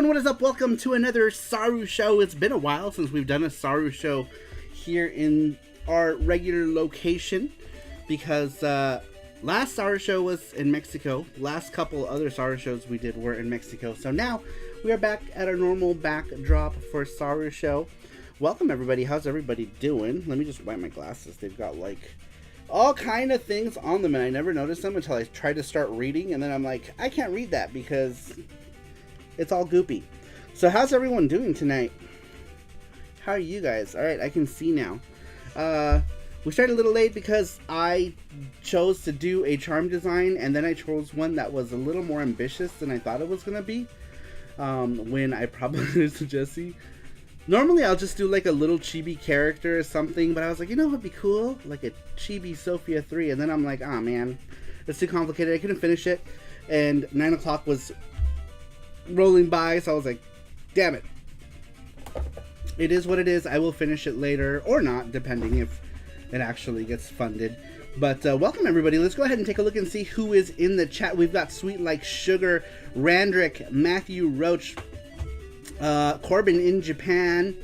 What is up? Welcome to another SARUSHOW. It's been a while since we've done a SARUSHOW here in our regular location because last SARUSHOW was in Mexico. Last couple other SARUSHOWs we did were in Mexico. So now we are back at our normal backdrop for SARUSHOW. Welcome everybody. How's everybody doing? Let me just wipe my glasses. They've got like all kind of things on them and I never noticed them until I tried to start reading, and then I'm like, I can't read that because it's all goopy. So how's everyone doing tonight? How are you guys? Alright, I can see now. We started a little late because I chose to do a charm design, and then I chose one that was a little more ambitious than I thought it was going to be. When I probably suggested, normally I'll just do like a little chibi character or something, but I was like, you know what would be cool? Like a chibi Sophia 3, and then I'm like, oh man, it's too complicated. I couldn't finish it, and 9 o'clock was rolling by, so I was like, damn it. It is what it is. I will finish it later or not, depending if it actually gets funded. But welcome everybody. Let's go ahead and take a look and see who is in the chat. We've got Sweet Like Sugar, Randrick, Matthew Roach, Corbin in Japan,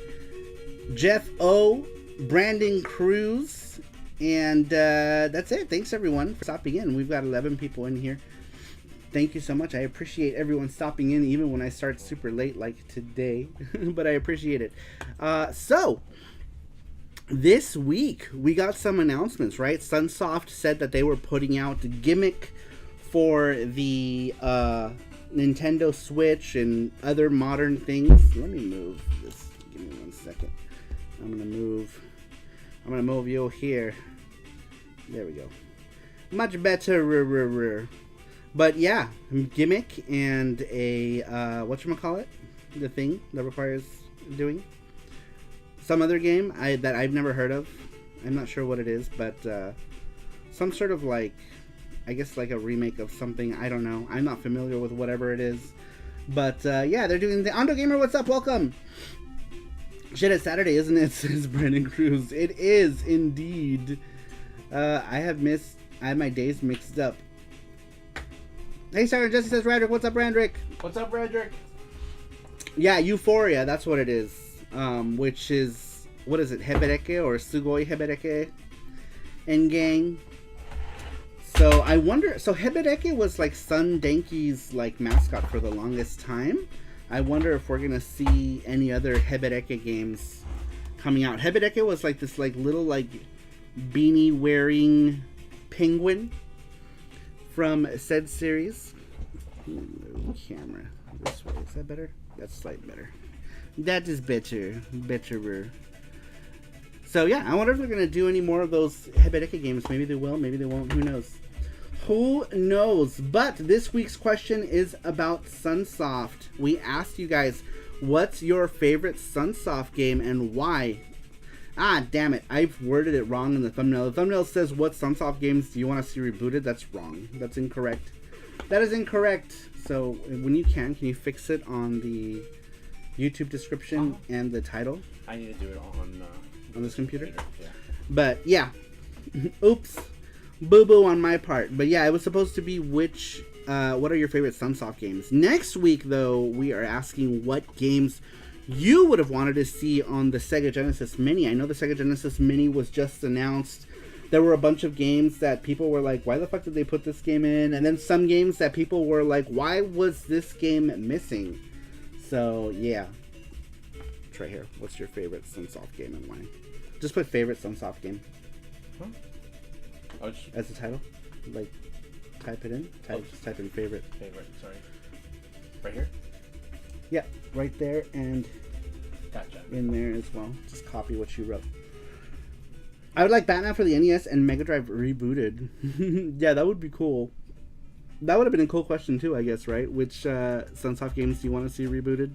Jeff O, Brandon Cruz, and that's it. Thanks everyone for stopping in. We've got 11 people in here. Thank you so much. I appreciate everyone stopping in, even when I start super late like today. But I appreciate it. So, this week, we got some announcements, right? Sunsoft said that they were putting out the gimmick for the Nintendo Switch and other modern things. Let me move this. Give me 1 second. I'm gonna move you here. There we go. Much better. But yeah, gimmick and a, whatchamacallit, the thing that requires doing. Some other game that I've never heard of. I'm not sure what it is, but some sort of like, I guess like a remake of something. I don't know. I'm not familiar with whatever it is. But yeah, they're doing the Ando Gamer, what's up? Welcome. Shit, it's Saturday, isn't it? Says Brandon Cruz. It is indeed. I have my days mixed up. Hey, Sarah Jesse says, Randrick, what's up, Randrick? What's up, Randrick? Yeah, Euphoria, that's what it is. Which is, what is it, Hebereke or Sugoi Hebereke and gang. So I wonder, so Hebereke was like Sun Denki's like mascot for the longest time. I wonder if we're gonna see any other Hebereke games coming out. Hebereke was like this like little like beanie wearing penguin from said series. Move camera this way. Is that better? That's slightly better. That is better. Betterer. So yeah, I wonder if they're gonna do any more of those Hebereke games. Maybe they will, maybe they won't. Who knows? Who knows? But this week's question is about Sunsoft. We asked you guys, what's your favorite Sunsoft game and why? Ah, damn it. I've worded it wrong in the thumbnail. The thumbnail says, what Sunsoft games do you want to see rebooted? That's wrong. That's incorrect. That is incorrect. So, when you can you fix it on the YouTube description and the title? I need to do it on this computer? Yeah. But, yeah. Oops. Boo-boo on my part. But, yeah, it was supposed to be which... what are your favorite Sunsoft games? Next week, though, we are asking what games you would have wanted to see on the Sega Genesis Mini. I know the Sega Genesis Mini was just announced there were a bunch of games that people were like, why the fuck did they put this game in? And then some games that people were like, why was this game missing? So, yeah. It's right here. What's your favorite Sunsoft game and why? Just put favorite Sunsoft game. Huh? Oh, as a title. Like, type it in. Just type in favorite. Favorite, sorry. Right here? Yeah, right there and gotcha. In there as well. Just copy what you wrote. I would like Batman for the NES and Mega Drive rebooted. Yeah, that would be cool. That would have been a cool question too, I guess, right? Which Sunsoft games do you want to see rebooted?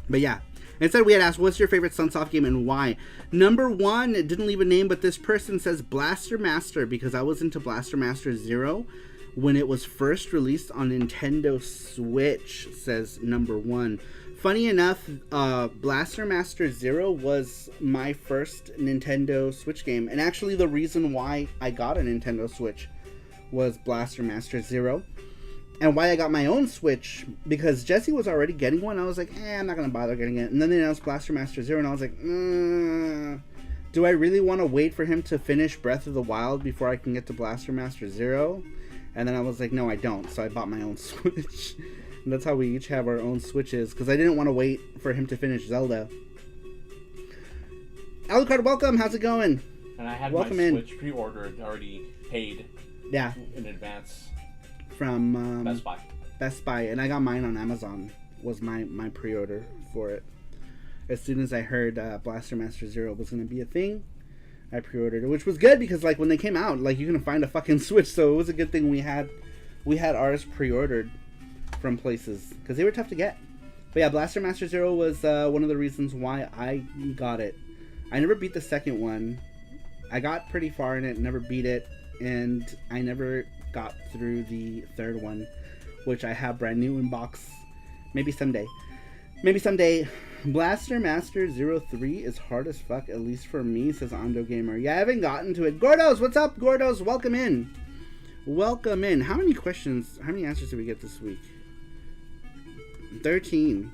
But yeah. Instead, we had asked, what's your favorite Sunsoft game and why? Number one, it didn't leave a name, but this person says Blaster Master because I was into Blaster Master Zero when it was first released on Nintendo Switch, says number one. Funny enough, Blaster Master Zero was my first Nintendo Switch game. And actually the reason why I got a Nintendo Switch was Blaster Master Zero. And why I got my own Switch, because Jesse was already getting one. I was like, I'm not going to bother getting it. And then they announced Blaster Master Zero, and I was like, do I really want to wait for him to finish Breath of the Wild before I can get to Blaster Master Zero? And then I was like, no, I don't. So I bought my own Switch. And that's how we each have our own Switches, because I didn't want to wait for him to finish Zelda. Alucard, welcome. How's it going? And I had welcome my Switch pre-ordered, already paid. Yeah. In advance. From Best Buy. Best Buy, and I got mine on Amazon. Was my pre-order for it. As soon as I heard Blaster Master Zero was going to be a thing, I pre-ordered it, which was good because like when they came out, like you couldn't find a fucking Switch, so it was a good thing we had ours pre-ordered from places because they were tough to get. But yeah, Blaster Master Zero was one of the reasons why I got it. I never beat the second one. I got pretty far in it, never beat it, and I never got through the third one, which I have brand new in box. Maybe someday. Blaster Master 03 is hard as fuck, at least for me, says Ando Gamer. Yeah, I haven't gotten to it. Gordos, what's up, Gordos? Welcome in. How many answers did we get this week? 13.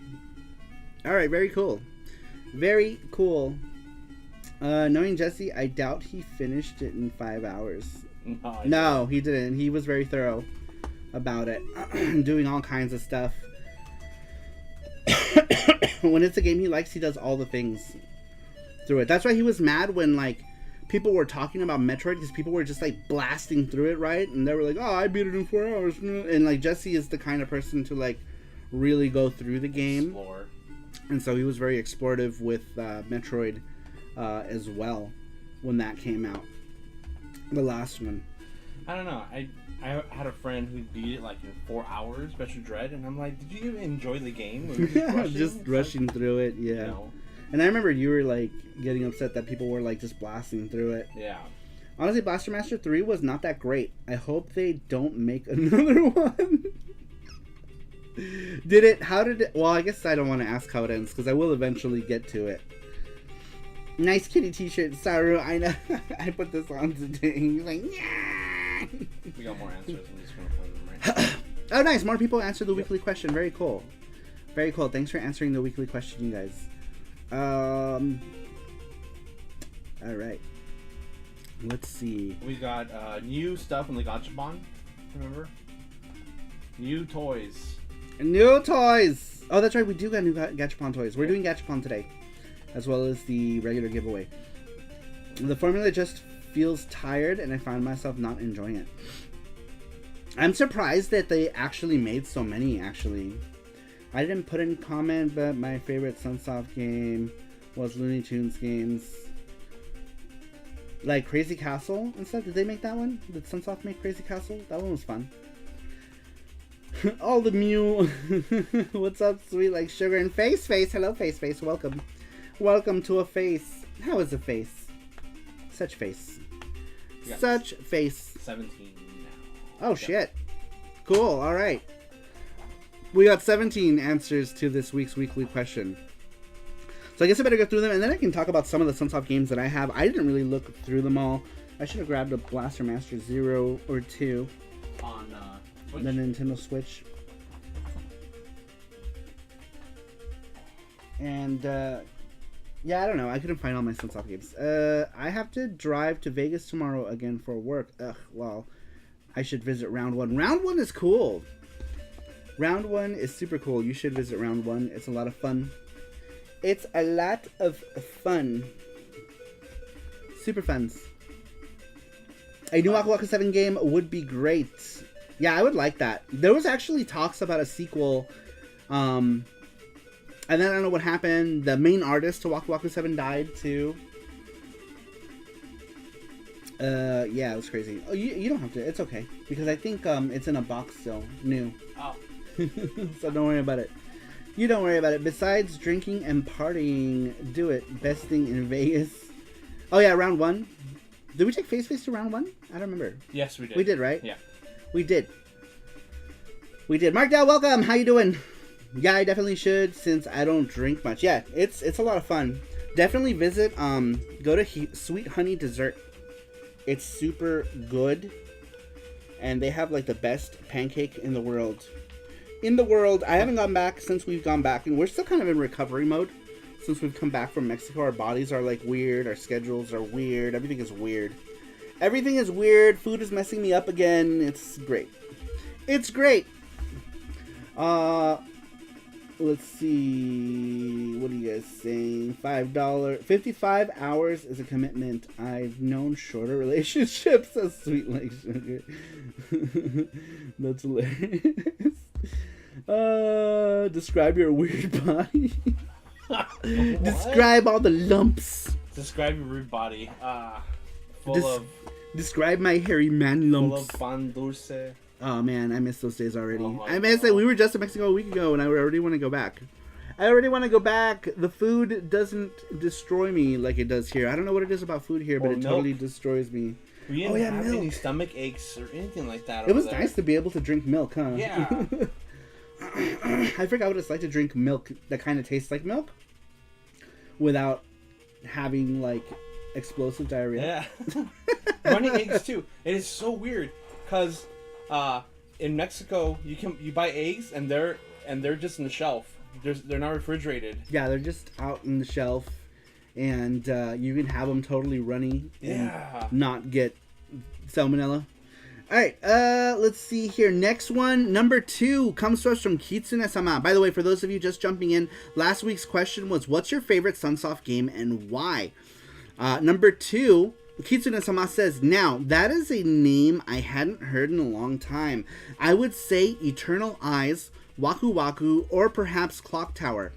Alright, very cool. Knowing Jesse, I doubt he finished it in 5 hours. No, he didn't. He was very thorough about it. Doing all kinds of stuff. When it's a game he likes, he does all the things through it. That's why he was mad when, like, people were talking about Metroid, because people were just, like, blasting through it, right? And they were like, oh, I beat it in 4 hours. And, like, Jesse is the kind of person to, like, really go through the game. Explore. And so he was very explorative with Metroid as well when that came out. The last one. I don't know. I had a friend who beat it like in 4 hours, Special Dread, and I'm like, did you enjoy the game? Or just rushing through it, yeah. You know? And I remember you were like getting upset that people were like just blasting through it. Yeah. Honestly, Blaster Master 3 was not that great. I hope they don't make another one. Well, I guess I don't want to ask how it ends, because I will eventually get to it. Nice kitty t-shirt, Saru. I know. I put this on today. He's like, yeah. We got more answers. I'm just going to play them right now. Oh, nice. More people answered the weekly question. Very cool. Very cool. Thanks for answering the weekly question, you guys. All right. Let's see. We got new stuff in the Gachapon. Remember? New toys. New toys. Oh, that's right. We do got new Gachapon toys. We're doing Gachapon today, as well as the regular giveaway. The formula just feels tired, and I find myself not enjoying it. I'm surprised that they actually made so many, actually. I didn't put in comment, but my favorite Sunsoft game was Looney Tunes games. Like Crazy Castle and stuff. Did they make that one? Did Sunsoft make Crazy Castle? That one was fun. All the Mew. What's up, sweet like sugar and Face? Hello, Face. Welcome. Welcome to a face. How is a face? Such face. Such face. 17 now. Oh, yep. Shit. Cool. All right. We got 17 answers to this week's weekly question. So I guess I better go through them, and then I can talk about some of the Sunsoft games that I have. I didn't really look through them all. I should have grabbed a Blaster Master 0 or 2. On Switch? The Nintendo Switch. And Yeah, I don't know. I couldn't find all my Sunsoft games. I have to drive to Vegas tomorrow again for work. Ugh, well, I should visit Round 1. Round 1 is cool. Round 1 is super cool. You should visit Round 1. It's a lot of fun. It's a lot of fun. Super funs. A new Wakuwaku 7 game would be great. Yeah, I would like that. There was actually talks about a sequel. And then I don't know what happened. The main artist to Wakuwaku 7 died too. Yeah, it was crazy. Oh, you don't have to. It's okay. Because I think it's in a box still. New. Oh. So don't worry about it. You don't worry about it. Besides drinking and partying, do it. Best thing in Vegas. Oh yeah, round 1. Did we take Face to round 1? I don't remember. Yes, we did. We did, right? Yeah. We did. We did. Mark Dow, welcome. How you doing? Yeah, I definitely should since I don't drink much. Yeah, it's a lot of fun. Definitely visit. Go to Sweet Honey Dessert. It's super good, and they have like the best pancake in the world. I haven't gone back since we've gone back, and we're still kind of in recovery mode. Since we've come back from Mexico, our bodies are like weird. Our schedules are weird. Everything is weird. Everything is weird. Food is messing me up again. It's great. It's great. Let's see. What are you guys saying? $5. 55 hours is a commitment. I've known shorter relationships as sweet like sugar. That's hilarious. Describe your weird body. Describe all the lumps. Describe your rude body. Full of. Describe my hairy man lumps. Full of pan dulce. Oh man, I miss those days already. Oh I miss it. We were just in Mexico a week ago, and I already want to go back. The food doesn't destroy me like it does here. I don't know what it is about food here, but it totally desroes me. We didn't have any stomach aches or anything like that. It was nice to be able to drink milk, huh? Yeah. I forgot what it's like to drink milk that kind of tastes like milk without having like explosive diarrhea. Yeah. Running eggs too. It is so weird because in Mexico you buy eggs and they're just in the shelf. They're not refrigerated. Yeah, they're just out in the shelf, and you can have them totally runny and not get salmonella. All right, let's see here. Next one, number 2, comes to us from Kitsune-sama. By the way, for those of you just jumping in, last week's question was, what's your favorite Sunsoft game and why? Number 2, Kitsune-sama says, now, that is a name I hadn't heard in a long time. I would say Eternal Eyes, Wakuwaku, or perhaps Clock Tower.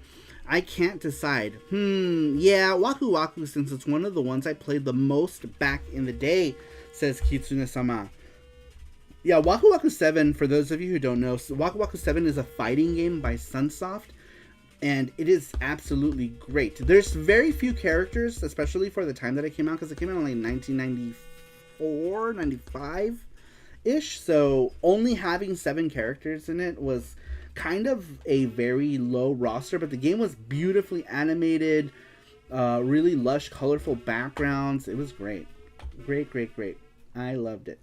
I can't decide. Yeah, Wakuwaku, since it's one of the ones I played the most back in the day, says Kitsune-sama. Yeah, Wakuwaku 7, for those of you who don't know, Wakuwaku 7 is a fighting game by Sunsoft, and it is absolutely great. There's very few characters, especially for the time that it came out, because it came out in like 1994, 95-ish, so only having 7 characters in it was kind of a very low roster, but the game was beautifully animated, really lush, colorful backgrounds. It was great. Great. I loved it.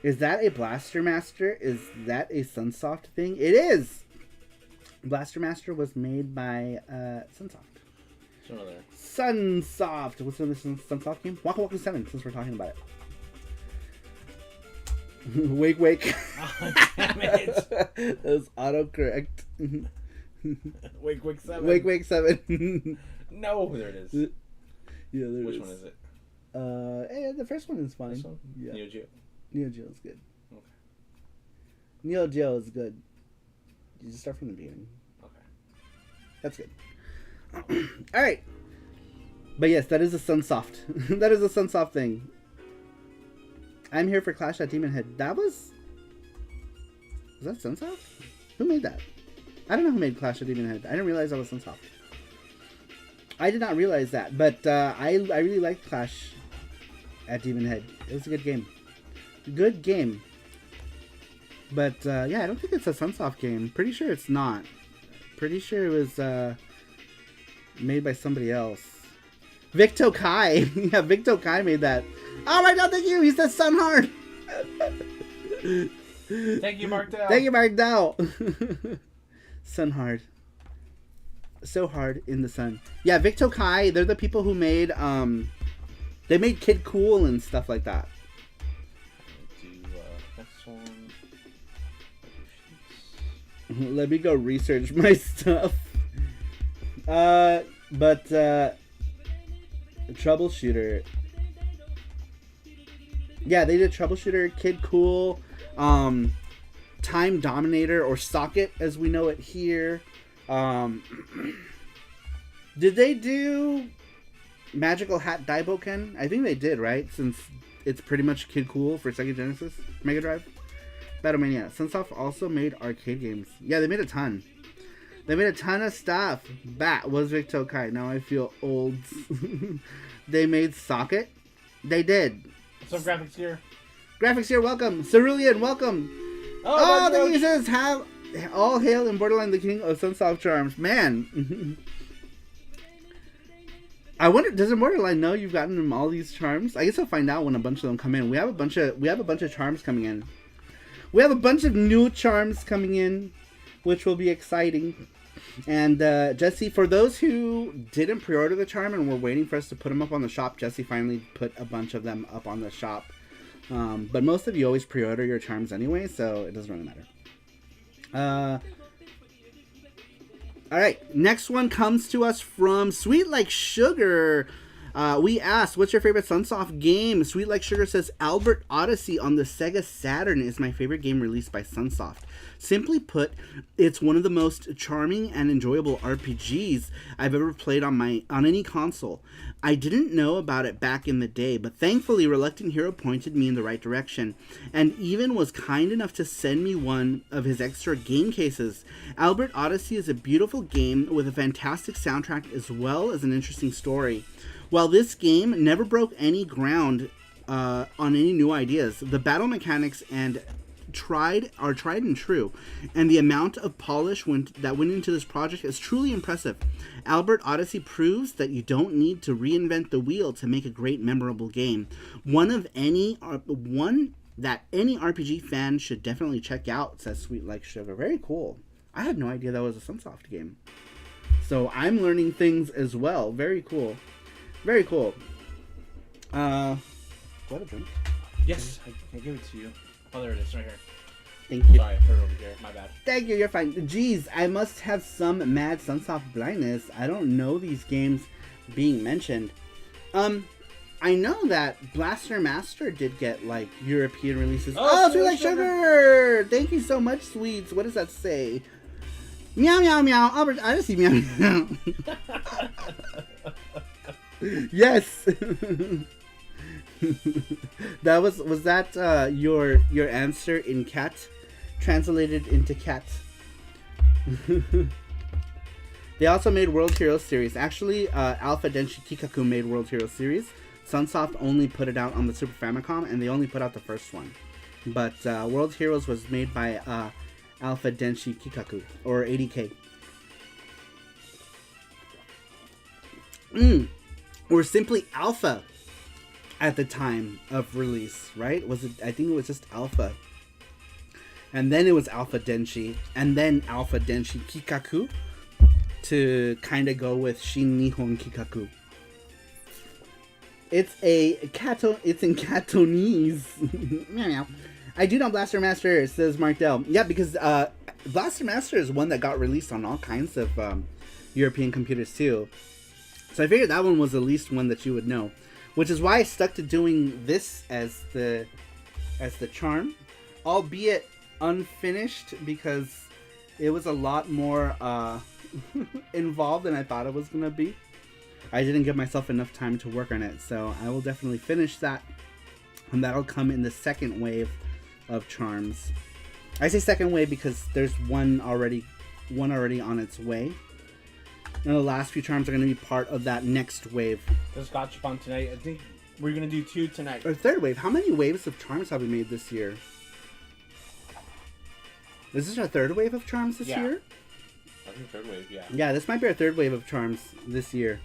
Is that a Blaster Master? Is that a Sunsoft thing? It is! Blaster Master was made by Sunsoft. Sunsoft! What's the Sunsoft game? Wakuwaku 7, since we're talking about it. Wake. Oh, damn it. That was autocorrect. Wake 7. Wake 7. No, there it is. Yeah, there it is. Which one is it? The first one is fine. This one? Yeah. Neo Geo. Neo Geo is good. Okay. Neo Geo is good. You just start from the beginning. Okay. That's good. Alright. But yes, that is a Sunsoft. That is a Sunsoft thing. I'm here for Clash at Demon Head. Was that Sunsoft? Who made that? I don't know who made Clash at Demon Head. I didn't realize that was Sunsoft. I did not realize that, but I really liked Clash at Demon Head. It was a good game. Good game. But yeah, I don't think it's a Sunsoft game. Pretty sure it's not. Pretty sure it was made by somebody else. Victo Kai. Yeah, Victo Kai made that. Oh my god, thank you! He says Sun Hard! Thank you, Mark Dow. Thank you, Mark Dow. Sun Hard. so hard in the sun. Yeah, Vic Tokai, they're the people who made they made Kid Cool and stuff like that. Next one. Let me go research my stuff. Troubleshooter. Yeah, they did Troubleshooter, Kid Cool, Time Dominator, or Socket as we know it here. Did they do Magical Hat Daiboken? I think they did, right? Since it's pretty much Kid Cool for Sega Genesis, Mega Drive. Battlemania. Sunsoft also made arcade games. Yeah, they made a ton. They made a ton of stuff. Bat was Vic Tokai. Now I feel old. They made Socket. They did. What's up, Graphics here? Graphics here, welcome. Cerulean, welcome. Oh, the users have all hail in Borderline the King of Sunsoft Charms. Man. I wonder, does Borderline know you've gotten them all these charms? I guess I'll find out when a bunch of them come in. We have a bunch of charms coming in. We have a bunch of new charms coming in, which will be exciting. And Jesse, for those who didn't pre-order the charm and were waiting for us to put them up on the shop, Jesse finally put a bunch of them up on the shop. But most of you always pre-order your charms anyway, so it doesn't really matter. Alright, next one comes to us from Sweet Like Sugar. We asked, what's your favorite Sunsoft game? Sweet Like Sugar says, Albert Odyssey on the Sega Saturn is my favorite game released by Sunsoft. Simply put, it's one of the most charming and enjoyable RPGs I've ever played on any console. I didn't know about it back in the day, but thankfully Reluctant Hero pointed me in the right direction, and even was kind enough to send me one of his extra game cases. Albert Odyssey is a beautiful game with a fantastic soundtrack as well as an interesting story. While this game never broke any ground on any new ideas, the battle mechanics are tried and true, and the amount of polish that went into this project is truly impressive. Albert Odyssey proves that you don't need to reinvent the wheel to make a great, memorable game. One that any RPG fan should definitely check out, says Sweet Like Sugar. Very cool. I had no idea that was a Sunsoft game. So I'm learning things as well. Very cool. Very cool. What a drink? Yes, I can give it to you. Oh, there it is, right here. Thank you. Sorry, I put it over here. My bad. Thank you, you're fine. Jeez, I must have some mad Sunsoft blindness. I don't know these games being mentioned. I know that Blaster Master did get, like, European releases. Oh, Sweet Like Sugar! Thank you so much, Sweets. What does that say? Meow, meow, meow. Albert Odyssey, meow, meow. Yes! That was that your answer in cat? Translated into cat. They also made World Heroes Series. Actually, Alpha Denshi Kikaku made World Heroes Series. Sunsoft only put it out on the Super Famicom, and they only put out the first one. But World Heroes was made by Alpha Denshi Kikaku, or 80K. Or simply Alpha at the time of release, right? I think it was just Alpha. And then it was Alpha Denshi, and then Alpha Denshi Kikaku to kind of go with Shin Nihon Kikaku. It's in Cantonese. Meow meow. I do know Blaster Master, says Mark Dell. Yeah, because Blaster Master is one that got released on all kinds of European computers too. So I figured that one was the least one that you would know, which is why I stuck to doing this as the charm, albeit unfinished because it was a lot more involved than I thought it was gonna be. I didn't give myself enough time to work on it, so I will definitely finish that, and that'll come in the second wave of charms. I say second wave because there's one already on its way. And the last few charms are going to be part of that next wave. There's Gachapon tonight. I think we're going to do 2 tonight. Or third wave. How many waves of charms have we made this year? Is this our third wave of charms this year? I think third wave, yeah. Yeah, this might be our third wave of charms this year.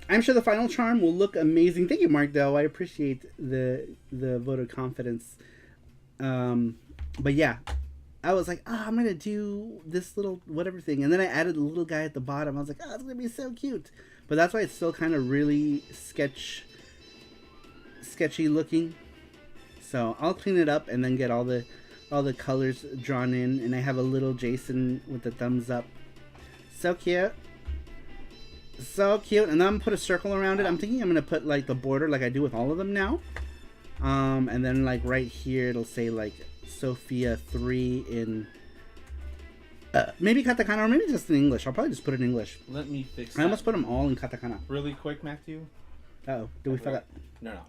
I'm sure the final charm will look amazing. Thank you, Mark, though. I appreciate the vote of confidence. But yeah, I was like, oh, I'm gonna do this little whatever thing, and then I added the little guy at the bottom. I was like, oh, it's gonna be so cute. But that's why it's still kind of really sketchy looking. So I'll clean it up and then get all the colors drawn in, and I have a little Jason with the thumbs up. So cute. So cute. And then I'm gonna put a circle around it. I'm thinking I'm gonna put like the border like I do with all of them now. And then like right here it'll say like Sophia 3 in maybe katakana or maybe just in English. I'll probably just put it in English. Let me fix that. I almost put them all in katakana. Really quick, Matthew. Uh-oh. Did we fuck up? No.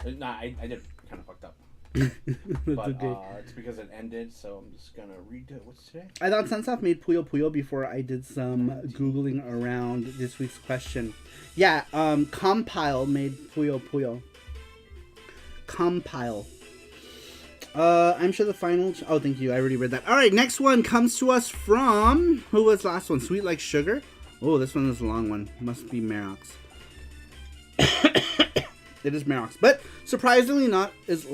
No, I did kind of fucked up. But okay. It's because it ended, so I'm just gonna read it. What's today? I thought Sunsoft made Puyo Puyo before I did some Googling around this week's question. Yeah, Compile made Puyo Puyo. Compile. I'm sure the final... Oh, thank you. I already read that. All right, next one comes to us from... Who was last one? Sweet Like Sugar? Oh, this one is a long one. Must be Merox. It is Merox. But surprisingly not as...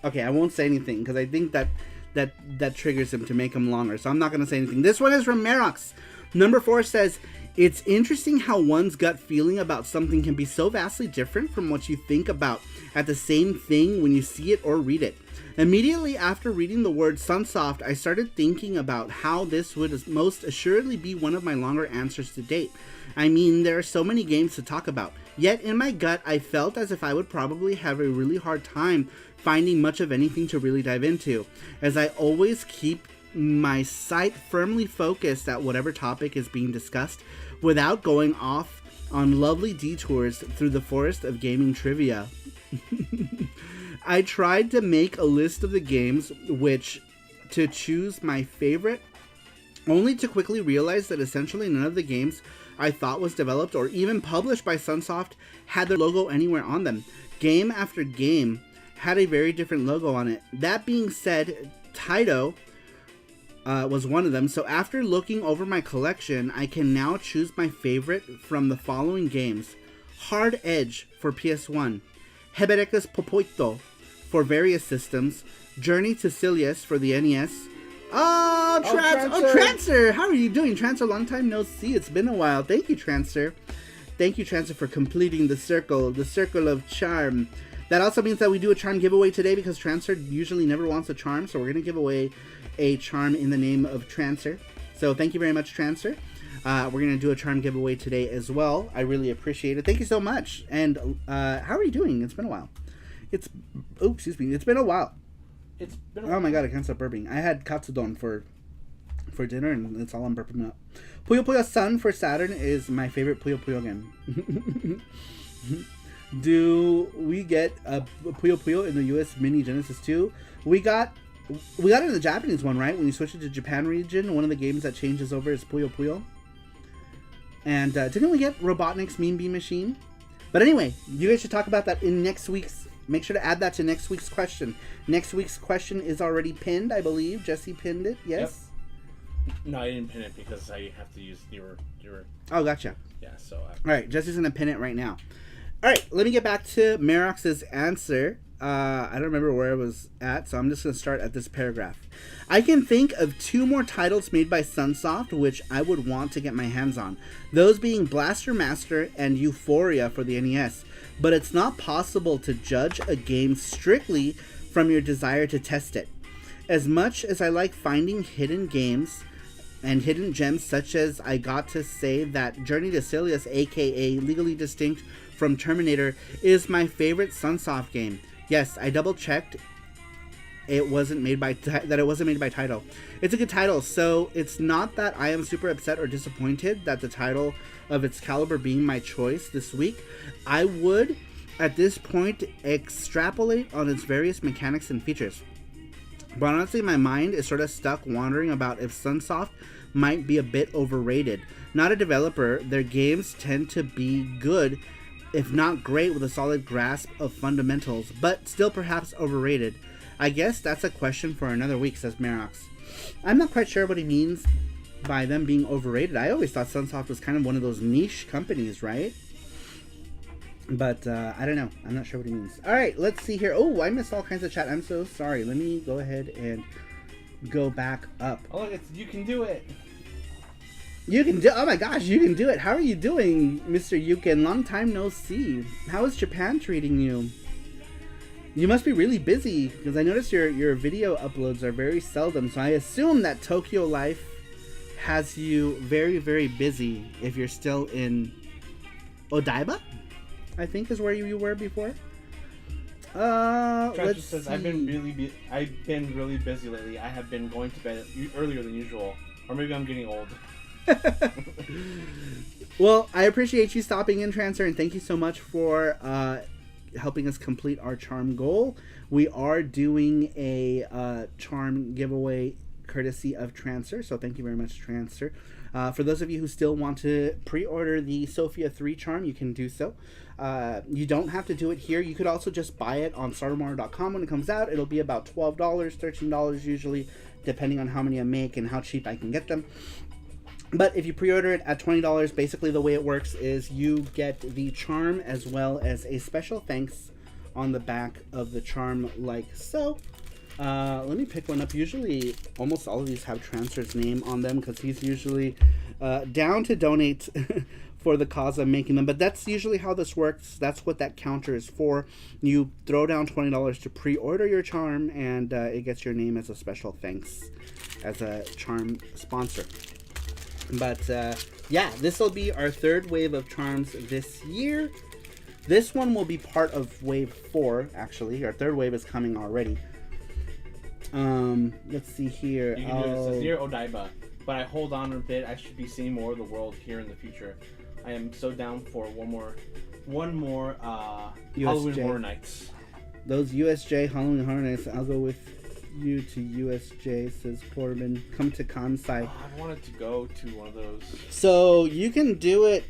Okay, I won't say anything because I think that triggers him to make him longer. So I'm not going to say anything. This one is from Merox. Number 4 says... It's interesting how one's gut feeling about something can be so vastly different from what you think about at the same thing when you see it or read it. Immediately after reading the word Sunsoft, I started thinking about how this would most assuredly be one of my longer answers to date. I mean, there are so many games to talk about. Yet in my gut, I felt as if I would probably have a really hard time finding much of anything to really dive into, as I always keep my sight firmly focused at whatever topic is being discussed, without going off on lovely detours through the forest of gaming trivia. I tried to make a list of the games to choose my favorite, only to quickly realize that essentially none of the games I thought was developed or even published by Sunsoft had their logo anywhere on them. Game after game had a very different logo on it. That being said, Taito was one of them. So after looking over my collection, I can now choose my favorite from the following games. Hard Edge for PS1, Heberekus Popoito for various systems, Journey to Silius for the NES. Trancer! How are you doing, Trancer? Long time no see. It's been a while. Thank you, Trancer. Thank you, Trancer, for completing the circle of charm. That also means that we do a charm giveaway today because Trancer usually never wants a charm, so we're going to give away a charm in the name of Trancer. So thank you very much, Trancer. We're going to do a charm giveaway today as well. I really appreciate it. Thank you so much. And how are you doing? It's been a while. It's been a while. Oh my god, I can't stop burping. I had katsudon for dinner, and it's all I'm burping up. Puyo Puyo Sun for Saturn is my favorite Puyo Puyo game. Do we get a Puyo Puyo in the US Mini Genesis 2? We got it in the Japanese one, right? When you switch it to Japan region, one of the games that changes over is Puyo Puyo. And didn't we get Robotnik's Mean Bee Machine? But anyway, you guys should talk about that in next week's... Make sure to add that to next week's question. Next week's question is already pinned, I believe. Jesse pinned it, yes? Yep. No, I didn't pin it because I have to use your... Oh, gotcha. Yeah, so... Alright, Jesse's going to pin it right now. Alright, let me get back to Merox's answer. I don't remember where I was at, so I'm just going to start at this paragraph. I can think of 2 more titles made by Sunsoft which I would want to get my hands on. Those being Blaster Master and Euphoria for the NES. But it's not possible to judge a game strictly from your desire to test it. As much as I like finding hidden games and hidden gems, such as I got to say that Journey to Silius, aka Legally Distinct from Terminator, is my favorite Sunsoft game. Yes, I double checked. It wasn't made by Taito. It's a good title, so it's not that I am super upset or disappointed that the title of its caliber being my choice this week. I would, at this point, extrapolate on its various mechanics and features. But honestly, my mind is sort of stuck wondering about if Sunsoft might be a bit overrated. Not a developer, their games tend to be good, if not great, with a solid grasp of fundamentals, but still perhaps overrated. I guess that's a question for another week, says Merox. I'm not quite sure what he means by them being overrated. I always thought Sunsoft was kind of one of those niche companies, right? But I don't know. I'm not sure what he means. Alright, let's see here. Oh, I missed all kinds of chat. I'm so sorry. Let me go ahead and go back up. Oh, look, you can do it. You can do. Oh my gosh, you can do it. How are you doing, Mr. Yukin? Long time no see. How is Japan treating you? You must be really busy because I noticed your video uploads are very seldom. So I assume that Tokyo life has you very, very busy. If you're still in Odaiba, I think is where you were before. Let's says, see. I've been really busy lately. I have been going to bed earlier than usual, or maybe I'm getting old. Well, I appreciate you stopping in, Trancer, and thank you so much for helping us complete our charm goal. We are doing a charm giveaway courtesy of Trancer, so thank you very much, Trancer. For those of you who still want to pre-order the Sophia 3 charm, you can do so. You don't have to do it here. You could also just buy it on SaruMaro.com when it comes out. It'll be about $12, $13 usually, depending on how many I make and how cheap I can get them. But if you pre-order it at $20, basically the way it works is you get the charm as well as a special thanks on the back of the charm, like so. Let me pick one up. Usually, almost all of these have Trancer's name on them because he's usually down to donate for the cause of making them. But that's usually how this works. That's what that counter is for. You throw down $20 to pre-order your charm, and it gets your name as a special thanks as a charm sponsor. But yeah, this will be our third wave of charms this year. This one will be part of wave 4, actually. Our third wave is coming already. Let's see here. You can do it. It says near Odaiba, but I hold on a bit. I should be seeing more of the world here in the future. I am so down for one more Halloween Horror Nights. Those USJ Halloween Horror Nights. I'll go with you to USJ, says Corbin. Come to Kansai. Oh, I wanted to go to one of those. So you can do it.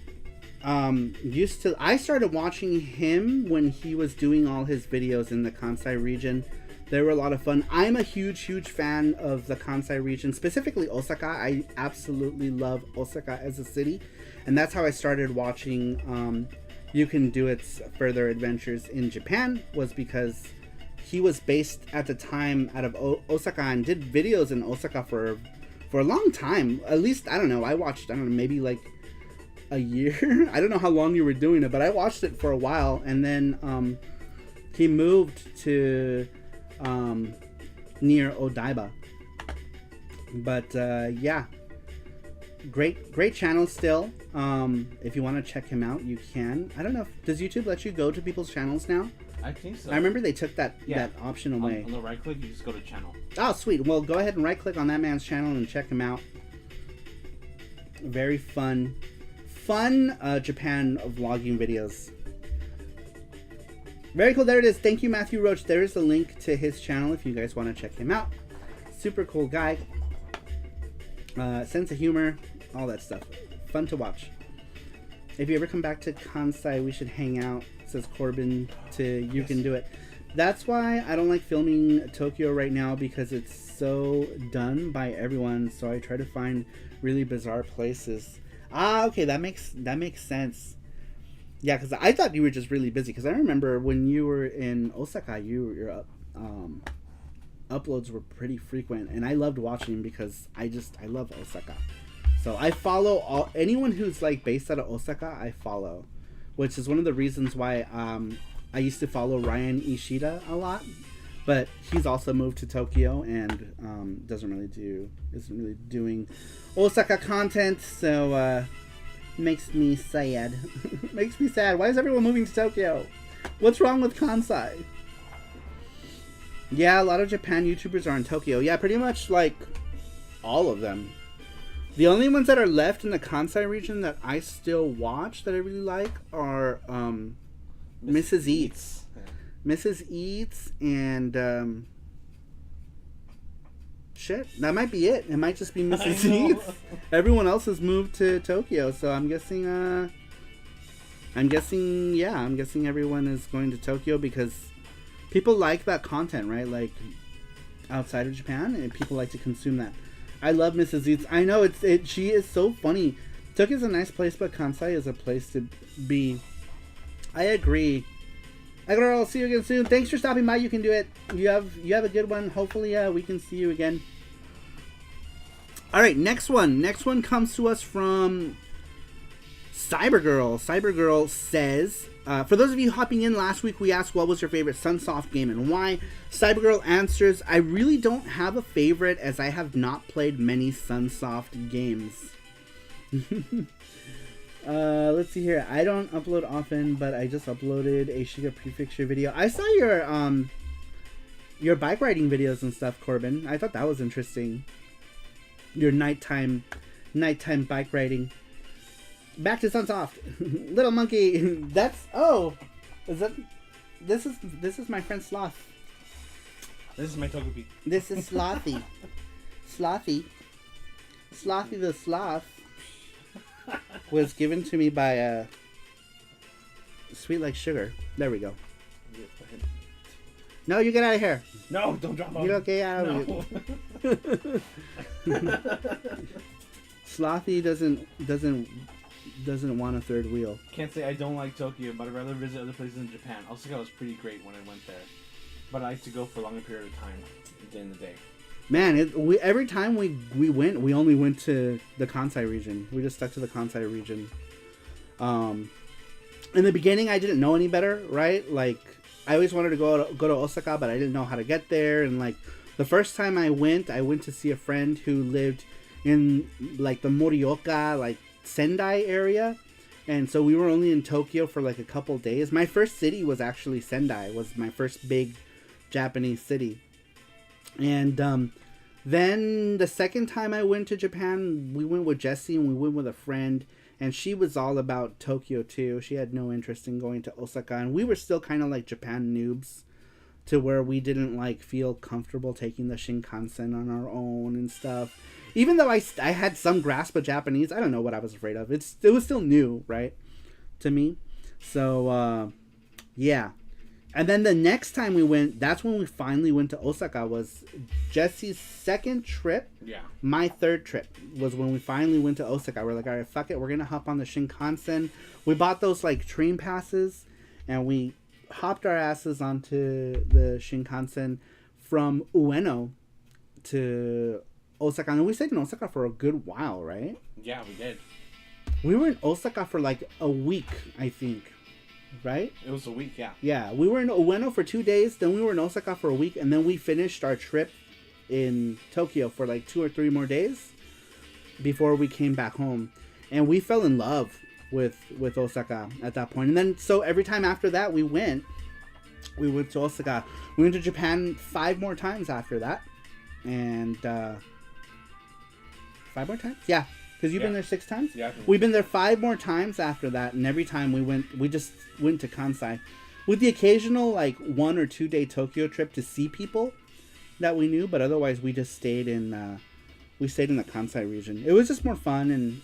I started watching him when he was doing all his videos in the Kansai region. They were a lot of fun. I'm a huge fan of the Kansai region, specifically Osaka. I absolutely love Osaka as a city, and that's how I started watching You Can Do It's further adventures in Japan, was because he was based at the time out of Osaka and did videos in Osaka for a long time. At least, I don't know, I watched, maybe like a year. I don't know how long you were doing it, but I watched it for a while, and then he moved to near Odaiba. But yeah, great channel still. If you want to check him out, you can. I don't know, does YouTube let you go to people's channels now? I think so. I remember they took that option away. On the right click, you just go to channel. Oh, sweet. Well, go ahead and right click on that man's channel and check him out. Very fun Japan vlogging videos. Very cool. There it is. Thank you, Matthew Roach. There is a link to his channel if you guys want to check him out. Super cool guy. Sense of humor, all that stuff. Fun to watch. If you ever come back to Kansai, we should hang out, says Corbin to You Can Do It. That's why I don't like filming Tokyo right now, because it's so done by everyone. So I try to find really bizarre places. Okay, that makes sense. Yeah, because I thought you were just really busy. Because I remember when you were in Osaka, your uploads were pretty frequent, and I loved watching because I love Osaka. So I follow anyone who's like based out of Osaka. I follow, which is one of the reasons why I used to follow Ryan Ishida a lot. But he's also moved to Tokyo and isn't really doing Osaka content. So makes me sad. Makes me sad. Why is everyone moving to Tokyo? What's wrong with Kansai? Yeah, a lot of Japan YouTubers are in Tokyo. Yeah, pretty much like all of them. The only ones that are left in the Kansai region that I still watch that I really like are Mrs. Eats. Mrs. Eats and shit, that might be it. It might just be Mrs. Eats. Everyone else has moved to Tokyo, so I'm guessing everyone is going to Tokyo because people like that content, right? Like outside of Japan, and people like to consume that. I love Mrs. Eats. I know she is so funny. Tokyo's a nice place, but Kansai is a place to be. I agree. I'll see you again soon. Thanks for stopping by. You Can Do It. You have a good one. Hopefully we can see you again All right, next one. Next one comes to us from Cybergirl. Cybergirl says, for those of you hopping in last week, we asked what was your favorite Sunsoft game and why. Cybergirl answers, I really don't have a favorite as I have not played many Sunsoft games. Let's see here. I don't upload often, but I just uploaded a Shiga prefecture video. I saw your bike riding videos and stuff, Corbin. I thought that was interesting. Your nighttime bike riding. Back to Sunsoft. Little monkey. That's is that this is my friend Sloth. This is my Togepi. This is Slothy. Slothy the Sloth was given to me by Sweet Like Sugar. There we go. No, you get out of here. No, don't drop off. You don't get out of here. Slothy doesn't want a third wheel. Can't say I don't like Tokyo, but I'd rather visit other places in Japan. Osaka was pretty great when I went there, but I like to go for a longer period of time in the day. Man, every time we went, we only went to the Kansai region. We just stuck to the Kansai region. In the beginning, I didn't know any better, right? Like, I always wanted to go to Osaka, but I didn't know how to get there. And like, the first time I went to see a friend who lived in like the Morioka, like Sendai area, and so we were only in Tokyo for like a couple days. My first city was actually Sendai. Was my first big Japanese city. And then the second time I went to Japan, we went with Jessie and we went with a friend, and she was all about Tokyo too. She had no interest in going to Osaka, and we were still kind of like Japan noobs, to where we didn't like feel comfortable taking the Shinkansen on our own and stuff. Even though I had some grasp of Japanese, I don't know what I was afraid of. It was still new, right, to me. So yeah. And then the next time we went, that's when we finally went to Osaka. Was Jesse's second trip. Yeah. My third trip was when we finally went to Osaka. We're like, all right, fuck it. We're going to hop on the Shinkansen. We bought those like train passes, and we hopped our asses onto the Shinkansen from Ueno to Osaka. And we stayed in Osaka for a good while, right? Yeah, we did. We were in Osaka for like a week, I think. Right? It was a week, yeah. Yeah, we were in Ueno for 2 days, then we were in Osaka for a week, and then we finished our trip in Tokyo for like 2 or 3 more days before we came back home. And we fell in love with Osaka at that point. And then, so every time after that we went to Osaka. We went to Japan 5 more times after that. And, 5 more times? Yeah. Because you've been there 6 times? Yeah. We've been there 5 more times after that, and every time we just went to Kansai. With the occasional, like, 1 or 2 day Tokyo trip to see people that we knew, but otherwise we just stayed in, the Kansai region. It was just more fun, and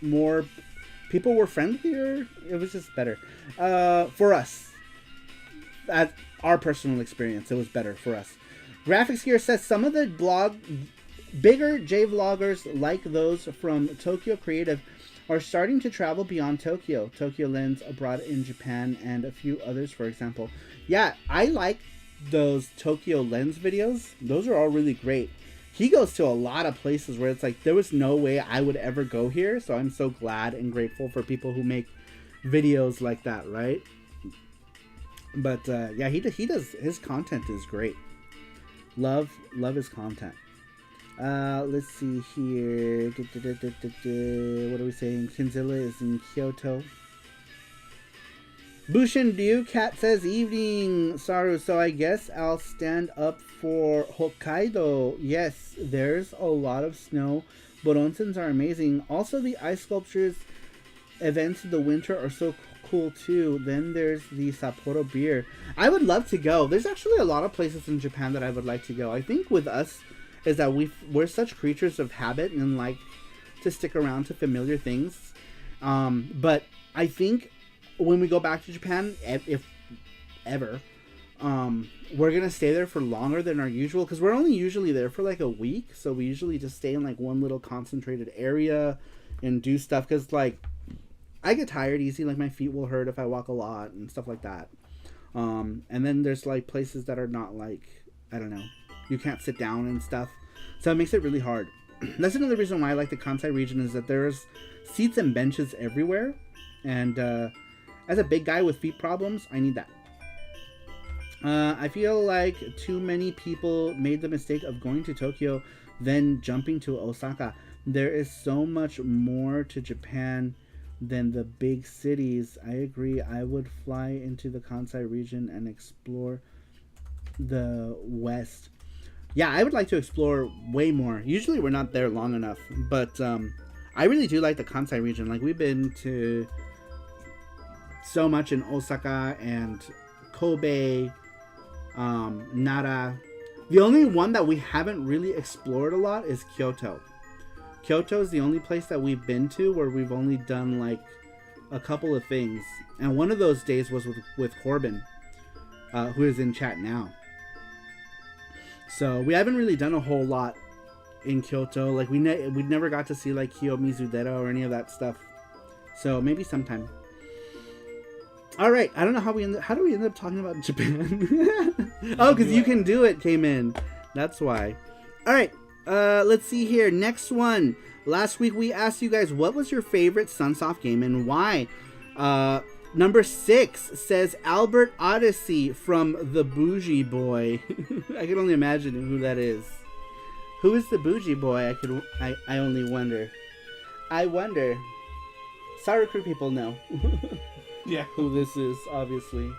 more, people were friendlier. It was just better. For us. At our personal experience, it was better for us. Graphics Gear says some of the bigger J-vloggers like those from Tokyo Creative are starting to travel beyond Tokyo. Tokyo Lens abroad in Japan and a few others, for example. Yeah, I like those Tokyo Lens videos. Those are all really great. He goes to a lot of places where it's like, there was no way I would ever go here. So I'm so glad and grateful for people who make videos like that, right? But yeah, he does, his content is great. Love his content. Let's see here. What are we saying? Kinzilla is in Kyoto. Bushin Ryu Cat says, evening, Saru. So I guess I'll stand up for Hokkaido. Yes, there's a lot of snow, but onsens are amazing. Also, the ice sculptures events in the winter are so cool too. Then there's the Sapporo beer. I would love to go. There's actually a lot of places in Japan that I would like to go. I think with us is that we're such creatures of habit and like to stick around to familiar things. But I think when we go back to Japan, if ever, we're going to stay there for longer than our usual, because we're only usually there for like a week. So we usually just stay in like one little concentrated area and do stuff, because like I get tired easy. Like my feet will hurt if I walk a lot and stuff like that. And then there's like places that are not like, I don't know, you can't sit down and stuff. So it makes it really hard. that's another reason why I like the Kansai region, is that there's seats and benches everywhere. And as a big guy with feet problems, I need that. I feel like too many people made the mistake of going to Tokyo, then jumping to Osaka. There is so much more to Japan than the big cities. I agree. I would fly into the Kansai region and explore the West. Yeah, I would like to explore way more. Usually we're not there long enough, but I really do like the Kansai region. Like, we've been to so much in Osaka and Kobe, Nara. The only one that we haven't really explored a lot is Kyoto. Kyoto is the only place that we've been to where we've only done like a couple of things. And one of those days was with Corbin, who is in chat now. So we haven't really done a whole lot in Kyoto. Like, we never got to see like Kiyomizudera or any of that stuff. So maybe sometime. All right, I don't know how do we end up talking about Japan? Oh, because You Can Do It came in. That's why. All right, let's see here. Next one. Last week we asked you guys, what was your favorite Sunsoft game and why? Number 6 says Albert Odyssey from the Bougie Boy. I can only imagine who that is. Who is the Bougie Boy? I only wonder. I wonder. SaruPro people know. Yeah. Who this is, obviously.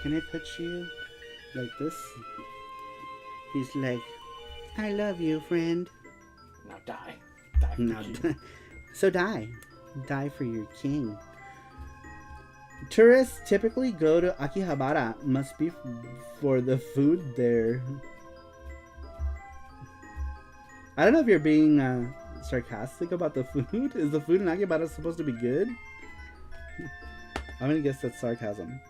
Can I put you like this? He's like, I love you, friend. Now die. Die for you. So die. Die for your king. Tourists typically go to Akihabara. Must be for the food there. I don't know if you're being sarcastic about the food. Is the food in Akihabara supposed to be good? I'm gonna guess that's sarcasm.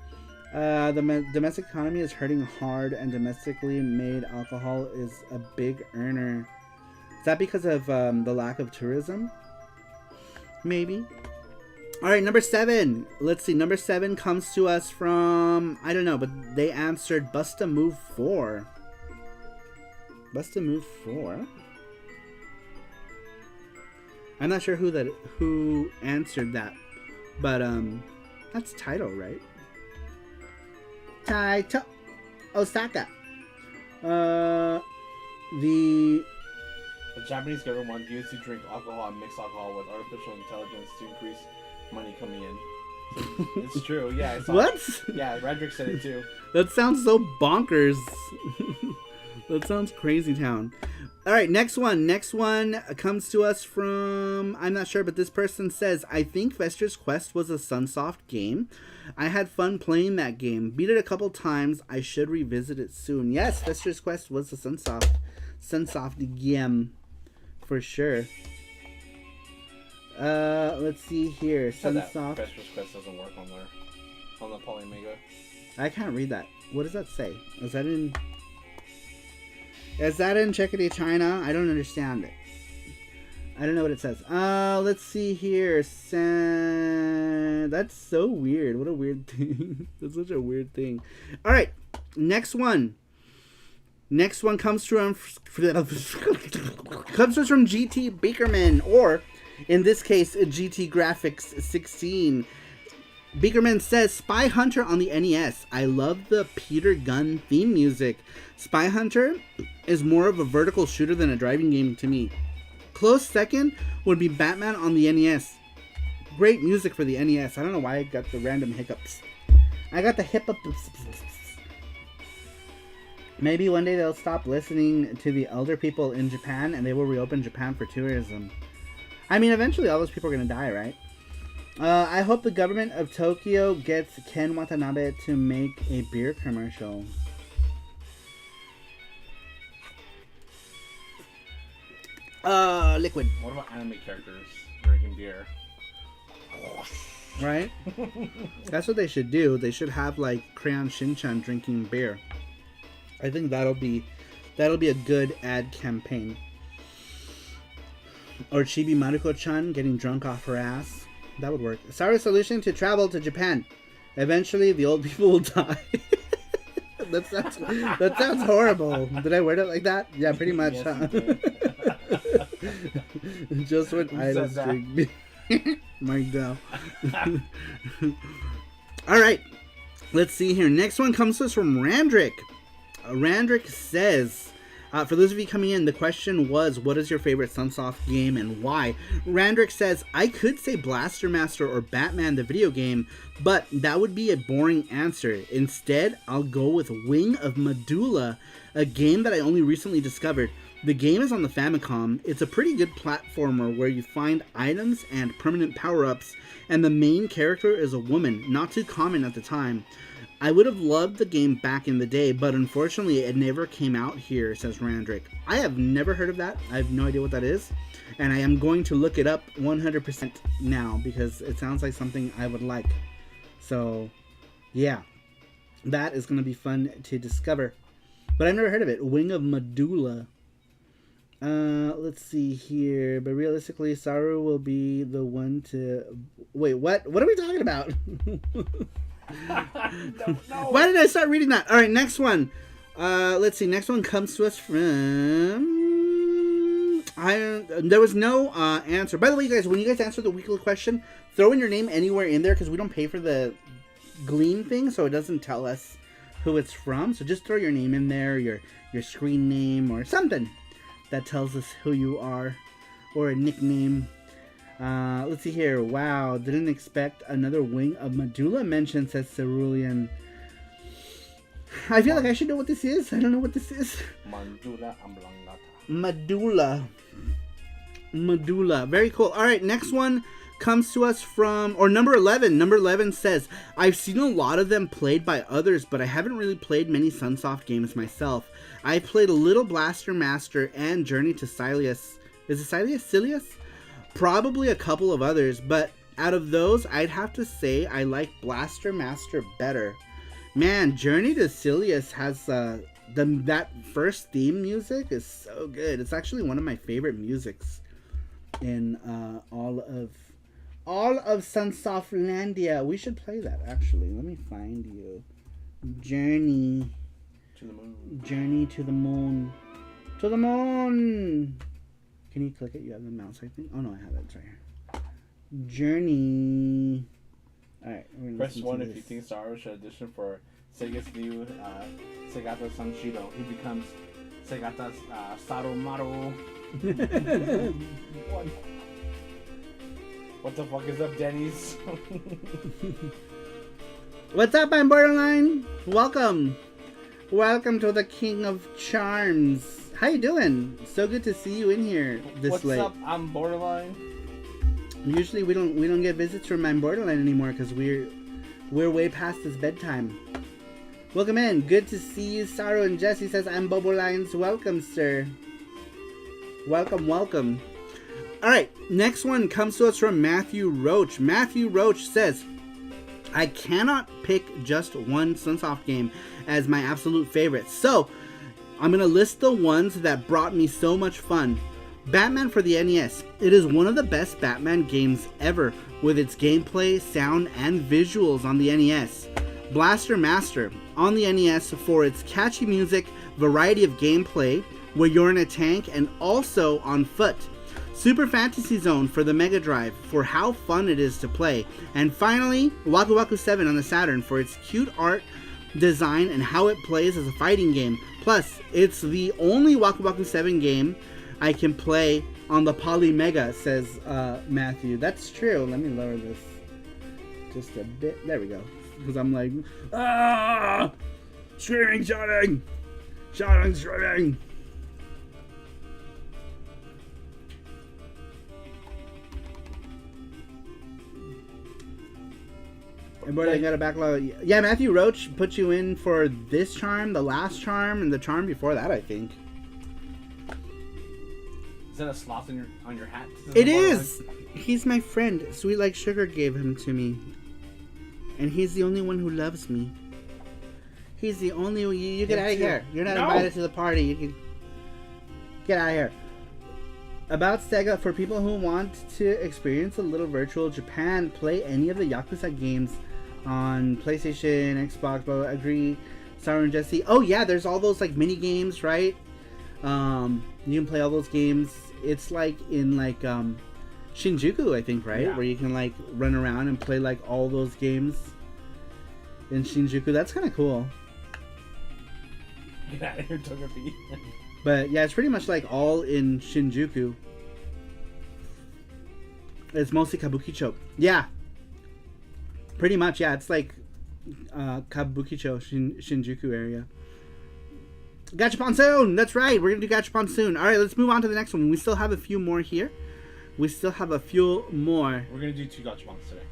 The domestic economy is hurting hard, and domestically made alcohol is a big earner. Is that because of the lack of tourism? Maybe. All right, number 7. Let's see. Number 7 comes to us from, I don't know, but they answered Busta Move 4. Busta Move 4? I'm not sure who answered that, but that's Taito, right? Taito Osaka. The Japanese government wants youth to drink alcohol and mix alcohol with artificial intelligence to increase money coming in. So it's true, yeah. What? Yeah, Redrick said it too. That sounds so bonkers. That sounds crazy town. All right, next one. Next one comes to us from, I'm not sure, but this person says, I think Vester's Quest was a Sunsoft game. I had fun playing that game. Beat it a couple times. I should revisit it soon. Yes, Vester's Quest was a Sunsoft game for sure. Let's see here. Sunsoft. Vester's Quest doesn't work on the Polymega. I can't read that. What does that say? Is that in Czechity, China? I don't understand it. I don't know what it says. Let's see here. That's so weird. What a weird thing. That's such a weird thing. All right. Next one. Next one comes from GT Bakerman, or in this case, GT Graphics 16. Bakerman says, Spy Hunter on the NES. I love the Peter Gunn theme music. Spy Hunter is more of a vertical shooter than a driving game to me. Close second would be Batman on the NES. Great music for the NES. I don't know why I got the random hiccups. I got the hiccups. Maybe one day they'll stop listening to the elder people in Japan and they will reopen Japan for tourism. I mean, eventually all those people are going to die, right? I hope the government of Tokyo gets Ken Watanabe to make a beer commercial. Liquid. What about anime characters drinking beer? Right? That's what they should do. They should have like Crayon Shin-chan drinking beer. I think that'll be a good ad campaign. Or Chibi Maruko-chan getting drunk off her ass. That would work. Saru's solution to travel to Japan. Eventually, the old people will die. That sounds horrible. Did I word it like that? Yeah, pretty much. Yes, Huh? Just when idle streak. Mike Dell. All right. Let's see here. Next one comes to us from Randrick. Randrick says, for those of you coming in, the question was, what is your favorite Sunsoft game and why? Randrick says, I could say Blaster Master or Batman the video game, but that would be a boring answer. Instead, I'll go with Wing of Medulla, a game that I only recently discovered. The game is on the Famicom. It's a pretty good platformer where you find items and permanent power-ups, and the main character is a woman, not too common at the time. I would have loved the game back in the day, but unfortunately it never came out here, says Randrick. I have never heard of that. I have no idea what that is, and I am going to look it up 100% now because it sounds like something I would like. So, yeah, that is going to be fun to discover. But I've never heard of it. Wing of Medulla. Let's see here. But realistically, Saru will be the one to... Wait, what? What are we talking about? Don't know. Why did I start reading that? All right, next one. Let's see. Next one comes to us from... there was no answer. By the way, you guys, when you guys answer the weekly question, throw in your name anywhere in there because we don't pay for the Gleam thing, so it doesn't tell us who it's from. So just throw your name in there, your screen name, or something that tells us who you are, or a nickname. Let's see here. Wow, didn't expect another Wing of Medulla mention, says Cerulean. I feel like I should know what this is. I don't know what this is. Medulla. Very cool. All right, next one comes to us from, or number 11. Number 11 says, I've seen a lot of them played by others, but I haven't really played many Sunsoft games myself. I played a little Blaster Master and Journey to Silius. Is it Silius? Probably a couple of others, but out of those, I'd have to say I like Blaster Master better. Man, Journey to Silius has that first theme music is so good. It's actually one of my favorite musics in all of Sunsoftlandia. We should play that actually. Let me find you. Journey to the moon. Journey to the moon. To the moon. Can you click it? You have the mouse, I think. Oh no, I have it. It's right here. Journey. Alright. Press 1 if you think Saru should audition for Sega's new Segata Sanshido. He becomes Segata's Sarumaru. What the fuck is up, Denny's? What's up, I'm Borderline? Welcome. Welcome to the King of Charms. How you doing? So good to see you in here this late. What's up? I'm Borderline. Usually we don't get visits from I'm Borderline anymore because we're way past his bedtime. Welcome in. Good to see you, Saru. And Jesse says I'm Bobolines. Welcome, sir. Welcome. All right. Next one comes to us from Matthew Roach. Matthew Roach says, I cannot pick just one Sunsoft game as my absolute favorite. So I'm going to list the ones that brought me so much fun. Batman for the NES. It is one of the best Batman games ever with its gameplay, sound, and visuals on the NES. Blaster Master on the NES for its catchy music, variety of gameplay, where you're in a tank and also on foot. Super Fantasy Zone for the Mega Drive for how fun it is to play. And finally, Wakuwaku 7 on the Saturn for its cute art, design, and how it plays as a fighting game. Plus, it's the only Wakuwaku 7 game I can play on the Poly Mega, says Matthew. That's true. Let me lower this just a bit. There we go. Because I'm like, screaming, shouting, screaming. Everybody got a backlog. Yeah, Matthew Roach put you in for this charm, the last charm, and the charm before that, I think. Is that a sloth on your hat? It is! He's my friend. Sweet Like Sugar gave him to me. And he's the only one who loves me. He's the only one. You get out of here. You're not invited to the party. You can get out of here. About Sega, for people who want to experience a little virtual Japan, play any of the Yakuza games on PlayStation, Xbox, blah, blah, agree. Saru and Jesse. Oh yeah, there's all those like mini games, right? You can play all those games it's like in like Shinjuku, I think, right? Yeah. Where you can like run around and play like all those games in Shinjuku. That's kind of cool. Get out of here, Togepi. But yeah, it's pretty much like all in Shinjuku. It's mostly Kabukicho. Yeah. Pretty much, yeah. It's like Kabukicho, Shinjuku area. Gachapon soon! That's right, we're going to do Gachapon soon. Alright, let's move on to the next one. We still have a few more here. We're going to do 2 Gachapons today.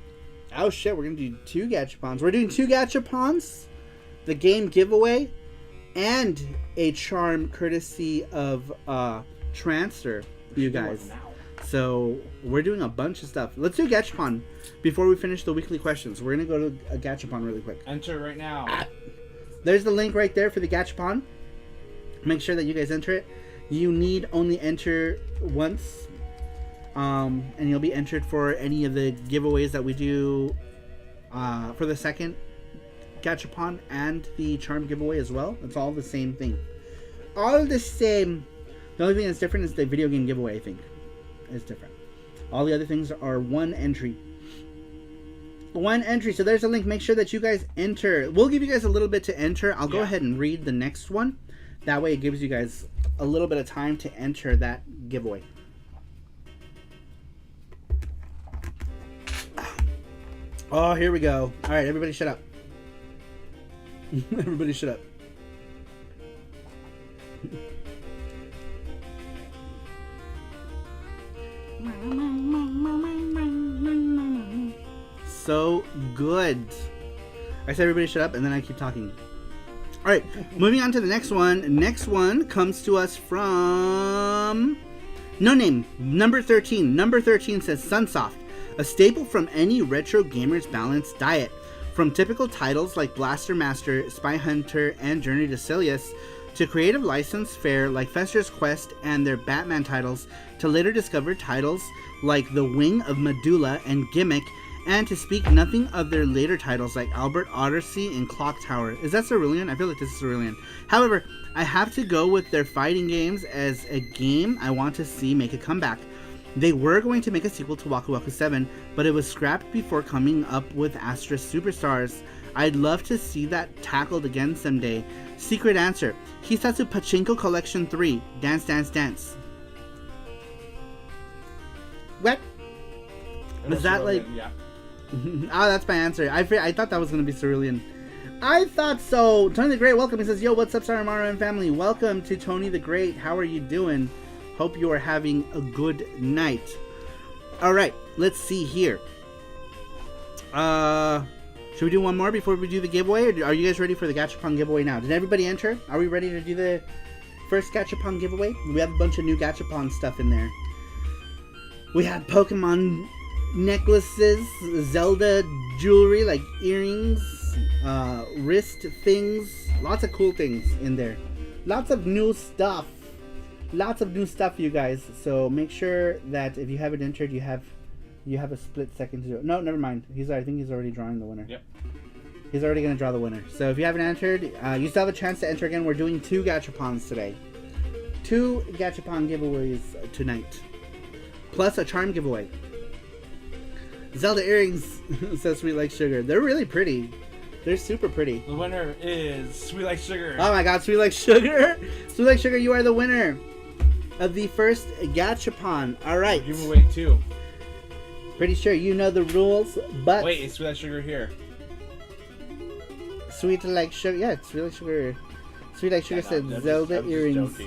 Oh shit, we're going to do 2 Gachapons. We're doing 2 Gachapons, the game giveaway, and a charm courtesy of Transfer, you guys. So we're doing a bunch of stuff. Let's do Gachapon before we finish the weekly questions. We're going to go to a Gachapon really quick. Enter right now. There's the link right there for the Gachapon. Make sure that you guys enter it. You need only enter once. And you'll be entered for any of the giveaways that we do for the second Gachapon and the charm giveaway as well. It's all the same thing. All the same. The only thing that's different is the video game giveaway, I think. Is different. All the other things are one entry. One entry. So there's a link. Make sure that you guys enter. We'll give you guys a little bit to enter. I'll go ahead and read the next one. That way it gives you guys a little bit of time to enter that giveaway. Oh, here we go. All right, everybody shut up. Everybody shut up. So good. I said everybody shut up and then I keep talking. Alright, moving on to the next one. Next one comes to us from No Name, number 13. Number 13 says Sunsoft, a staple from any retro gamer's balanced diet. From typical titles like Blaster Master, Spy Hunter, and Journey to Silius, to creative license fare like Fester's Quest and their Batman titles, to later discovered titles like The Wing of Medulla and Gimmick, and to speak nothing of their later titles like Albert Odyssey and Clock Tower. Is that Cerulean? I feel like this is Cerulean. However, I have to go with their fighting games as a game I want to see make a comeback. They were going to make a sequel to Wakuwaku 7, but it was scrapped before coming up with Astra Superstars. I'd love to see that tackled again someday. Secret answer: Hisatsu Pachinko Collection 3. Dance, Dance, Dance. What? Was that like... Yeah. Oh, that's my answer. I thought that was going to be Cerulean. I thought so. Tony the Great, welcome. He says, yo, what's up, Sarumaru and family? Welcome to Tony the Great. How are you doing? Hope you are having a good night. All right, let's see here. Should we do one more before we do the giveaway? Or are you guys ready for the Gachapon giveaway now? Did everybody enter? Are we ready to do the first Gachapon giveaway? We have a bunch of new Gachapon stuff in there. We have Pokemon necklaces, Zelda jewelry like earrings, wrist things, lots of cool things in there. Lots of new stuff. Lots of new stuff, you guys. So make sure that if you haven't entered, you have a split second to do it. No, never mind. I think he's already drawing the winner. Yep. He's already going to draw the winner. So if you haven't entered, you still have a chance to enter again. We're doing 2 Gachapons today. 2 Gachapon giveaways tonight. Plus a charm giveaway. Zelda Earrings says Sweet Like Sugar. They're really pretty. They're super pretty. The winner is Sweet Like Sugar. Oh my god, Sweet Like Sugar. Sweet Like Sugar, you are the winner of the first Gachapon. Alright. Giveaway 2. Pretty sure you know the rules, but... Wait, is Sweet Like Sugar here? Sweet Like Sugar. Yeah, it's Sweet Like Sugar. Sweet Like Sugar said Zelda Earrings.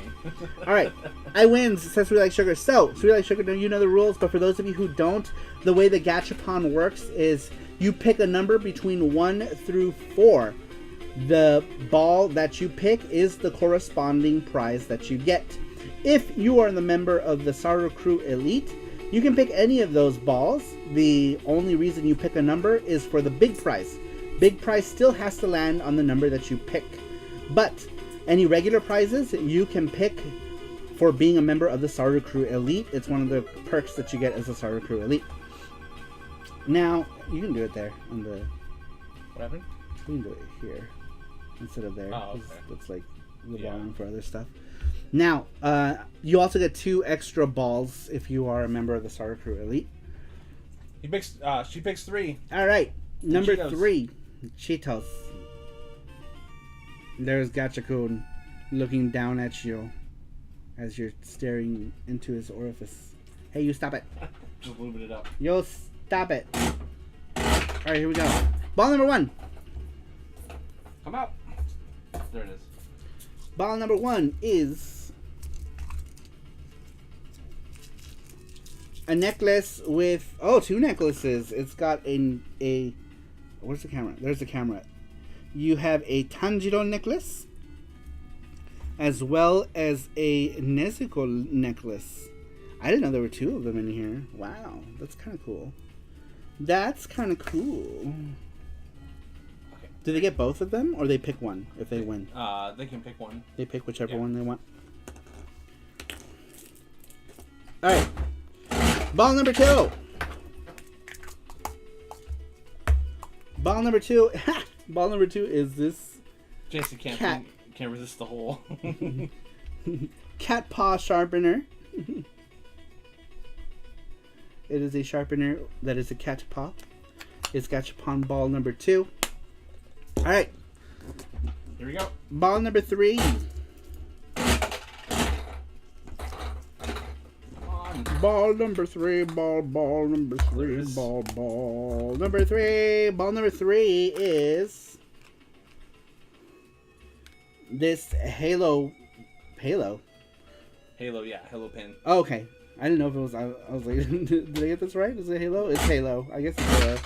Alright. I win, says Sweet Like Sugar. So, Sweet Like Sugar, you know the rules, but for those of you who don't, the way the Gachapon works is you pick a number between 1 through 4. The ball that you pick is the corresponding prize that you get. If you are the member of the SaruPro Elite, you can pick any of those balls. The only reason you pick a number is for the big prize. Big prize still has to land on the number that you pick. But any regular prizes you can pick for being a member of the SaruPro Elite. It's one of the perks that you get as a SaruPro Elite. Now, you can do it there on the... What happened? You can do it here instead of there. Oh, okay. That's like the volume for other stuff. Now, you also get 2 extra balls if you are a member of the SaruPro Elite. She picks 3. All right, number Cheetos. 3, Cheetos. There's Gachakun looking down at you as you're staring into his orifice. Hey, you stop it. Just moving it up. Yo, stop it. All right, here we go. Ball number 1. Come out. There it is. Ball number 1 is a necklace with 2 necklaces. It's got a where's the camera? There's the camera. You have a Tanjiro necklace as well as a Nezuko necklace. I didn't know there were 2 of them in here. Wow, that's kind of cool. That's kind of cool. Okay. Do they get both of them, or they pick one if they win? They can pick one. They pick whichever one they want. All right. Ball number 2. Ball number 2. Ball number 2 is this Jason can't resist the hole. cat paw sharpener. It is a sharpener that is a cat paw. It's gachapon ball number 2. All right. Here we go. Ball number 3. Ball number 3, ball number 3, ball number 3. Ball number 3 is this Halo, yeah, Halo pin. Oh, okay. I didn't know if it was. I was like, did I get this right? Is it Halo? It's Halo. I guess it's Halo.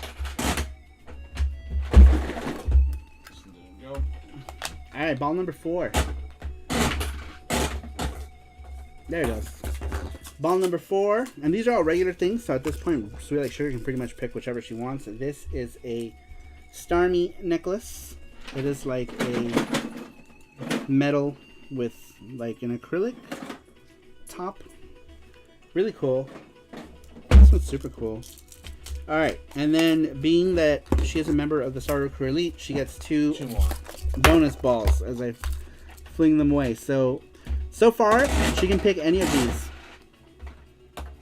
Go. All right, ball number 4. There it goes. Ball number 4, and these are all regular things, so at this point, Sweet Like Sugar can pretty much pick whichever she wants. This is a Starmie necklace. It is like a metal with like an acrylic top. Really cool. This one's super cool. Alright, and then being that she is a member of the SaruPro Elite, she gets 2 more bonus balls as I fling them away. So far, she can pick any of these.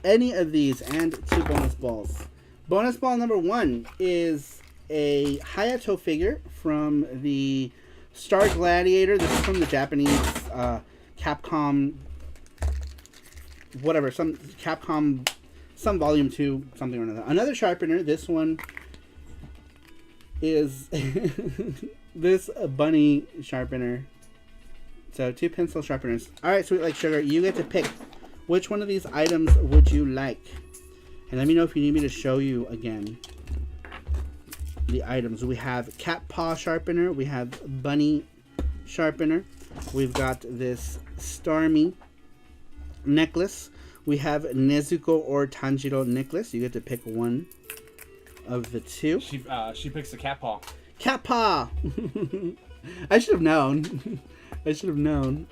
Any of these and 2 bonus balls. Bonus ball number 1 is a Hayato figure from the Star Gladiator. This is from the Japanese Capcom, whatever, some Capcom, some volume 2, something or another. Another sharpener. This one is this bunny sharpener. So 2 pencil sharpeners. All right, Sweet Like Sugar, you get to pick. Which one of these items would you like? And let me know if you need me to show you again the items. We have cat paw sharpener. We have bunny sharpener. We've got this Starmie necklace. We have Nezuko or Tanjiro necklace. You get to pick one of the 2. She picks the cat paw. Cat paw! I should have known. I should have known.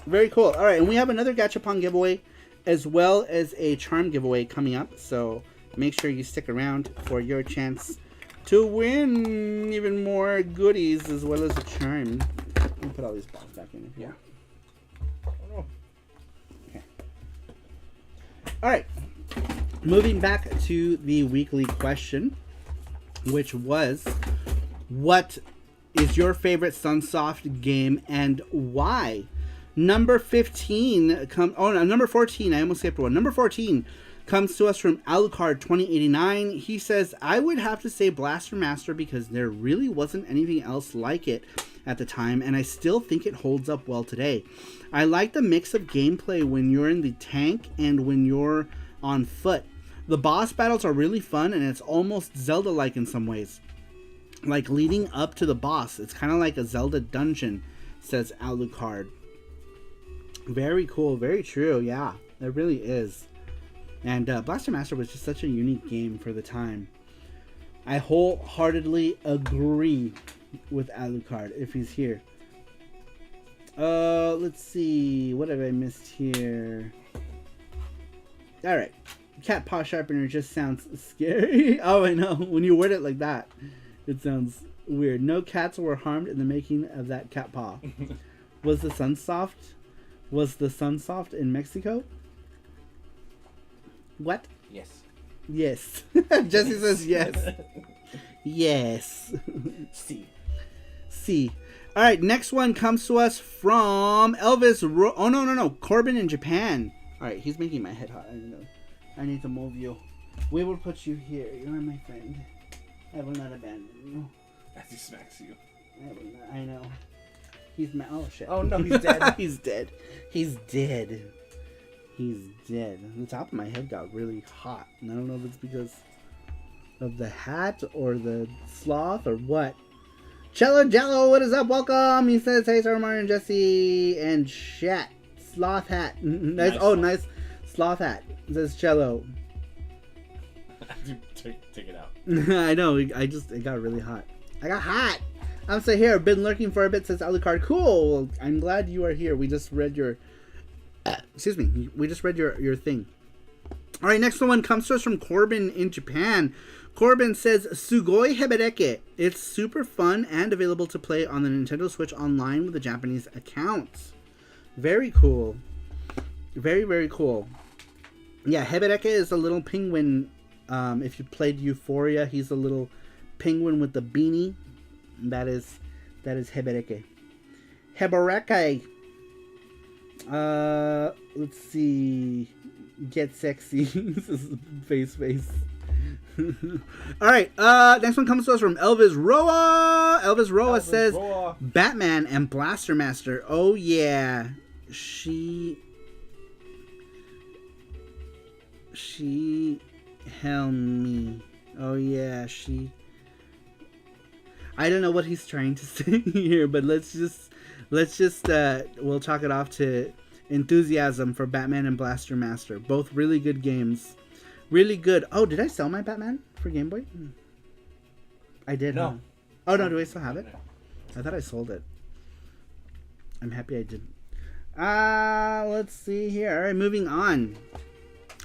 Very cool. All right, and we have another Gachapon giveaway as well as a charm giveaway coming up. So make sure you stick around for your chance to win even more goodies as well as a charm. Let me put all these balls back in here. Yeah. Okay. All right. Moving back to the weekly question, which was, what is your favorite Sunsoft game and why? Number 15 number 14. I almost skipped one. Number 14 comes to us from Alucard 2089. He says, I would have to say Blaster Master because there really wasn't anything else like it at the time, and I still think it holds up well today. I like the mix of gameplay when you're in the tank and when you're on foot. The boss battles are really fun, and it's almost Zelda-like in some ways. Like leading up to the boss. It's kind of like a Zelda dungeon, says Alucard. Very cool, very true, yeah, it really is. And Blaster Master was just such a unique game for the time. I wholeheartedly agree with Alucard if he's here. Let's see, what have I missed here? Alright, cat paw sharpener just sounds scary. Oh, I know, when you word it like that, it sounds weird. No cats were harmed in the making of that cat paw. Was the Sunsoft Was the Sunsoft in Mexico? What? Yes. Yes. Jesse says yes. Yes. C. All right, next one comes to us from Elvis. Oh, no. Corbin in Japan. All right, he's making my head hot. I need to move you. We will put you here. You are my friend. I will not abandon you. As he smacks you. I know. He's my... Oh, shit. Oh, no, he's dead. He's dead. He's dead. He's dead. The top of my head got really hot. And I don't know if it's because of the hat or the sloth or what. Cello Jello, what is up? Welcome. He says, hey, Sarah Martin, Jesse, and chat. Sloth hat. Nice. Oh, nice sloth hat. It says Cello. Take it out. I know. It got really hot. I got hot. I'm still here. Been lurking for a bit since Alucard. Cool. I'm glad you are here. We just read your... excuse me. We just read your thing. All right, next one comes to us from Corbin in Japan. Corbin says, Sugoi Hebereke. It's super fun and available to play on the Nintendo Switch online with a Japanese account. Very cool. Very, very cool. Yeah, Hebereke is a little penguin. If you played Euphoria, he's a little penguin with the beanie. That is Hebereke. Hebereke. Let's see. Get sexy. This is face. Alright, next one comes to us from Elvis Roa. Elvis Roa says, Batman and Blaster Master. Oh yeah. She helmed me. Oh yeah, she... I don't know what he's trying to say here, but let's just we'll chalk it off to enthusiasm for Batman and Blaster Master. Both really good games. Really good. Oh, did I sell my Batman for Game Boy? I did. No. Huh? Oh no, do I still have it? I thought I sold it. I'm happy I didn't. Let's see here. All right, moving on.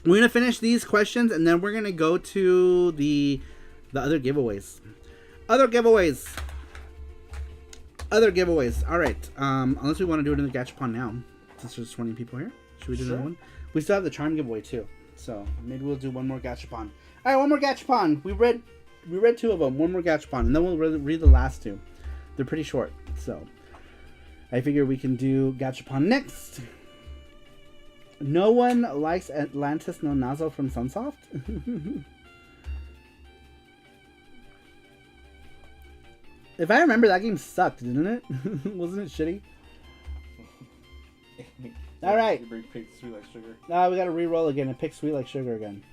We're gonna finish these questions and then we're gonna go to the other giveaways. Other giveaways. All right. Unless we want to do another Gachapon now, since there's 20 people here. Should we do another one? We still have the charm giveaway too, so maybe we'll do one more Gachapon. All right, one more Gachapon. We read two of them. One more Gachapon, and then we'll read the last two. They're pretty short, so I figure we can do Gachapon next. No one likes Atlantis No Nazo from Sunsoft. If I remember, that game sucked, didn't it? Wasn't it shitty? All right. Pick Sweet Like Sugar. We got to re-roll again and pick Sweet Like Sugar again.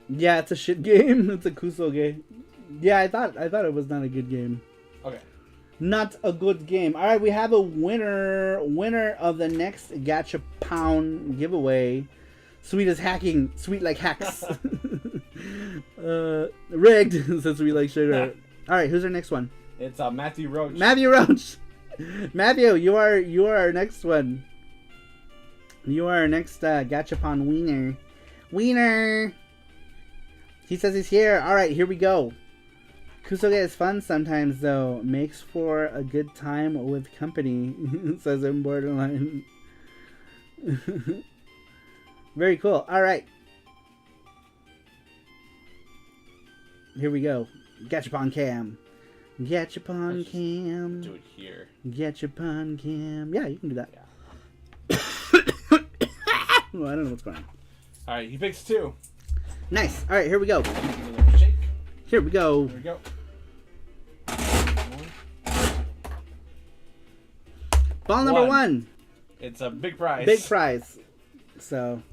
Yeah, it's a shit game. It's a Kuso game. Yeah, I thought it was not a good game. Okay. Not a good game. All right, we have a winner of the next Gachapon giveaway. Sweet as hacking. Sweet like hacks. Rigged, says Sweet Like Sugar. All right, who's our next one? It's Matthew Roach. Matthew Roach. Matthew, you are our next one. You are our next Gachapon wiener. Wiener. He says he's here. All right, here we go. Kusoge is fun sometimes, though. Makes for a good time with company, says in Borderline. Very cool. All right. Here we go. Gachapon Cam. Gachapon Cam. Do it here. Gachapon Cam. Yeah, you can do that. Yeah. Well, I don't know what's going on. All right, he picks two. Nice. All right, here we go. Shake. Here we go. Here we go. Ball number one. It's a big prize. Big prize. So.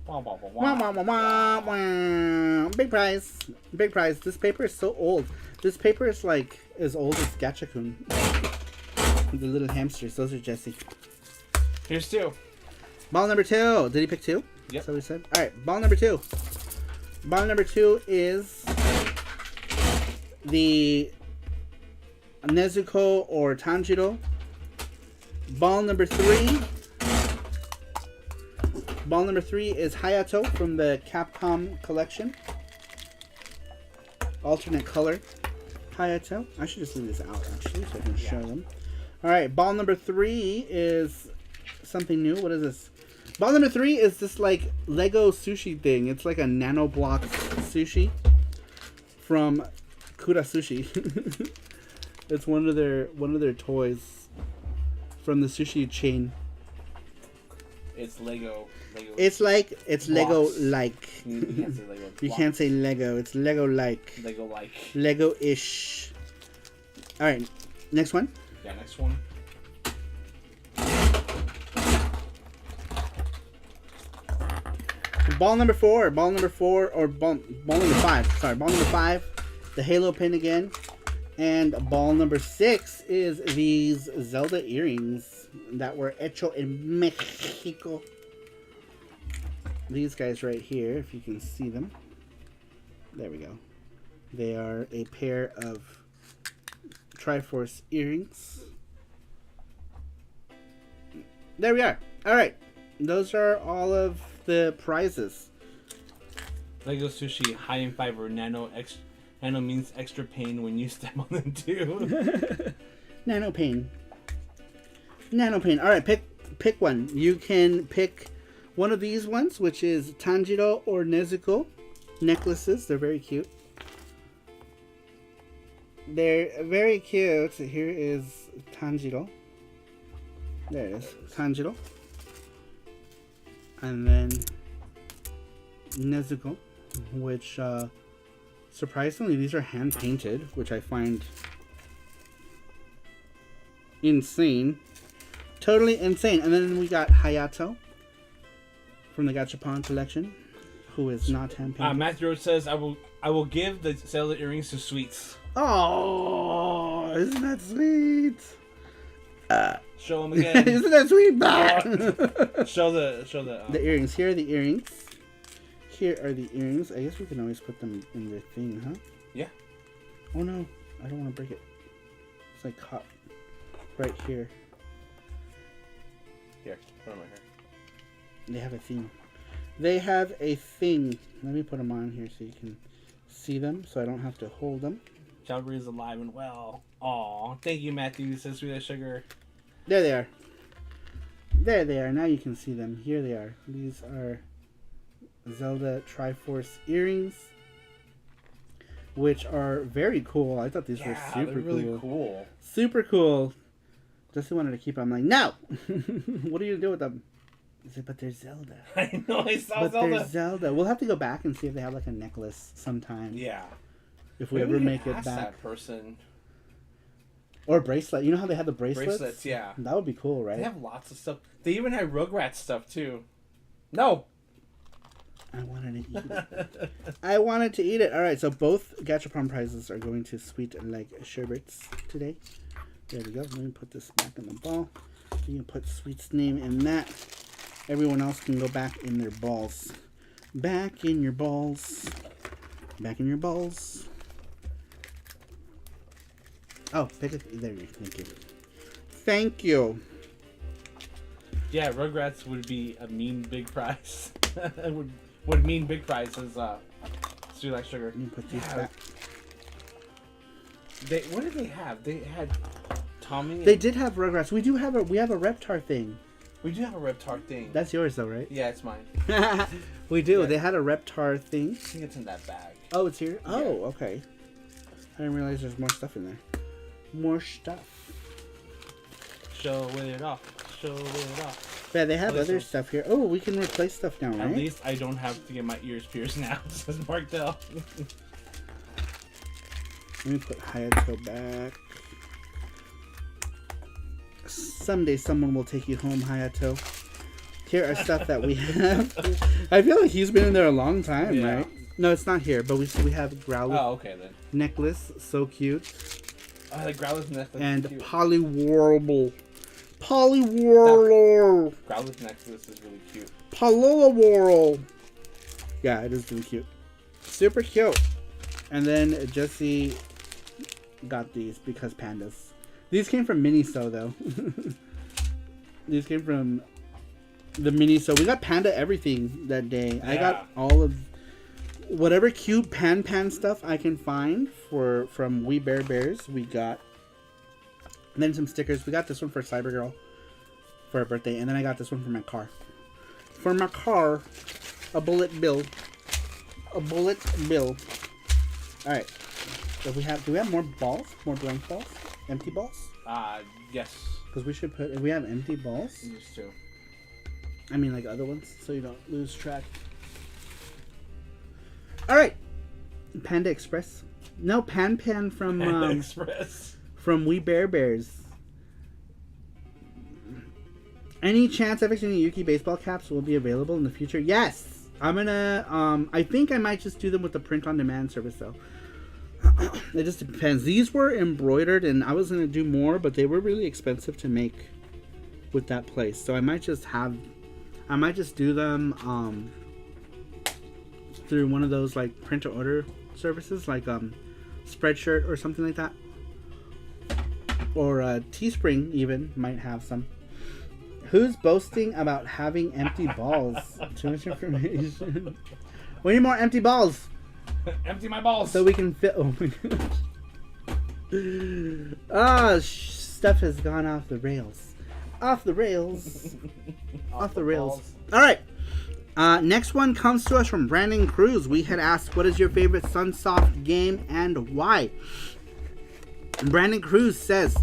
Big prize. Big prize. This paper is so old. This paper is like as old as Gachakun. The little hamsters. Those are Jesse. Here's two. Ball number two. Did he pick two? Yep. So we said. All right. Ball number two. Ball number two is the Nezuko or Tanjiro. Ball number three. Ball number three is Hayato from the Capcom collection. Alternate color. Hayato. I should just leave this out actually so I can show them. Alright, ball number 3 is something new. What is this? Ball number 3 is this like Lego sushi thing. It's like a nano block sushi from Kura Sushi. It's one of their toys from the sushi chain. It's Lego. It's Lego like. You can't say Lego. You can't say Lego. It's Lego like. Lego like. Lego-ish. All right, next one. Yeah, next one. Ball number 4, or ball number 5. Sorry, ball number 5. The Halo pin again. And ball number 6 is these Zelda earrings that were hecho in Mexico. These guys right here, if you can see them. There we go. They are a pair of Triforce earrings. There we are. All right. Those are all of the prizes. Lego sushi, high in fiber, nano means extra pain when you step on them too. Nano pain. All right, pick one. You can pick one of these ones, which is Tanjiro or Nezuko necklaces. They're very cute. They're very cute. Here is Tanjiro. There it is. Tanjiro. And then Nezuko, which surprisingly these are hand painted, which I find insane. Totally insane. And then we got Hayato from the Gachapon collection, who is not hand painted. Matthew Roach says, I will give the Zelda earrings to Sweets. Oh, isn't that sweet? Show them again. Isn't that sweet? show the the earrings. Here are the earrings. Here are the earrings. I guess we can always put them in the thing, huh? Yeah. Oh no, I don't want to break it. It's like caught right here. Here, put them right here. They have a thing. They have a thing. Let me put them on here so you can see them, so I don't have to hold them. Calgary is alive and well. Aw, thank you, Matthew. Says Sweet as Sugar. There they are. There they are. Now you can see them. Here they are. These are Zelda Triforce earrings, which are very cool. I thought these were super really cool. Super cool. Jesse wanted to keep them. I'm like, no! What are you going to do with them? He said, but they're Zelda. I know, I saw but Zelda. They're Zelda. We'll have to go back and see if they have like a necklace sometime. Yeah. If we ever make it back. That person. Or bracelet. You know how they have the bracelets? Bracelets, yeah. That would be cool, right? They have lots of stuff. They even had Rugrats stuff too. No. I wanted to eat it. I wanted to eat it. All right, so both Gachapon prizes are going to Sweet like Sherbets today. There we go. Let me put this back in the ball. You can put Sweet's name in that. Everyone else can go back in their balls. Back in your balls. Back in your balls. Oh, pick it. There you go. Thank you. Thank you. Yeah, Rugrats would be a mean big prize. would mean big prize as Sweet Like Sugar. Let me put these back. What did they have? They had Tommy. They did have Rugrats. We have a Reptar thing. We do have a Reptar thing. That's yours though, right? Yeah, it's mine. We do. Yeah. They had a Reptar thing. I think it's in that bag. Oh, it's here? Yeah. Oh, okay. I didn't realize there's more stuff in there. More stuff. Show it off. Show it off. Yeah, they have other stuff here. Oh, we can replace stuff now, right? At least I don't have to get my ears pierced now, says Martel. Let me put Hayato back. Someday someone will take you home, Hayato. Here are stuff that we have. I feel like he's been in there a long time, right? No, it's not here, but we have Growlithe. Oh, okay then. Necklace, so cute. Oh, the Growlithe necklace. And cute. Poliwhirl. Growlithe necklace is really cute. Poliwhirl. Yeah, it is really cute. Super cute. And then Jesse got these because pandas. These came from Miniso though. These came from the Miniso. We got Panda everything that day. Yeah. I got all of whatever cute pan stuff I can find from We Bear Bears, we got. And then some stickers. We got this one for Cybergirl for her birthday, and then I got this one for my car. For my car, a bullet bill. A bullet bill. All right. So do we have more balls? More blank balls? Empty balls? Yes. Because we should put. If we have empty balls. Used to. I mean, like other ones, so you don't lose track. All right. Panda Express. No, Pan from Panda Express. From We Bear Bears. Any chance FX and Yuki baseball caps will be available in the future? Yes. I'm gonna. I think I might just do them with the print-on-demand service though. It just depends. These were embroidered, and I was gonna do more, but they were really expensive to make with that place. So I might just do them through one of those like print-to-order services, like Spreadshirt or something like that. Or Teespring even might have some. Who's boasting about having empty balls? Too much information. We need more empty balls. Empty my balls. So we can fit. Oh my gosh. Stuff has gone off the rails. Off the rails. Off the rails. All right. Next one comes to us from Brandon Cruz. We had asked, what is your favorite Sunsoft game and why? Brandon Cruz says,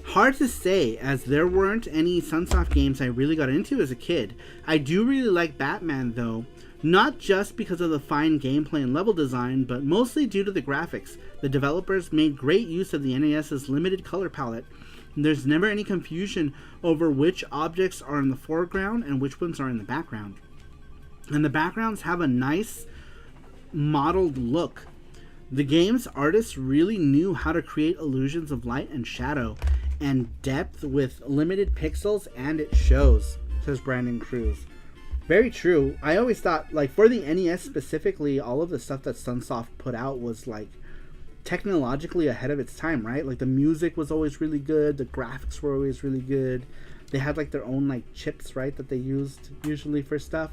hard to say, as there weren't any Sunsoft games I really got into as a kid. I do really like Batman, though. Not just because of the fine gameplay and level design, but mostly due to the graphics. The developers made great use of the NES's limited color palette. There's never any confusion over which objects are in the foreground and which ones are in the background. And the backgrounds have a nice modeled look. The game's artists really knew how to create illusions of light and shadow and depth with limited pixels, and it shows, says Brandon Cruz. Very true. I always thought, like, for the NES specifically, all of the stuff that Sunsoft put out was, like, technologically ahead of its time, right? Like, the music was always really good, the graphics were always really good. They had, like, their own, like, chips, right, that they used usually for stuff.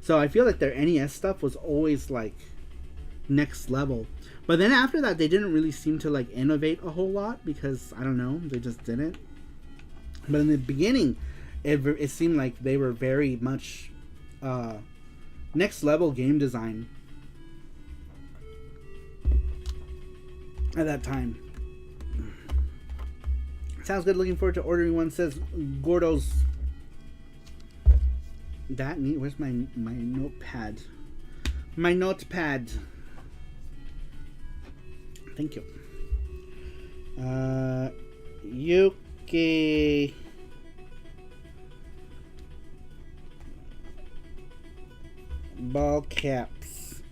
So I feel like their NES stuff was always, like, next level. But then after that, they didn't really seem to, like, innovate a whole lot because, I don't know, they just didn't. But in the beginning, it seemed like they were very much next level game design at that time. Sounds good. Looking forward to ordering one, says Gordo's. That neat. Where's my notepad? My notepad. Thank you. Yuki. Ball caps.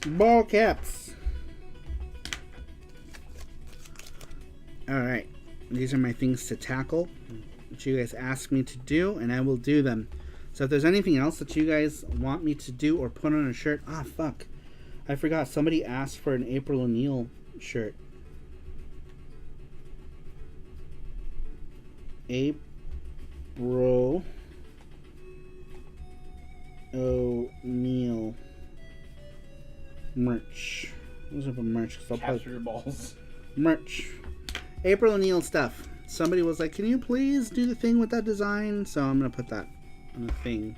Ball caps. Alright. These are my things to tackle, which you guys asked me to do, and I will do them. So if there's anything else that you guys want me to do or put on a shirt... Ah, fuck. I forgot. Somebody asked for an April O'Neil shirt. April O'Neil merch. What's up with merch? Capture your balls. Merch. April O'Neil stuff. Somebody was like, can you please do the thing with that design? So I'm going to put that on the thing.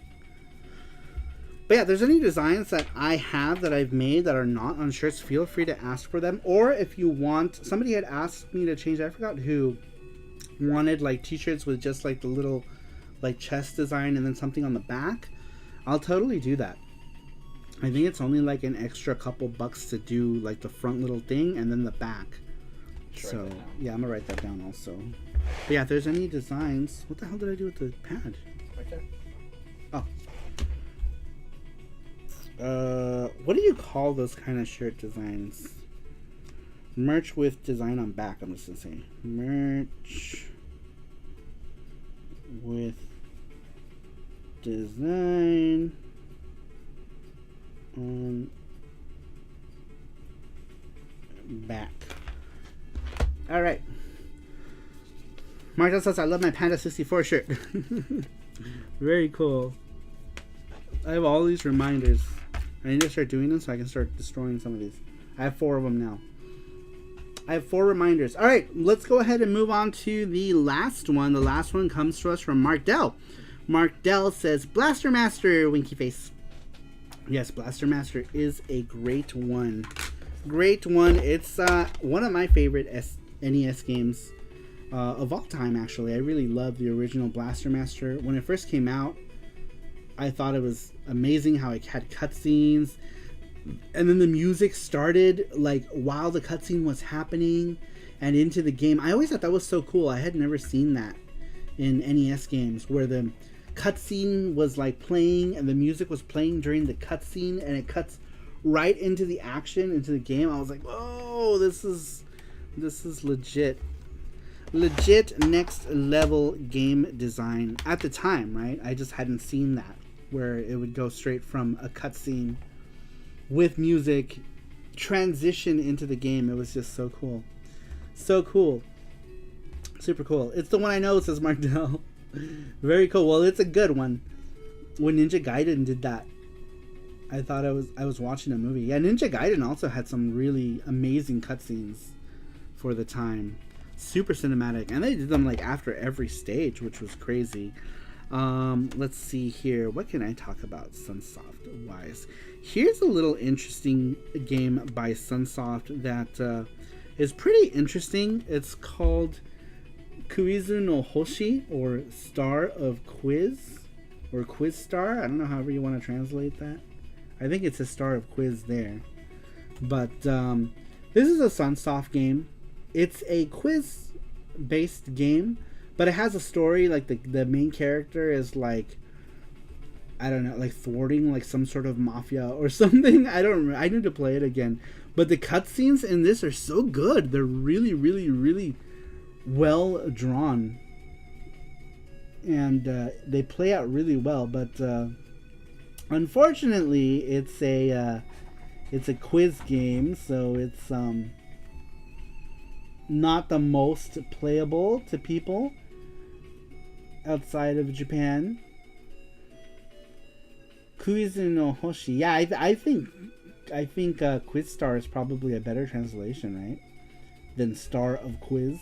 But yeah, if there's any designs that I have that I've made that are not on shirts, feel free to ask for them. Or if you want, somebody had asked me to change, I forgot who, wanted like t-shirts with just like the little like chest design and then something on the back. I'll totally do that. I think it's only like an extra couple bucks to do like the front little thing and then the back. So yeah, I'm gonna write that down also. But yeah, if there's any designs, what the hell did I do with the pad? Right there. Oh. What do you call those kind of shirt designs? Merch with design on back, I'm just gonna say. Merch with design on back. Alright. Marta says, I love my Panda 64 shirt. Very cool. I have all these reminders. I need to start doing them so I can start destroying some of these. I have 4 of them now. I have 4 reminders. All right, let's go ahead and move on to the last one. The last one comes to us from Mark Dell. Mark Dell says, Blaster Master, winky face. Yes, Blaster Master is a great one. Great one. It's one of my favorite NES games of all time, actually. I really love the original Blaster Master. When it first came out, I thought it was amazing how it had cutscenes. And then the music started like while the cutscene was happening and into the game. I always thought that was so cool. I had never seen that in NES games where the cutscene was like playing and the music was playing during the cutscene and it cuts right into the action, into the game. I was like, whoa, this is legit. Legit next level game design at the time, right? I just hadn't seen that where it would go straight from a cutscene with music transition into the game. It was just so cool. So cool. Super cool. It's the one I know, says Mark Dell. Very cool. Well, it's a good one. When Ninja Gaiden did that, I thought I was watching a movie. Yeah, Ninja Gaiden also had some really amazing cutscenes for the time. Super cinematic. And they did them like after every stage, which was crazy. Let's see here. What can I talk about Sunsoft wise? Here's a little interesting game by Sunsoft that is pretty interesting. It's called Kuizu no Hoshi, or Star of Quiz, or Quiz Star. I don't know however you want to translate that. I think it's a Star of Quiz there. But this is a Sunsoft game. It's a quiz-based game, but it has a story. Like the main character is like, I don't know, like thwarting like some sort of mafia or something. I don't remember. I need to play it again. But the cutscenes in this are so good. They're really, really, really well drawn, and they play out really well. But unfortunately, it's a quiz game, so it's not the most playable to people outside of Japan. Kuizu no Hoshi. Yeah, I think Quiz Star is probably a better translation, right? Than Star of Quiz.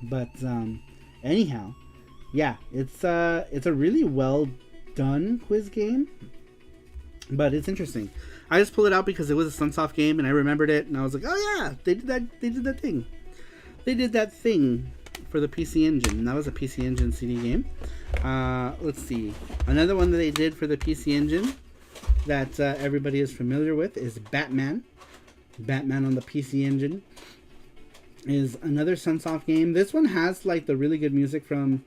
But anyhow, yeah, it's a really well done quiz game. But it's interesting. I just pulled it out because it was a Sunsoft game and I remembered it and I was like, oh yeah, they did that thing. They did that thing for the PC Engine. And that was a PC Engine CD game. Let's see. Another one that they did for the PC Engine that everybody is familiar with is Batman. Batman on the PC Engine is another Sunsoft game. This one has like the really good music from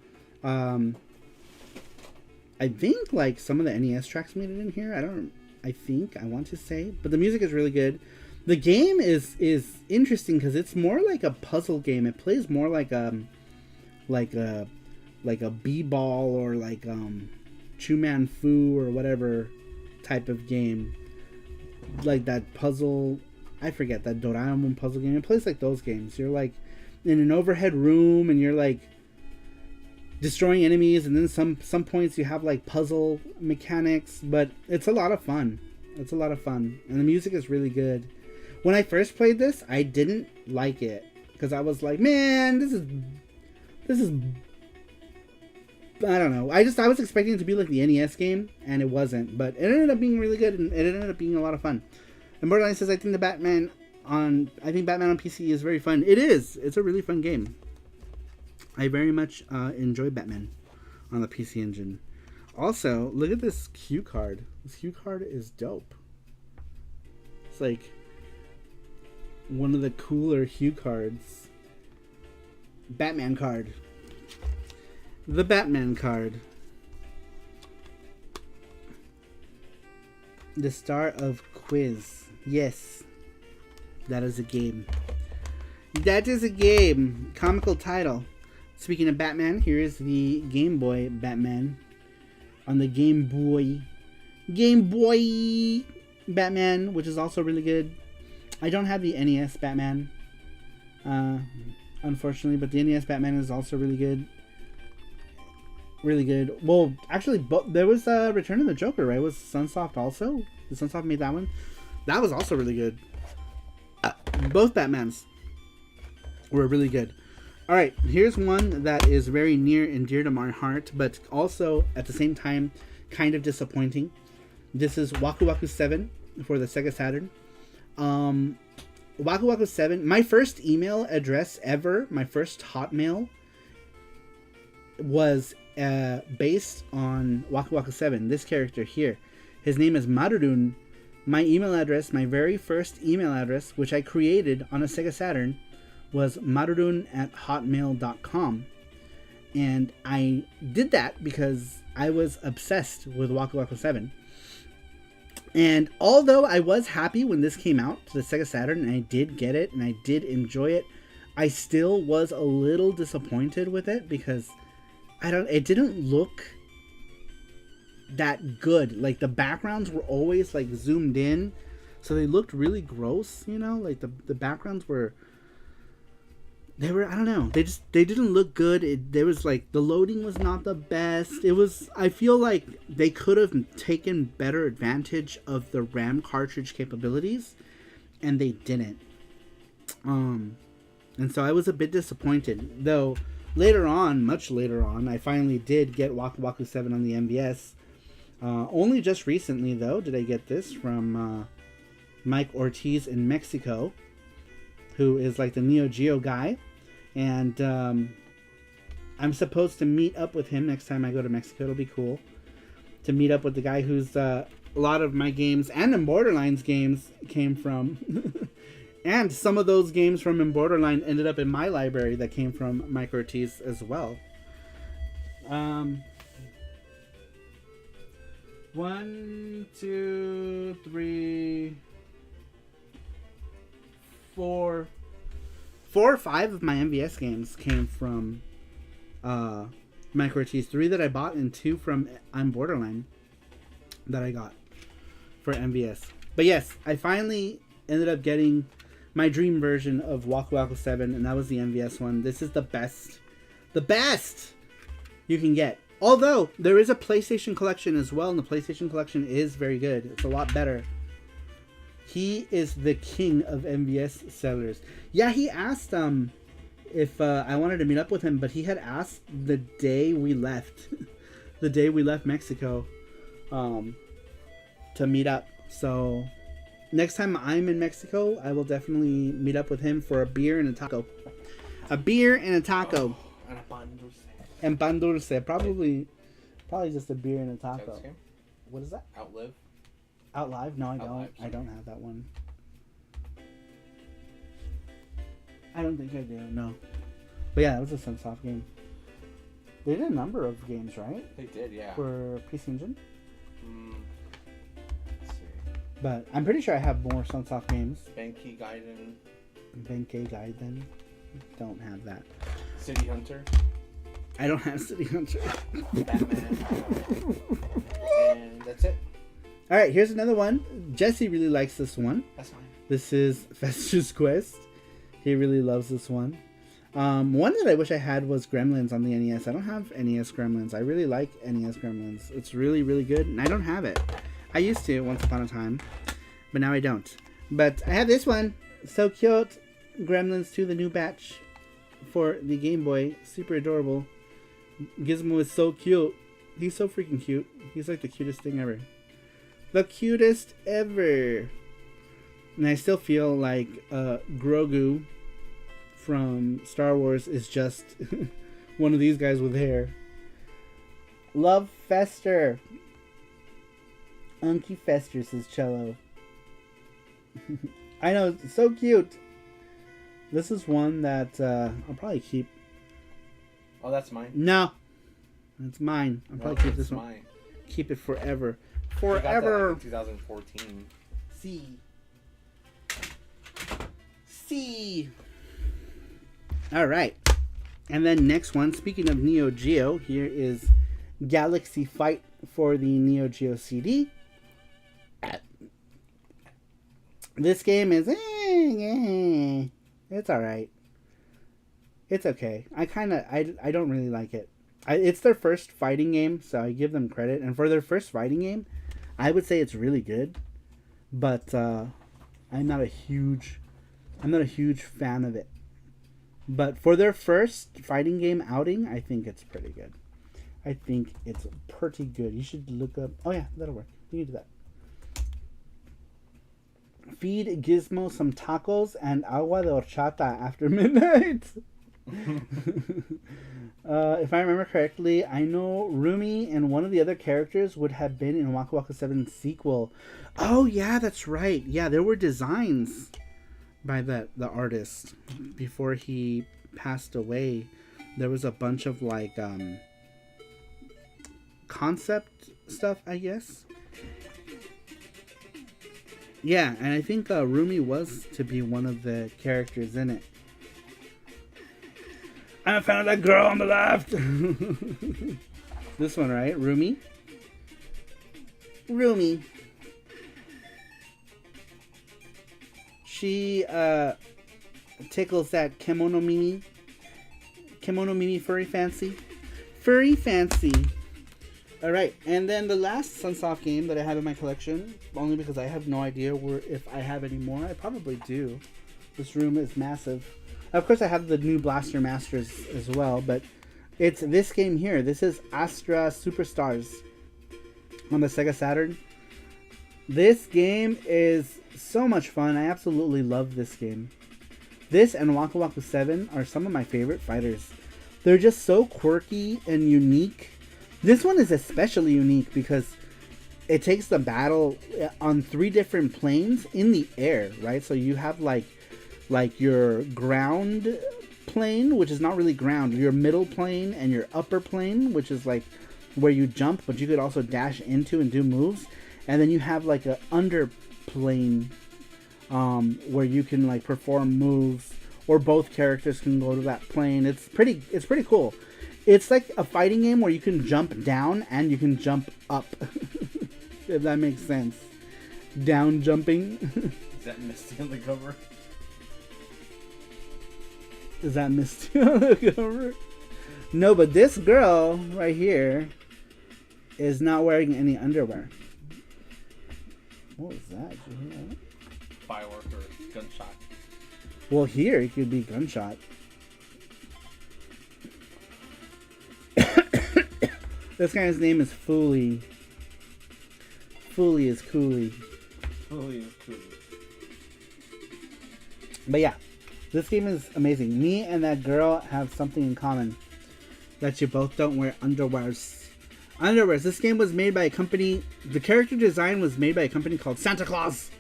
I think like some of the NES tracks made it in here. I want to say, but the music is really good. The game is interesting because it's more like a puzzle game. It plays more like a b-ball or like Chu-Man Fu or whatever type of game, like that puzzle. I forget, that Doraemon puzzle game. It plays like those games. You're like in an overhead room and you're like destroying enemies, and then some points you have like puzzle mechanics, but it's a lot of fun. It's a lot of fun, and the music is really good. When I first played this, I didn't like it because I was like, man, this is I don't know. I was expecting it to be like the NES game, and it wasn't, but it ended up being really good, and it ended up being a lot of fun. And Borderline says, I think Batman on PC is very fun. It is. It's a really fun game. I very much enjoy Batman on the PC Engine. Also, look at this cue card. This cue card is dope. It's like one of the cooler cue cards. Batman card. The Batman card. The Star of Quiz. Yes. That is a game. That is a game. Comical title. Speaking of Batman, here is the Game Boy Batman. On the Game Boy Batman, which is also really good. I don't have the NES Batman, unfortunately, but the NES Batman is also really good. really good. Well, actually, there was Return of the Joker, right? Was Sunsoft also? Did Sunsoft made that one? That was also really good. Both Batmans were really good. All right, here's one that is very near and dear to my heart, but also at the same time kind of disappointing. This is Wakuwaku 7 for the Sega Saturn. Wakuwaku 7, my first email address ever, my first Hotmail, was based on Wakuwaku 7. This character here, his name is Marurun. My email address, my very first email address, which I created on a Sega Saturn, was marurun@hotmail.com. And I did that because I was obsessed with Wakuwaku 7. And although I was happy when this came out to the Sega Saturn, and I did get it, and I did enjoy it, I still was a little disappointed with it because it didn't look that good. Like, the backgrounds were always like zoomed in, so they looked really gross, you know, like the backgrounds were, I don't know, they didn't look good. There was like, the loading was not the best. I feel like they could have taken better advantage of the RAM cartridge capabilities, and they didn't. And so I was a bit disappointed, though later on, much later on, I finally did get Wakuwaku 7 on the MVS. Only just recently, though, did I get this from Mike Ortiz in Mexico, who is like the Neo Geo guy. And I'm supposed to meet up with him next time I go to Mexico. It'll be cool to meet up with the guy who's a lot of my games and the Borderlines games came from. And some of those games from in Borderline ended up in my library that came from Mike Ortiz as well. 1, 2, 3, 4 or 5 of my MVS games came from Mike Ortiz. 3 that I bought and 2 from I'm Borderline that I got for MVS. But yes, I finally ended up getting my dream version of Wakuwaku 7, and that was the MVS one. This is the best you can get. Although, there is a PlayStation collection as well, and the PlayStation collection is very good. It's a lot better. He is the king of MVS sellers. Yeah, he asked if I wanted to meet up with him, but he had asked the day we left. The day we left Mexico to meet up. So, next time I'm in Mexico, I will definitely meet up with him for a beer and a taco. A beer and a taco. Oh, and a pan dulce. And pan dulce. Probably just a beer and a taco. What is that? Outlive. Outlive? No, I don't. Outlive. I don't have that one. I don't think I do. No. But yeah, that was a Sunsoft game. They did a number of games, right? They did, yeah. For PC Engine. Let's see. But I'm pretty sure I have more Sunsoft games. Benkei Gaiden. Benkei Gaiden. Don't have that. City Hunter. I don't have City Hunter. Batman. And that's it. Alright, here's another one. Jesse really likes this one. That's fine. This is Fester's Quest. He really loves this one. One that I wish I had was Gremlins on the NES. I don't have NES Gremlins. I really like NES Gremlins. It's really, really good, and I don't have it. I used to once upon a time, but now I don't. But I have this one. So cute. Gremlins 2, the new batch for the Game Boy. Super adorable. Gizmo is so cute. He's so freaking cute. He's like the cutest thing ever. The cutest ever. And I still feel like Grogu from Star Wars is just one of these guys with hair. Love Fester. Unky Fester, says Cello. I know, it's so cute. This is one that I'll probably keep. Oh, that's mine? No. That's mine. I'll probably keep this one. Mine. Keep it forever. I got that, Forever. like, in 2014. C. Alright. And then next one, speaking of Neo Geo, here is Galaxy Fight for the Neo Geo CD. This game is it's alright. It's okay. I don't really like it. It's their first fighting game, so I give them credit. And for their first fighting game, I would say it's really good. But I'm not a huge fan of it. But for their first fighting game outing, I think it's pretty good. You should look up. Oh yeah, that'll work. You can do that. Feed Gizmo some tacos and agua de horchata after midnight. If I remember correctly, I know Rumi and one of the other characters would have been in Wakuwaku 7's sequel. Oh yeah, that's right. Yeah, there were designs by the artist before he passed away. There was a bunch of like concept stuff, I guess. Yeah, and I think Rumi was to be one of the characters in it. I found that girl on the left. This one, right? Rumi. She tickles that Kemono Mimi furry fancy. Alright, and then the last Sunsoft game that I have in my collection, only because I have no idea if I have any more. I probably do. This room is massive. Of course, I have the new Blaster Masters as well, but it's this game here. This is Astra Superstars on the Sega Saturn. This game is so much fun. I absolutely love this game. This and Wakuwaku 7 are some of my favorite fighters. They're just so quirky and unique. This one is especially unique because it takes the battle on 3 different planes in the air, right? So you have like your ground plane, which is not really ground, your middle plane, and your upper plane, which is like where you jump, but you could also dash into and do moves. And then you have like a under plane where you can like perform moves, or both characters can go to that plane. It's pretty cool. It's like a fighting game where you can jump down and you can jump up. If that makes sense. Down jumping. Is that Misty on the cover? Is that Misty on the cover? No, but this girl right here is not wearing any underwear. What was that? Did you hear that? Firework or gunshot. Well, here it could be gunshot. This guy's name is Foolie. Foolie is Coolie. But yeah, this game is amazing. Me and that girl have something in common. That you both don't wear underwears. This game was made by a company. The character design was made by a company called Santa Claus.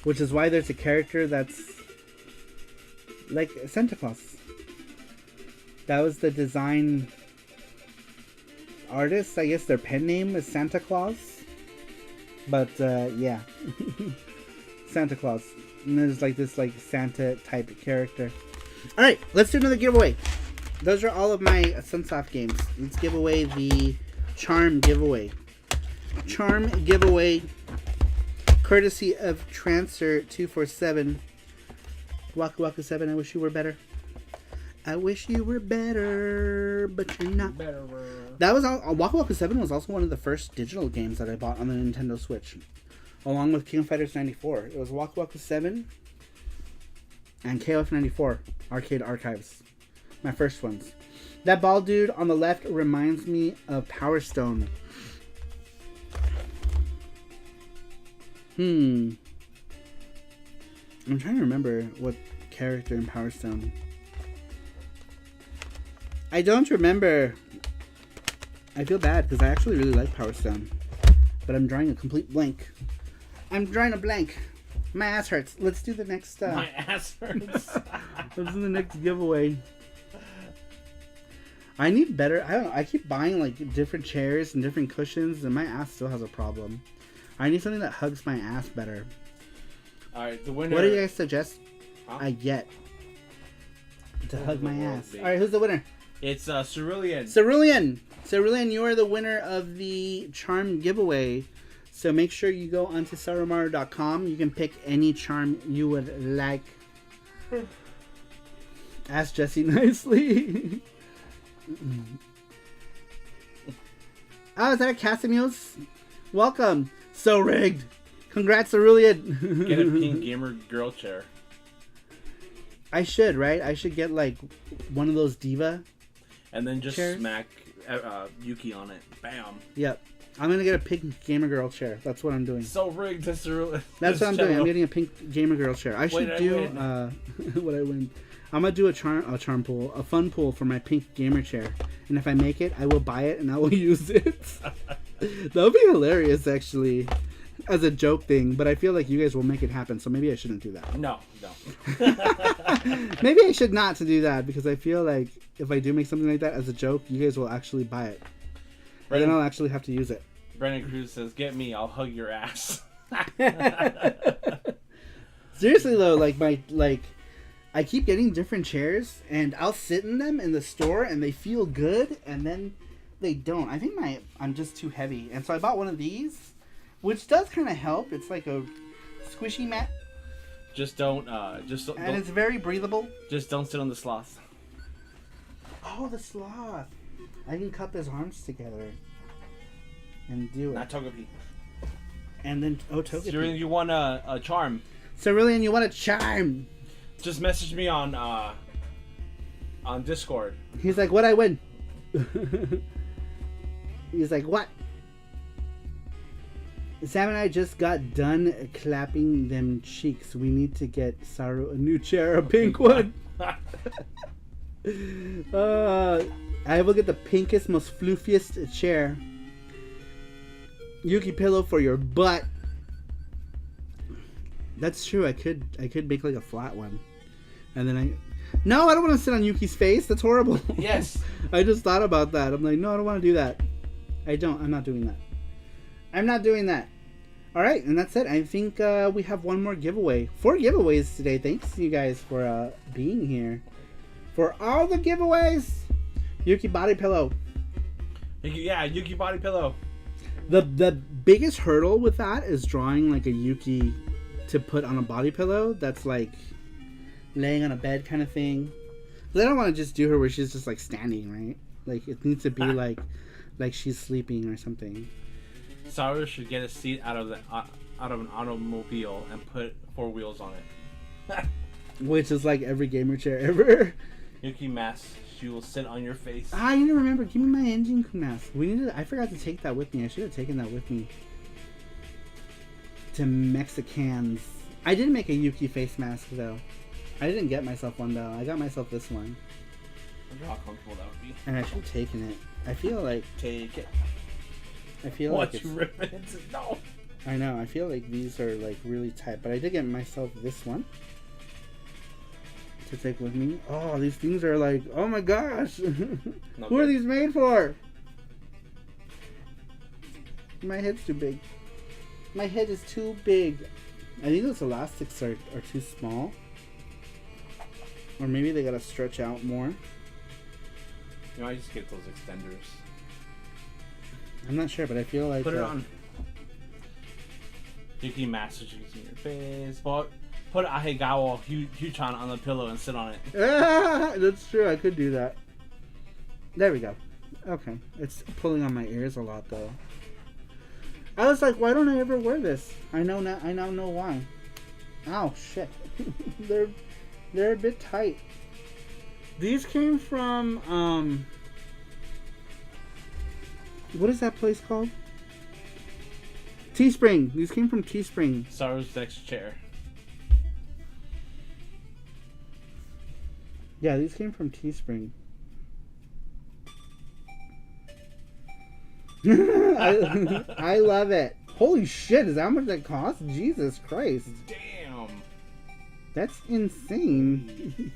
Which is why there's a character that's like Santa Claus. That was the design artist. I guess their pen name is Santa Claus. But yeah. Santa Claus. And there's like this like Santa type character. Alright, let's do another giveaway. Those are all of my Sunsoft games. Let's give away the Charm giveaway. Charm giveaway, courtesy of Transfer247. Wakuwaku 7, I wish you were better. I wish you were better, but you're not. That was all. Wakuwaku 7 was also one of the first digital games that I bought on the Nintendo Switch, along with King of Fighters 94. It was Wakuwaku 7 and KOF 94 Arcade Archives. My first ones. That bald dude on the left reminds me of Power Stone. I'm trying to remember what character in Power Stone. I don't remember. I feel bad because I actually really like Power Stone. But I'm drawing a complete blank. I'm drawing a blank. My ass hurts. Let's do the next... My ass hurts. Let's do the next giveaway. I need better... I don't know. I keep buying like different chairs and different cushions and my ass still has a problem. I need something that hugs my ass better. Alright, the winner... What do you guys suggest I get to hug my ass? Alright, who's the winner? It's Cerulean. Cerulean, you are the winner of the charm giveaway. So make sure you go onto sarumaru.com. You can pick any charm you would like. Ask Jesse nicely. Oh, is that a Casimios? Welcome. So rigged. Congrats, Cerulean. Get a pink gamer girl chair. I should, right? I should get like one of those diva. And then just chairs. smack Yuki on it. Bam. Yep. I'm gonna get a pink gamer girl chair. That's what I'm doing. So rigged. That's what I'm doing. I'm getting a pink gamer girl chair. I should do what I win. I'm gonna do a charm pool, a fun pool for my pink gamer chair. And if I make it, I will buy it and I will use it. That would be hilarious, actually, as a joke thing. But I feel like you guys will make it happen, so maybe I shouldn't do that. No. Maybe I should not to do that, because I feel like if I do make something like that as a joke, you guys will actually buy it. And then I'll actually have to use it. Brandon Cruz says, "Get me, I'll hug your ass." Seriously though, I keep getting different chairs, and I'll sit in them in the store, and they feel good, and then they don't. I think I'm just too heavy, and so I bought one of these, which does kind of help. It's like a squishy mat. And it's very breathable. Just don't sit on the sloth. Oh, the sloth! I can cup his arms together and do it. Not Togepi. And then Togepi. Cerulean, you want a charm? Cerulean, you want a charm? Just message me on Discord. He's like, what I win? He's like, what? Sam and I just got done clapping them cheeks. We need to get Saru a new chair, a pink one. I will get the pinkest, most floofiest chair. Yuki pillow for your butt. That's true. I could make like a flat one, and then No, I don't want to sit on Yuki's face. That's horrible. Yes. I just thought about that. I'm like, no, I don't want to do that. I'm not doing that. I'm not doing that. All right, and that's it. I think we have one more giveaway. 4 giveaways today. Thanks you guys for being here. For all the giveaways, Yuki body pillow. Yeah, Yuki body pillow. The biggest hurdle with that is drawing like a Yuki to put on a body pillow that's like laying on a bed kind of thing. But I don't want to just do her where she's just like standing, right? Like it needs to be like she's sleeping or something. Saru should get a seat out of an automobile and put 4 wheels on it. Which is like every gamer chair ever. Yuki mask. She will sit on your face. I need to remember. Give me my engine mask. I forgot to take that with me. I should have taken that with me. To Mexicans. I did make a Yuki face mask though. I didn't get myself one though. I got myself this one. I wonder how comfortable that would be. And I should have taken it. I feel like... Take it. I feel like it's... ripping it? No. I know. I feel like these are like really tight. But I did get myself this one. To take with me. Oh, these things are like... Oh my gosh. Who are these made for? My head's too big. My head is too big. I think those elastics are too small. Or maybe they gotta stretch out more. You know, I just get those extenders. I'm not sure, but I feel like... Put it on. Yuki massages in your face. Put Ahegawa Huchan on the pillow and sit on it. That's true, I could do that. There we go. Okay. It's pulling on my ears a lot, though. I was like, why don't I ever wear this? I now know why. Ow, shit. They're a bit tight. These came from, what is that place called? Teespring. These came from Teespring. Saru's next chair. Yeah, these came from Teespring. I love it. Holy shit, is that how much that cost? Jesus Christ. Damn. That's insane.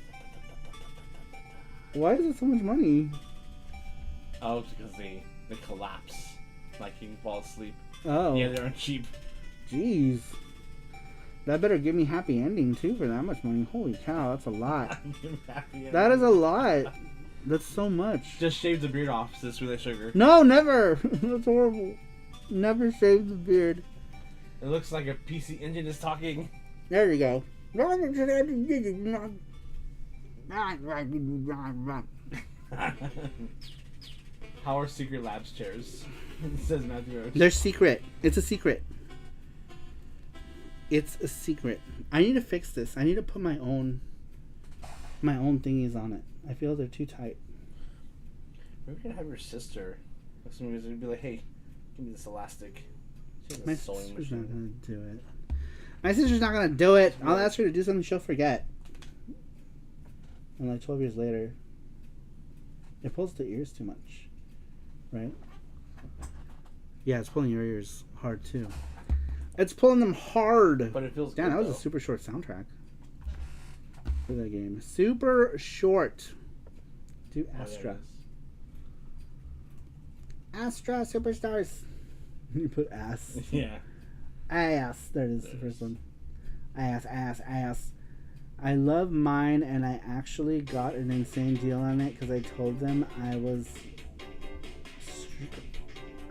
Why is it so much money? Oh, it's because they collapse. Like you can fall asleep. Oh. Yeah, they're cheap. Jeez. That better give me happy ending too for that much money. Holy cow, that's a lot. That is a lot. That's so much. Just shave the beard off, this really sugar. No, never. That's horrible. Never shave the beard. It looks like a PC engine is talking. There you go. How are Secret Labs chairs? It says Matthew Roach. They're secret. It's a secret. It's a secret. I need to fix this. I need to put my own thingies on it. I feel they're too tight. Maybe we could have your sister. Be like, hey, give me this elastic. My sister's not gonna do it. My sister's not gonna do it. I'll ask her to do something she'll forget. And like 12 years later, it pulls the ears too much, right? Yeah, it's pulling your ears hard too. It's pulling them hard. But it feels damn, good, that was a super short soundtrack for that game. Super short. Do Astra. Astra Superstars. You put ass. Yeah. Ass. There it is, the first one. Ass. I love mine, and I actually got an insane deal on it because I told them I was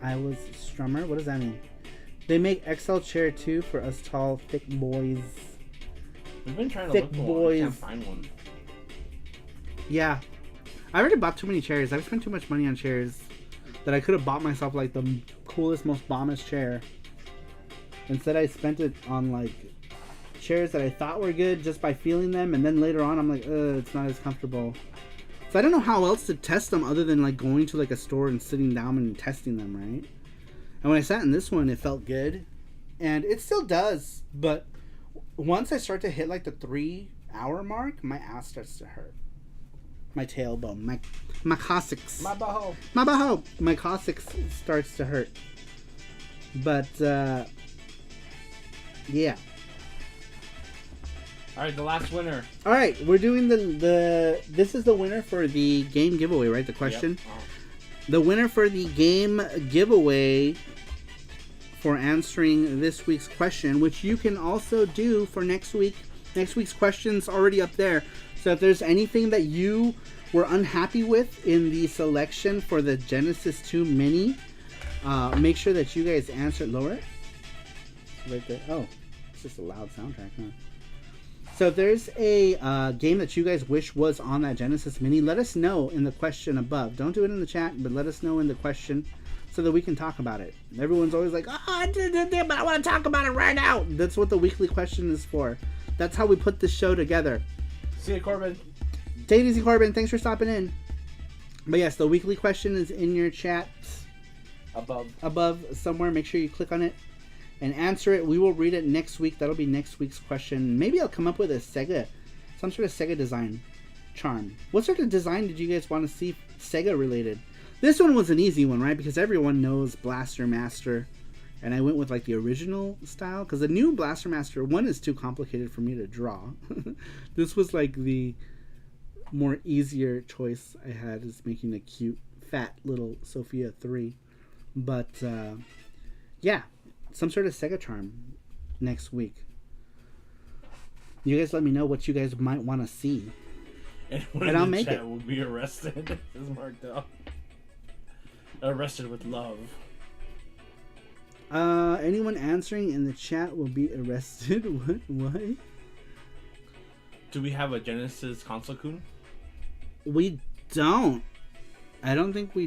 strummer. What does that mean? They make XL chair too for us tall, thick boys. We've been trying to look for one. I can't find one. Yeah. I already bought too many chairs. I've spent too much money on chairs that I could have bought myself like the coolest, most bombest chair. Instead, I spent it on like chairs that I thought were good just by feeling them, and then later on I'm like, it's not as comfortable. So I don't know how else to test them other than like going to like a store and sitting down and testing them, right? And when I sat in this one, it felt good, and it still does, but once I start to hit like the 3-hour mark, my ass starts to hurt. My tailbone, my coccyx. My baho. My coccyx starts to hurt. But, yeah. Alright, the last winner. Alright, we're doing this is the winner for the game giveaway, right? The question? Yep. The winner for the game giveaway for answering this week's question, which you can also do for next week. Next week's question's already up there. So if there's anything that you were unhappy with in the selection for the Genesis 2 Mini, make sure that you guys answer. Lower it. Right there. Oh, it's just a loud soundtrack, huh? So if there's a game that you guys wish was on that Genesis Mini, let us know in the question above. Don't do it in the chat, but let us know in the question so that we can talk about it. Everyone's always like, oh, I did it, but I want to talk about it right now. That's what the weekly question is for. That's how we put this show together. See you, Corbin. Take it easy, Corbin. Thanks for stopping in. But yes, the weekly question is in your chat. Above somewhere. Make sure you click on it and answer it. We will read it next week. That'll be next week's question. Maybe I'll come up with some sort of Sega design charm. What sort of design did you guys want to see Sega related? This one was an easy one, right? Because everyone knows Blaster Master. And I went with like the original style. Because the new Blaster Master 1 is too complicated for me to draw. This was like the more easier choice I had, is making a cute, fat little Sophia 3. But, yeah. Some sort of Sega charm next week. You guys let me know what you guys might want to see. And I'll make it. Will be arrested. Is marked up. Arrested with love. Anyone answering in the chat will be arrested. What? Do we have a Genesis console-kun? We don't. I don't think we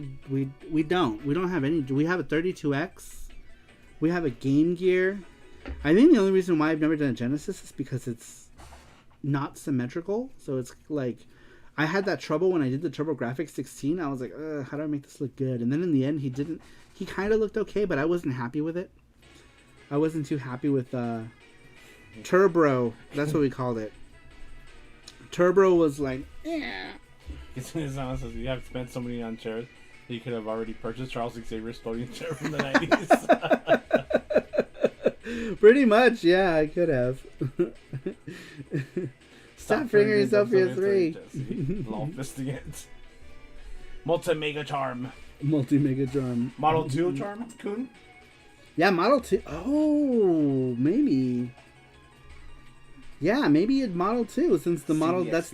don't. We don't have any. Do we have a 32X? We have a Game Gear. I think the only reason why I've never done a Genesis is because it's not symmetrical. So it's like, I had that trouble when I did the TurboGrafx 16. I was like, how do I make this look good? And then in the end, he kind of looked okay, but I wasn't happy with it. I wasn't too happy with Turbo. That's what we called it. Turbo was like, yeah. It's honest, you have spent so many on chairs that you could have already purchased Charles Xavier's floating chair from the 90s. Pretty much, yeah, I could have. Stop fingering yourself for your 3. Long fisting it. Multi-mega charm. Model 2 charm, Kun? Yeah, Model 2. Oh, maybe. Yeah, maybe a Model 2, since the Model, that's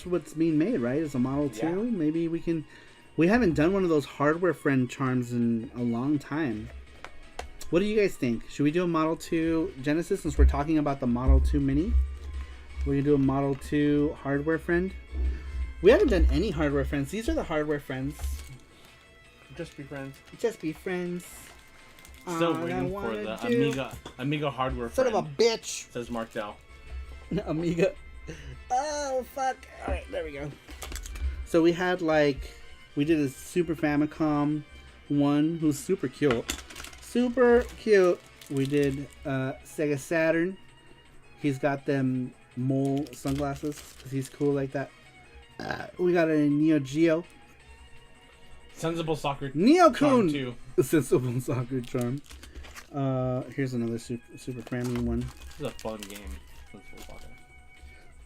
what's being made, right? Is a Model 2. Yeah. Maybe we can. We haven't done one of those hardware friend charms in a long time. What do you guys think? Should we do a Model 2 Genesis, since we're talking about the Model 2 Mini? We're going to do a Model 2 hardware friend. We haven't done any hardware friends. These are the hardware friends. Just be friends. Just be friends. Still waiting for the Amiga hardware Son friend. of a bitch. Says Mark Dell. Amiga. Oh, fuck. Alright, there we go. So we had we did a Super Famicom one who's super cute. Super cute. We did Sega Saturn. He's got them mole sunglasses because he's cool like that. We got a Neo Geo. Sensible Soccer. Neo-kun! Too. Sensible Soccer charm. Here's another super family one. This is a fun game. Sensible Soccer.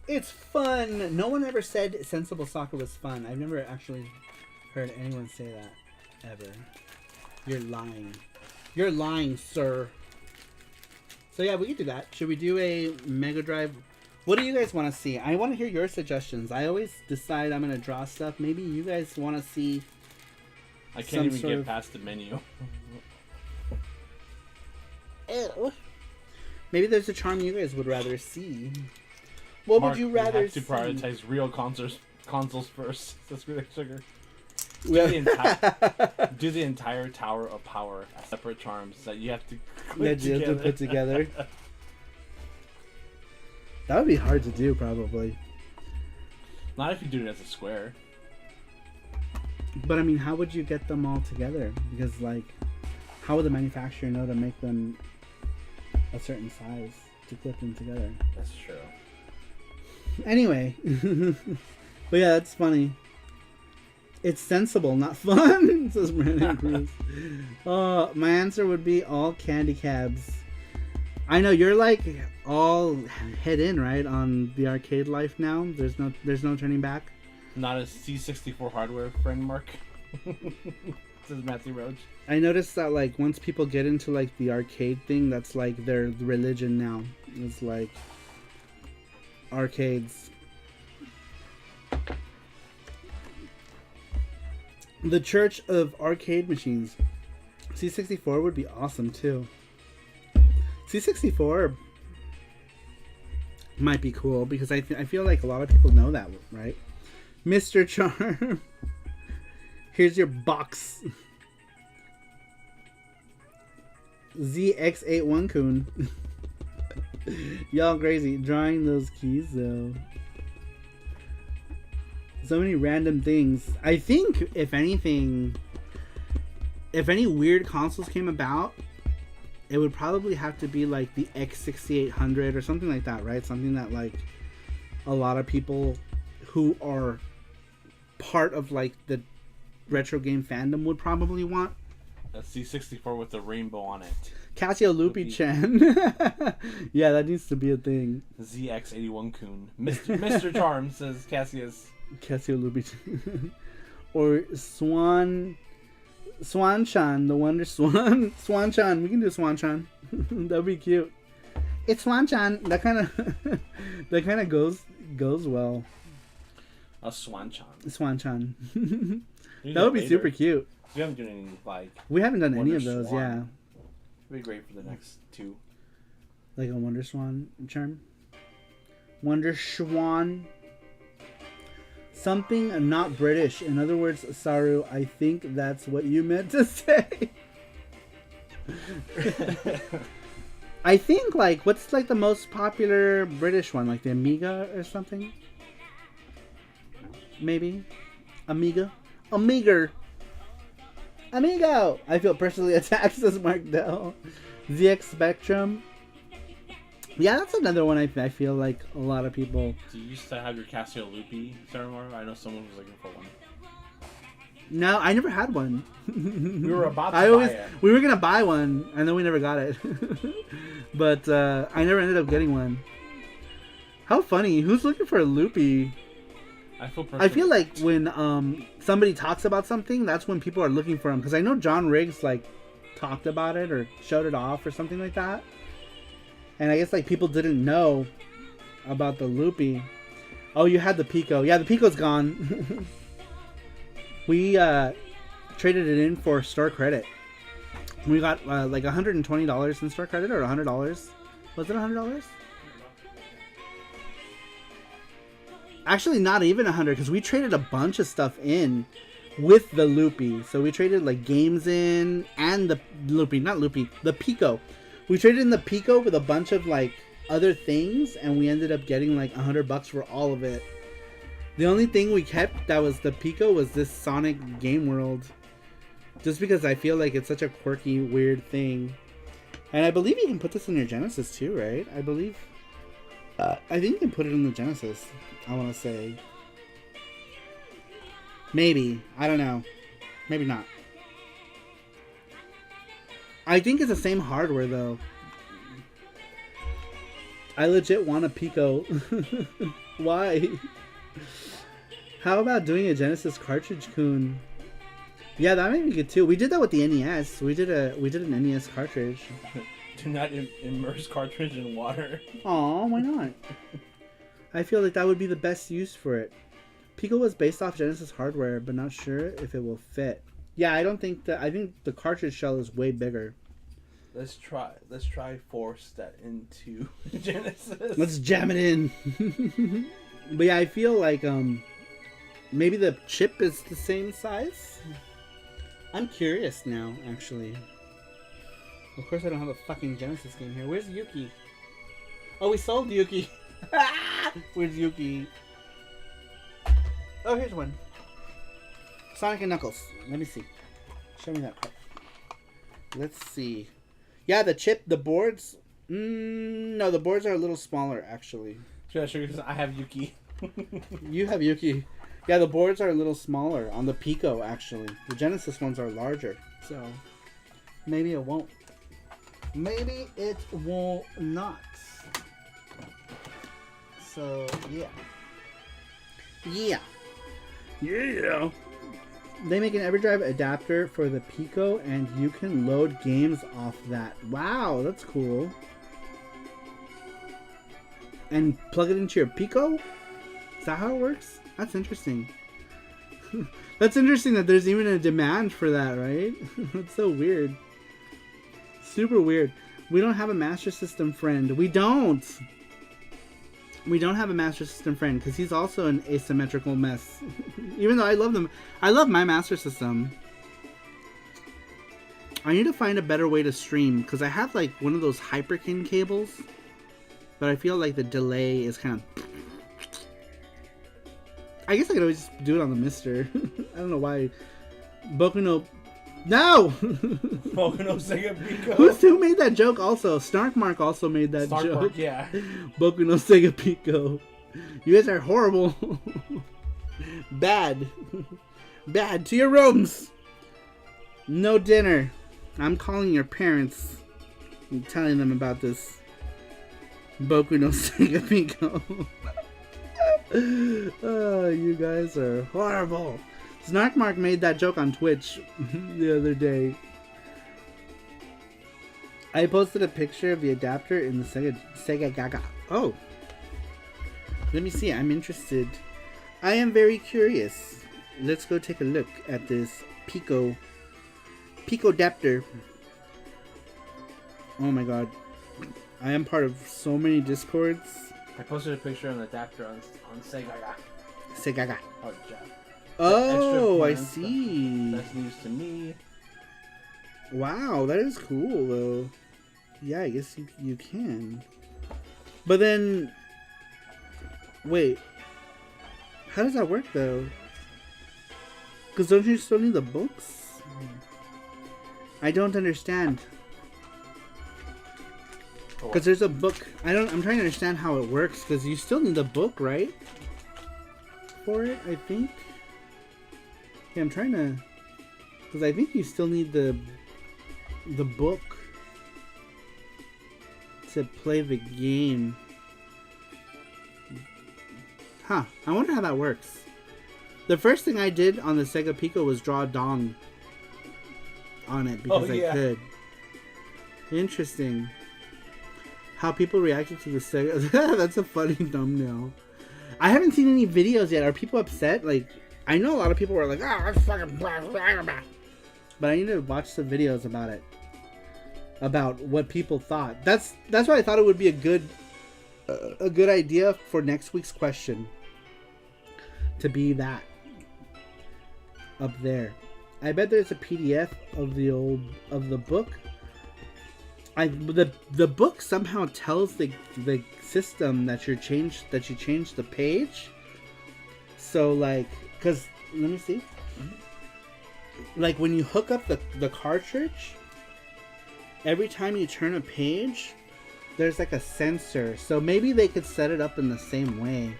It's fun. No one ever said Sensible Soccer was fun. I've never actually heard anyone say that ever. You're lying. You're lying, sir. So yeah, we can do that. Should we do a Mega Drive? What do you guys want to see? I want to hear your suggestions. I always decide I'm going to draw stuff. Maybe you guys want to see... I can't even get past the menu. Ew. Maybe there's a charm you guys would rather see. What Mark, would you rather see? To prioritize real consoles first. That's really sugar. Do the entire Tower of Power as separate charms that you have to put together. That would be hard to do, probably. Not if you do it as a square. But I mean, how would you get them all together? Because how would the manufacturer know to make them a certain size to clip them together? That's true. Anyway, but yeah, that's funny. It's sensible, not fun, says Brandon Cruz. My answer would be all candy cabs. I know you're all head in, right, on the arcade life now. There's no turning back. Not a C64 hardware friend, Mark. Says Matthew Roach. I noticed that once people get into the arcade thing, that's their religion now. It's arcades. The Church of Arcade Machines. C64 would be awesome too. C64 might be cool because I feel like a lot of people know that, right? Mr. Charm. Here's your box. ZX81 Kun. Y'all crazy. Drawing those keys though. So many random things. I think if anything, if any weird consoles came about, it would probably have to be the X6800 or something like that, right? Something that a lot of people who are part of the retro game fandom would probably want. A C64 with a rainbow on it. Casio Loopy-chan. Yeah, that needs to be a thing. ZX81 Kun. Mr. Charm says Casio Loopy-chan. Or Swan-chan, the Wonder Swan. Swan-chan, we can do Swan-chan. That'd be cute. It's Swan-chan. That kind of goes well. A Swan-chan. Swan-chan. That would be super cute. We haven't done any we haven't done any of those, Swan. yeah. It'd be great for the next two. Like a Wonder Swan charm. Wonder Swan. Something not British. In other words, Saru, I think that's what you meant to say. I think what's the most popular British one? The Amiga or something? Maybe? Amiga? Amigo! I feel personally attacked, says Mark Dell. ZX Spectrum. Yeah, that's another one I feel a lot of people... Do you used to have your Casio Loopy, Saramar? I know someone was looking for one. No, I never had one. We were about to buy it. We were going to buy one, and then we never got it. But I never ended up getting one. How funny. Who's looking for a Loopy? I feel like when somebody talks about something, that's when people are looking for them. Because I know John Riggs talked about it or showed it off or something like that. And I guess people didn't know about the Loopy. Oh, you had the Pico. Yeah, the Pico's gone. We traded it in for store credit. We got $120 in store credit or $100. Was it $100? Actually, not even 100, because we traded a bunch of stuff in with the Loopy. So we traded like games in and the Loopy, not Loopy, the Pico. We traded in the Pico with a bunch of like other things, and we ended up getting like $100 for all of it. The only thing we kept that was the Pico was this Sonic Game World. Just because I feel like it's such a quirky, weird thing. And I believe you can put this in your Genesis too, right? I believe. I think you can put it in the Genesis, I want to say. Maybe. I don't know. Maybe not. I think it's the same hardware, though. I legit want a Pico. Why? How about doing a Genesis cartridge, Kun? Yeah, that might be good too. We did that with the NES. We did an NES cartridge. Do not immerse cartridge in water. Aw, why not? I feel like that would be the best use for it. Pico was based off Genesis hardware, but not sure if it will fit. Yeah, I think the cartridge shell is way bigger. Let's try force that into Genesis. Let's jam it in. But yeah, I feel like maybe the chip is the same size. I'm curious now, actually. Of course I don't have a fucking Genesis game here. Where's Yuki? Oh, we sold Yuki. Where's Yuki? Oh, here's one. Sonic and Knuckles. Let me see. Show me that part. Let's see. Yeah, the boards. No, the boards are a little smaller, actually. Sure, because I have Yuki. You have Yuki. Yeah, the boards are a little smaller on the Pico, actually. The Genesis ones are larger. So, maybe it won't. Maybe it will not. So, yeah. Yeah. Yeah. They make an EverDrive adapter for the Pico, and you can load games off that. Wow, that's cool. And plug it into your Pico? Is that how it works? That's interesting. That's interesting that there's even a demand for that, right? That's so weird. Super weird. We don't have a Master System friend. We don't have a Master System friend because he's also an asymmetrical mess. Even though I love them. I love my Master System. I need to find a better way to stream because I have like one of those Hyperkin cables. But I feel like the delay is kind of... I guess I could always just do it on the Mister. I don't know why. Boku no... No! Boku no Sega Pico. Who made that joke also? Snarkmark also made that joke. Yeah. Boku no Sega Pico. You guys are horrible. Bad. Bad. To your rooms. No dinner. I'm calling your parents and telling them about this. Boku no Sega Pico. Oh, you guys are horrible. Snarkmark made that joke on Twitch the other day. I posted a picture of the adapter in the Sega Gaga. Oh. Let me see. I'm interested. I am very curious. Let's go take a look at this Pico adapter. Oh my god. I am part of so many Discords. I posted a picture of an adapter on Sega. Sega. Oh, Jeff. Oh, I see. That's news to me. Wow, that is cool, though. Yeah, I guess you can. But then... Wait. How does that work, though? Because don't you still need the books? I don't understand. Because there's a book. I'm trying to understand how it works, because you still need the book, right? For it, I think. Yeah, I'm trying to... Because I think you still need the book to play the game. Huh. I wonder how that works. The first thing I did on the Sega Pico was draw a dong on it because I could. Interesting. How people reacted to the Sega... That's a funny thumbnail. I haven't seen any videos yet. Are people upset? Like... I know a lot of people were like, "Oh, that's fucking blah, blah, blah." But I need to watch some videos about it, about what people thought. That's why I thought it would be a good idea for next week's question. to be that up there. I bet there's a PDF of the book. The book somehow tells the system that you changed the page. So like, cause let me see. Like when you hook up the cartridge, every time you turn a page, there's like a sensor. So maybe they could set it up in the same way.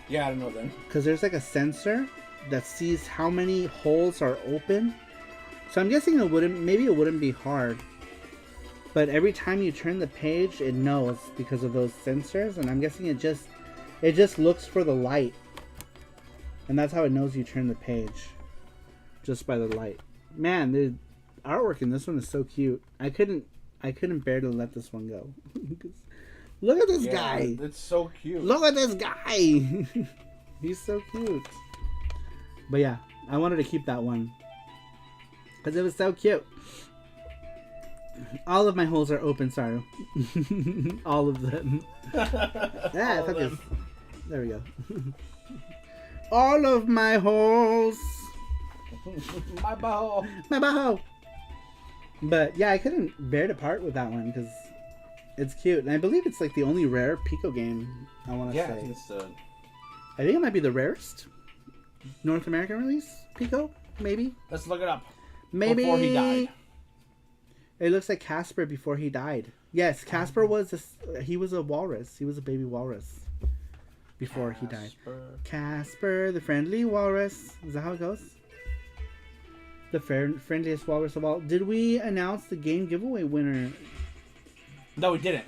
Yeah, I don't know then. Because there's like a sensor that sees how many holes are open. So I'm guessing it wouldn't be hard. But every time you turn the page, it knows because of those sensors. And I'm guessing it just looks for the light. And that's how it knows you turn the page. Just by the light. Man, the artwork in this one is so cute. I couldn't bear to let this one go. Look at this guy. It's so cute. Look at this guy. He's so cute. But yeah, I wanted to keep that one because it was so cute. All of my holes are open, Saru. All of them. Yeah, all of them. There we go. All of my holes. My bow. My bow. But yeah, I couldn't bear to part with that one because it's cute. And I believe it's like the only rare Pico game, I want to say. I think it's I think it might be the rarest North American release Pico, maybe. Let's look it up. Maybe. Before he died. It looks like Casper before he died. Yes, Casper he was a walrus. He was a baby walrus before he died. Casper, the friendly walrus. Is that how it goes? The friendliest walrus of all. Did we announce the game giveaway winner? No, we didn't.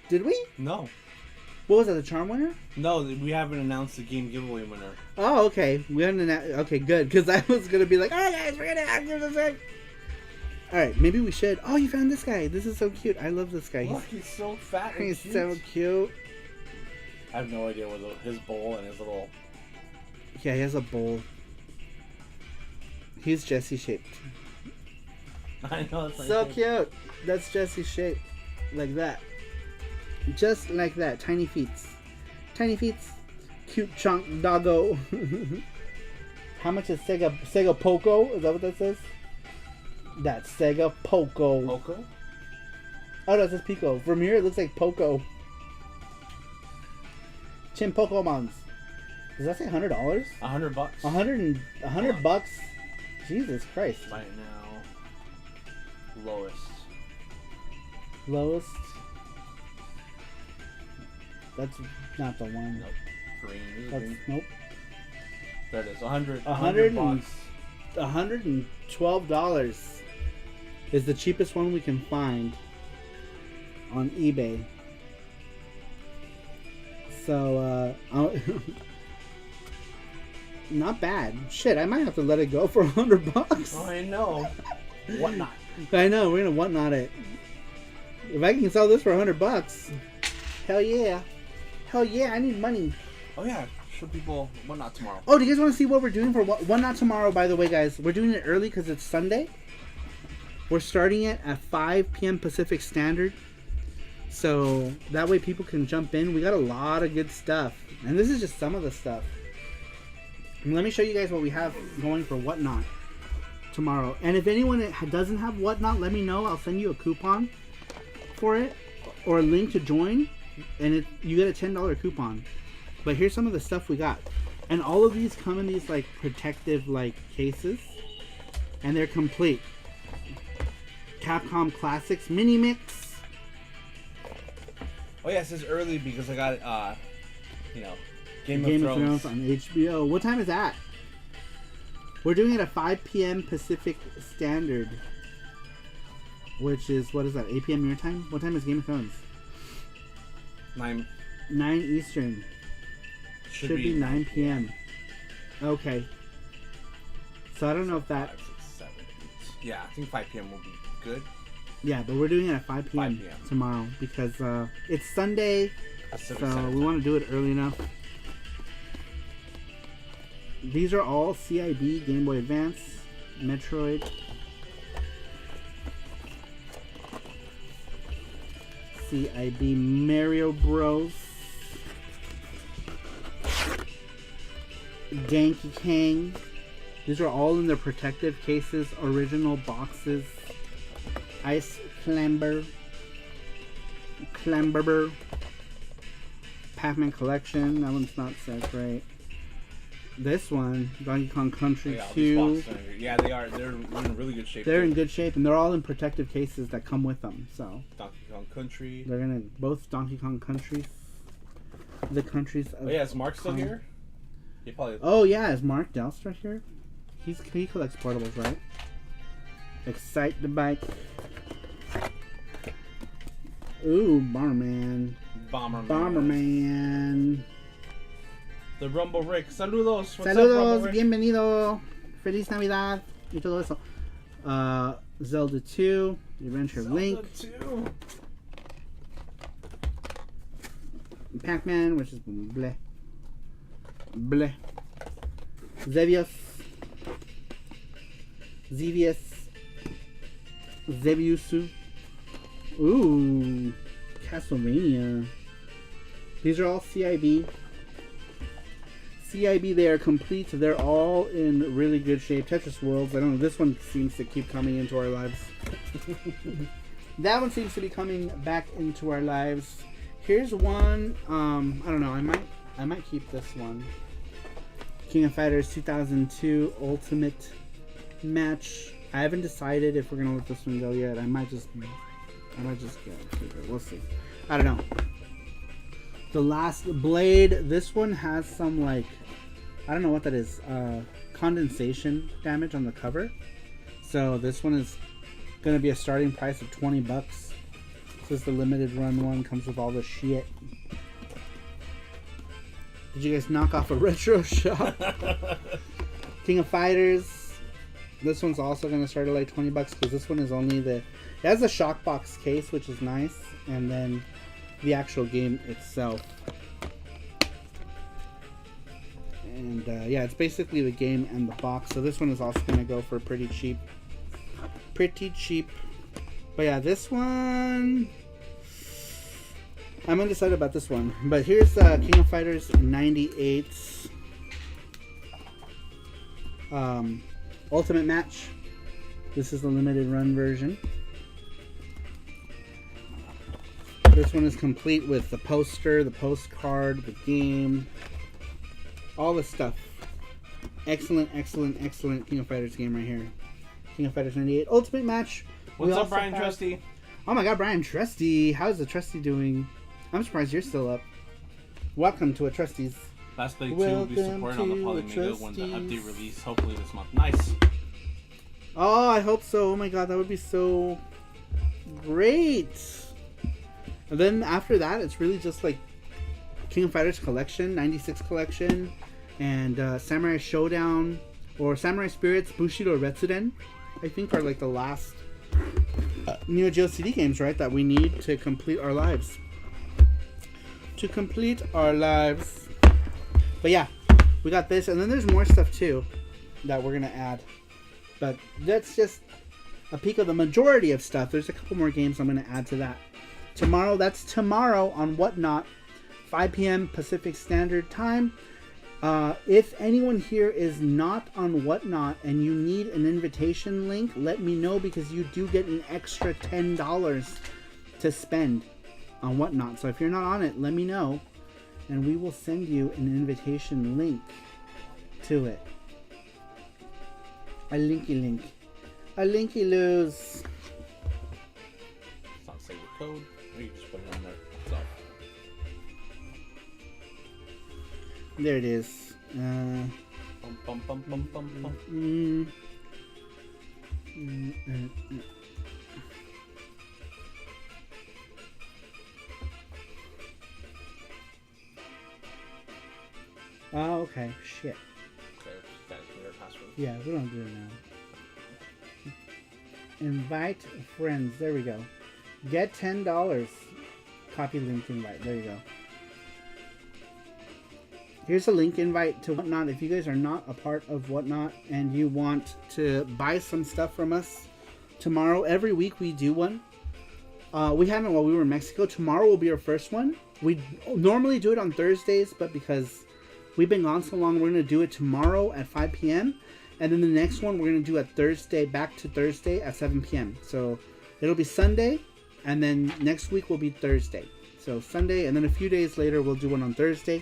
Did we? No. What was that, the charm winner? No, we haven't announced the game giveaway winner. Oh, okay. We haven't announced. Okay, good. Because I was going to be like, oh, guys, we're going to have this thing. All right, maybe we should. Oh, you found this guy. This is so cute. I love this guy. Look, he's so fat and he's cute. so cute. I have no idea what his bowl and his little... Yeah, he has a bowl. He's Jesse shaped. I know. It's So cute. That's Jesse shaped. Like that. Just like that. Tiny feet. Tiny feet. Cute chunk doggo. How much is Sega Poco? Is that what that says? That's Sega Poco. Poco? Oh no, it says Pico. From here it looks like Poco. Chin Pokemons. Does that say $100? $100. $100 bucks. Jesus Christ. Right now, lowest. That's not the one. Nope. Green. Nope. There it is. $100 bucks. $100. $112 is the cheapest one we can find on eBay. So, not bad. Shit, I might have to let it go for $100. Oh, I know. Whatnot. I know, we're gonna whatnot it. If I can sell this for $100, hell yeah. Hell yeah, I need money. Oh yeah, show people Whatnot tomorrow. Oh, do you guys want to see what we're doing for Whatnot tomorrow, by the way, guys? We're doing it early because it's Sunday. We're starting it at 5 p.m. Pacific Standard. So that way people can jump in. We got a lot of good stuff. And this is just some of the stuff. And let me show you guys what we have going for Whatnot tomorrow. And if anyone doesn't have Whatnot, let me know. I'll send you a coupon for it or a link to join. And you get a $10 coupon. But here's some of the stuff we got. And all of these come in these like protective like cases. And they're complete. Capcom Classics Mini Mix. Oh yeah, it says early because I got Game of Thrones on HBO. What time is that? We're doing it at 5 p.m. Pacific Standard. Which is, what is that, 8 p.m. your time? What time is Game of Thrones? 9 Eastern. Should be 9 p.m. Okay. So I don't know if that... 5, 6, 7, 8. Yeah, I think 5 p.m. will be good. Yeah, but we're doing it at 5 p.m. 5 p.m. tomorrow because it's Sunday, so we want to do it early enough. These are all CIB, Game Boy Advance, Metroid. CIB Mario Bros. Donkey Kong. These are all in their protective cases, original boxes. Ice Climber. Pac-Man Collection. That one's not so great. This one, Donkey Kong Country 2. Yeah, they are. They're in really good shape. They're in good shape, and they're all in protective cases that come with them. So Donkey Kong Country. They're gonna both Donkey Kong countries. The countries. Of is Mark still here? He probably. Oh yeah, is Mark Delstra here? He collects portables, right? Excite the Bike. Ooh, Bomberman. Bomberman. The Rumble Rick. Saludos. What's Saludos, up, Rick? Bienvenido. Feliz Navidad. Y todo eso. Zelda 2. The Adventure of Link. Zelda 2. Pac-Man, which is bleh. Bleh. Zevious. Zeviusu. Ooh. Castlevania. These are all CIB. CIB, they are complete. They're all in really good shape. Tetris Worlds. I don't know. This one seems to keep coming into our lives. That one seems to be coming back into our lives. Here's one. I don't know. I might keep this one. King of Fighters 2002 Ultimate Match. I haven't decided if we're gonna let this one go yet. I might just keep it. We'll see. I don't know. The Last Blade. This one has some like, I don't know what that is. Condensation damage on the cover. So this one is gonna be a starting price of $20. This is the limited run one. Comes with all the shit. Did you guys knock off a retro shop? King of Fighters. This one's also gonna start at like $20 because this one is only the. It has a shock box case, which is nice, and then the actual game itself. And yeah, it's basically the game and the box. So this one is also gonna go for pretty cheap. Pretty cheap. But yeah, this one. I'm undecided about this one. But here's King of Fighters 98. Ultimate Match. This is the limited run version. This one is complete with the poster, the postcard, the game, all the stuff. Excellent, excellent, excellent King of Fighters game right here. King of Fighters 98 Ultimate Match. What's up, Brian Trusty? Oh my god, Brian Trusty. How's the Trusty doing? I'm surprised you're still up. Welcome to a Trusty's. Last Blade 2 will be supported on the Polymega when the update release, hopefully this month. Nice. Oh, I hope so. Oh my god, that would be so great. And then after that, it's really just like King of Fighters Collection, 96 Collection, and Samurai Showdown, or Samurai Spirits Bushido Retsuden, I think are like the last Neo Geo Cd games, right, that we need to complete our lives. But yeah, we got this, and then there's more stuff too that we're gonna add. But that's just a peek of the majority of stuff. There's a couple more games I'm gonna add to that. Tomorrow, that's tomorrow on Whatnot, 5 p.m. Pacific Standard Time. If anyone here is not on Whatnot and you need an invitation link, let me know, because you do get an extra $10 to spend on Whatnot. So if you're not on it, let me know, and we will send you an invitation link to it. A linky link. A linky loose. It's not save the code. Or you just put it on there. That's all. There it is. Bum, bum, bum, bum, bum, bum. Oh, okay. Shit. Okay, gotta clear our password. Yeah, we don't do it now. Invite friends. There we go. Get $10. Copy link invite. There you go. Here's a link invite to Whatnot. If you guys are not a part of Whatnot and you want to buy some stuff from us tomorrow, every week we do one. We had it while we were in Mexico. Tomorrow will be our first one. We normally do it on Thursdays, but because we've been gone so long, we're going to do it tomorrow at 5 p.m. And then the next one we're going to do at Thursday, back to Thursday at 7 p.m. So it'll be Sunday, and then next week will be Thursday. So Sunday, and then a few days later we'll do one on Thursday.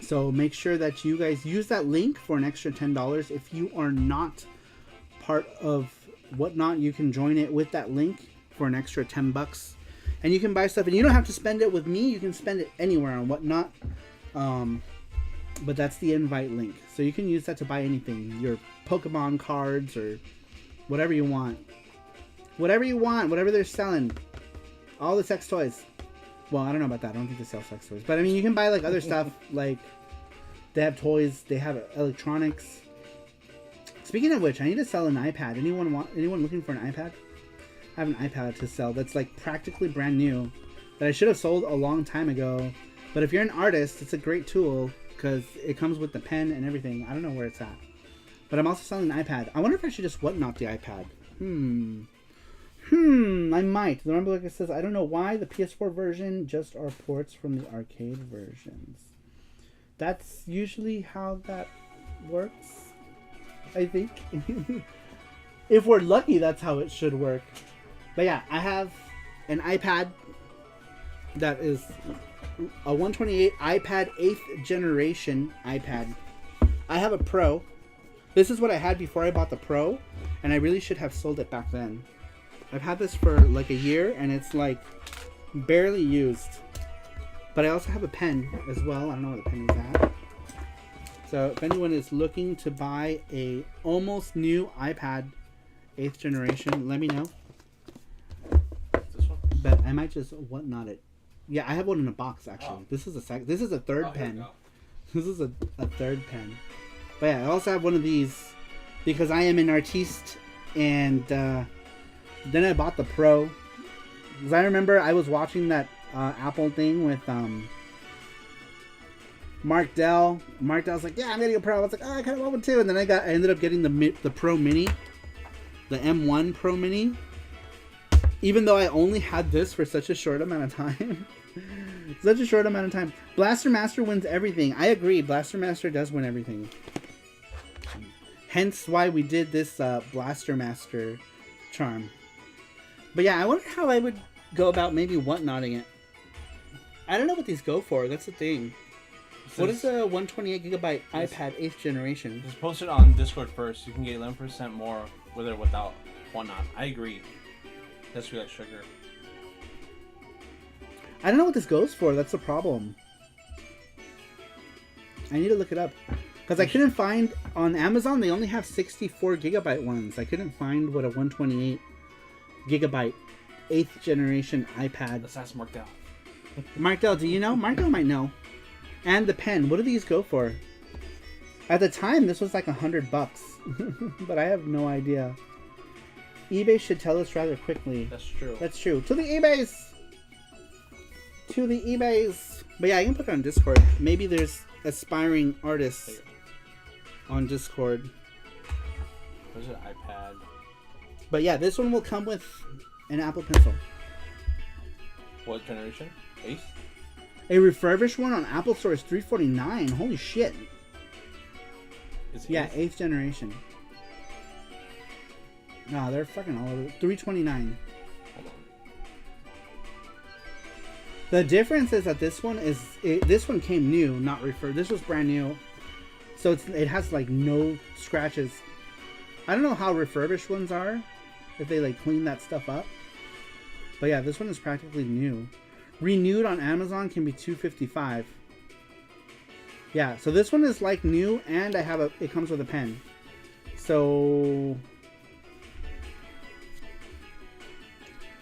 So make sure that you guys use that link for an extra $10. If you are not part of Whatnot, you can join it with that link for an extra $10. And you can buy stuff, and you don't have to spend it with me. You can spend it anywhere on Whatnot. But that's the invite link. So you can use that to buy anything. Your Pokemon cards or whatever you want. Whatever you want. Whatever they're selling. All the sex toys. Well, I don't know about that. I don't think they sell sex toys. But I mean, you can buy like other stuff. Like they have toys. They have electronics. Speaking of which, I need to sell an iPad. Anyone looking for an iPad? I have an iPad to sell that's like practically brand new. That I should have sold a long time ago. But if you're an artist, it's a great tool. Because it comes with the pen and everything. I don't know where it's at. But I'm also selling an iPad. I wonder if I should just Whatnot the iPad. I might. The number like it says, I don't know why the PS4 version just are ports from the arcade versions. That's usually how that works, I think. If we're lucky, that's how it should work. But yeah, I have an iPad that is a 128 iPad 8th generation iPad. I have a Pro. This is what I had before I bought the Pro, and I really should have sold it back then. I've had this for like a year, and it's like barely used. But I also have a pen as well. I don't know where the pen is at. So if anyone is looking to buy a almost new iPad 8th generation, let me know. This one? But I might just Whatnot it. Yeah, I have one in a box actually. Oh. This is a This is a third pen. This is a third pen. But yeah, I also have one of these because I am an artiste, and then I bought the Pro. Because I remember I was watching that Apple thing with Mark Dell. Mark Dell's like, yeah, I'm getting a Pro. I was like, oh, I kind of want one too. And then I ended up getting the Pro Mini, the M1 Pro Mini. Even though I only had this for such a short amount of time. Such a short amount of time. Blaster Master wins everything. I agree. Blaster Master does win everything. Hence why we did this Blaster Master charm. But yeah, I wonder how I would go about maybe Whatnotting it. I don't know what these go for. That's the thing. What is a 128 gigabyte iPad 8th generation? Just post it on Discord first. You can get 11% more with or without Whatnot. I agree. That's really like sugar. I don't know what this goes for. That's the problem. I need to look it up. Because I couldn't find... On Amazon, they only have 64 gigabyte ones. I couldn't find what a 128 gigabyte 8th generation iPad... Let's ask Mark Dell. Mark Dell, do you know? Mark Dell might know. And the pen. What do these go for? At the time, this was like $100. But I have no idea. eBay should tell us rather quickly. That's true. That's true. To the eBays! To the eBays! But yeah, I can put it on Discord. Maybe there's aspiring artists on Discord. There's an iPad. But yeah, this one will come with an Apple Pencil. What generation? 8th? A refurbished one on Apple Store is $349. Holy shit. Yeah, 8th generation. No, they're fucking all over. $329. Hold on. The difference is that this one came new, not refurbished. This was brand new, so it has like no scratches. I don't know how refurbished ones are, if they like clean that stuff up. But yeah, this one is practically new. Renewed on Amazon can be $255. Yeah, so this one is like new, and it comes with a pen. So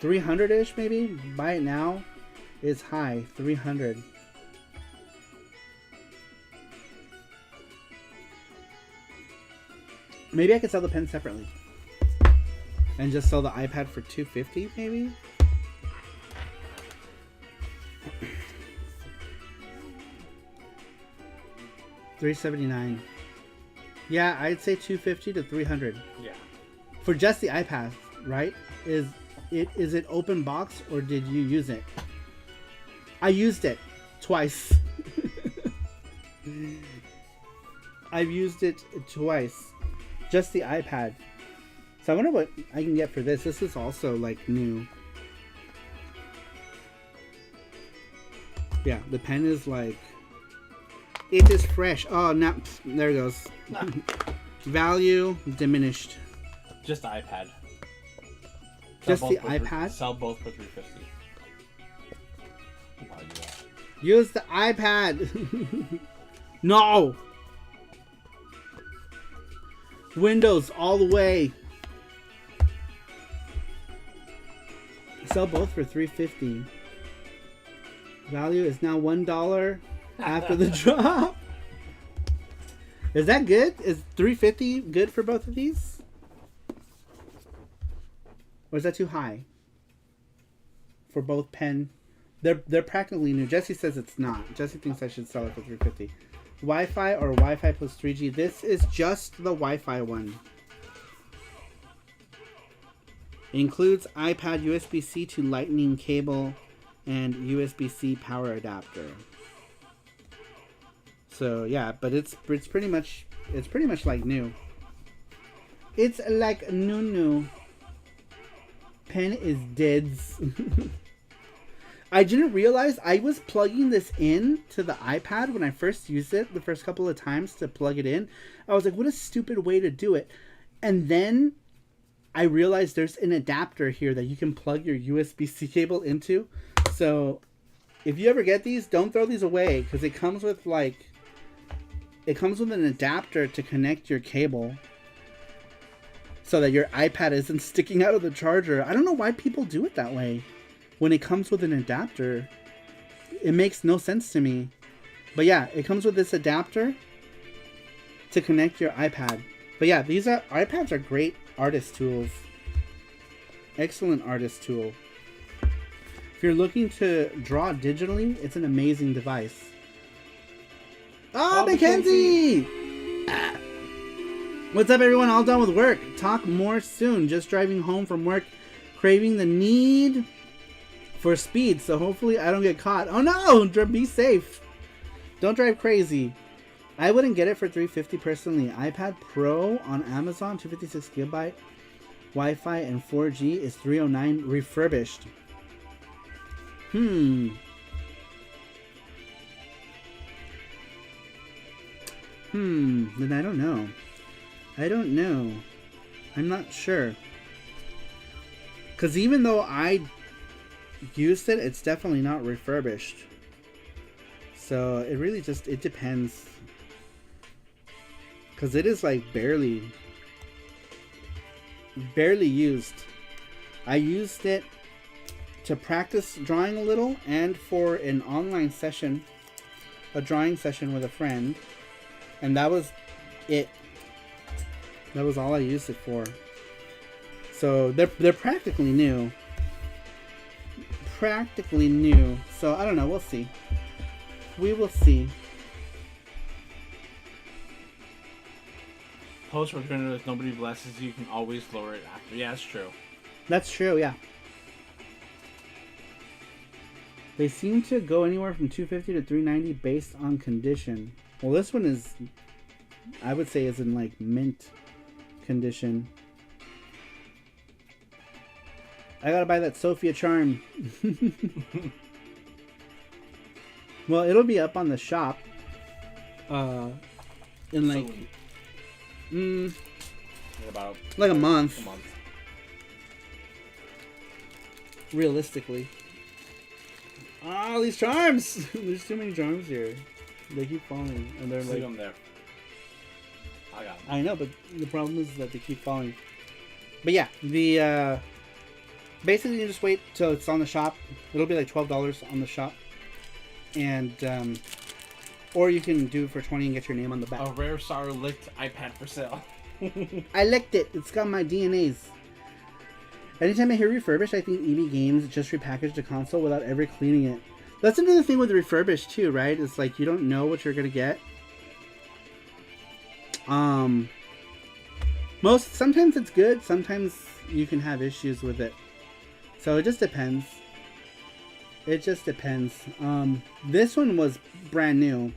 300-ish maybe. Buy it now is high. 300. Maybe I could sell the pen separately and just sell the iPad for $250 maybe. $379. Yeah, I'd say $250 to $300. Yeah. For just the iPad, right? Is it open box or did you use it? I used it twice. I've used it twice. Just the iPad. So I wonder what I can get for this. This is also like new. Yeah, the pen is like... It is fresh. Oh, now there it goes. Value diminished. Just the iPad. Just the iPad? Sell both for $350. Use the iPad. No. Windows all the way. Sell both for $350. Value is now $1 after the drop. Is that good? Is $350 good for both of these? Or is that too high? For both pen. They're practically new. Jesse says it's not. Jesse thinks I should sell it for $350. Wi-Fi or Wi-Fi plus 3G. This is just the Wi-Fi one. It includes iPad USB-C to Lightning cable and USB-C power adapter. So yeah, but it's pretty much like new. It's like new. Pen is deads. I didn't realize I was plugging this in to the iPad when I first used it the first couple of times to plug it in. I was like, what a stupid way to do it. And then I realized there's an adapter here that you can plug your USB-C cable into. So if you ever get these, don't throw these away because it comes with an adapter to connect your cable so that your iPad isn't sticking out of the charger. I don't know why people do it that way. When it comes with an adapter, it makes no sense to me. But yeah, it comes with this adapter to connect your iPad. But yeah, iPads are great artist tools. Excellent artist tool. If you're looking to draw digitally, it's an amazing device. Oh, Mackenzie! What's up, everyone? All done with work. Talk more soon. Just driving home from work, craving the need for speed, so hopefully I don't get caught. Oh no! Be safe. Don't drive crazy. I wouldn't get it for $350 personally. iPad Pro on Amazon, 256 gigabyte, Wi-Fi and 4G is $309 refurbished. Then I don't know. I'm not sure. Because even though I used it, it's definitely not refurbished. So it really it depends. Because it is like barely used. I used it to practice drawing a little and for an online session, a drawing session with a friend. And that was it. That was all I used it for. So they're practically new. So I don't know, we'll see. We will see. Post return, if nobody blesses you, can always lower it after. Yeah, that's true. That's true, yeah. They seem to go anywhere from $250 to $390 based on condition. Well, this one is, I would say, is in like mint condition. I gotta buy that Sophia charm. Well, it'll be up on the shop. In like, about like a month. Realistically. Ah, these charms! There's too many charms here. They keep falling, and they're like. Them there. I got them. I know, but the problem is that they keep falling. But yeah, the basically you just wait till it's on the shop. It'll be like $12 on the shop, and or you can do it for $20 and get your name on the back. A rare Saru licked iPad for sale. I licked it. It's got my DNAs. Anytime I hear refurbished, I think EB Games just repackaged the console without ever cleaning it. That's another thing with refurbished too, right? It's like you don't know what you're gonna get. Sometimes it's good, sometimes you can have issues with it. So it just depends. This one was brand new.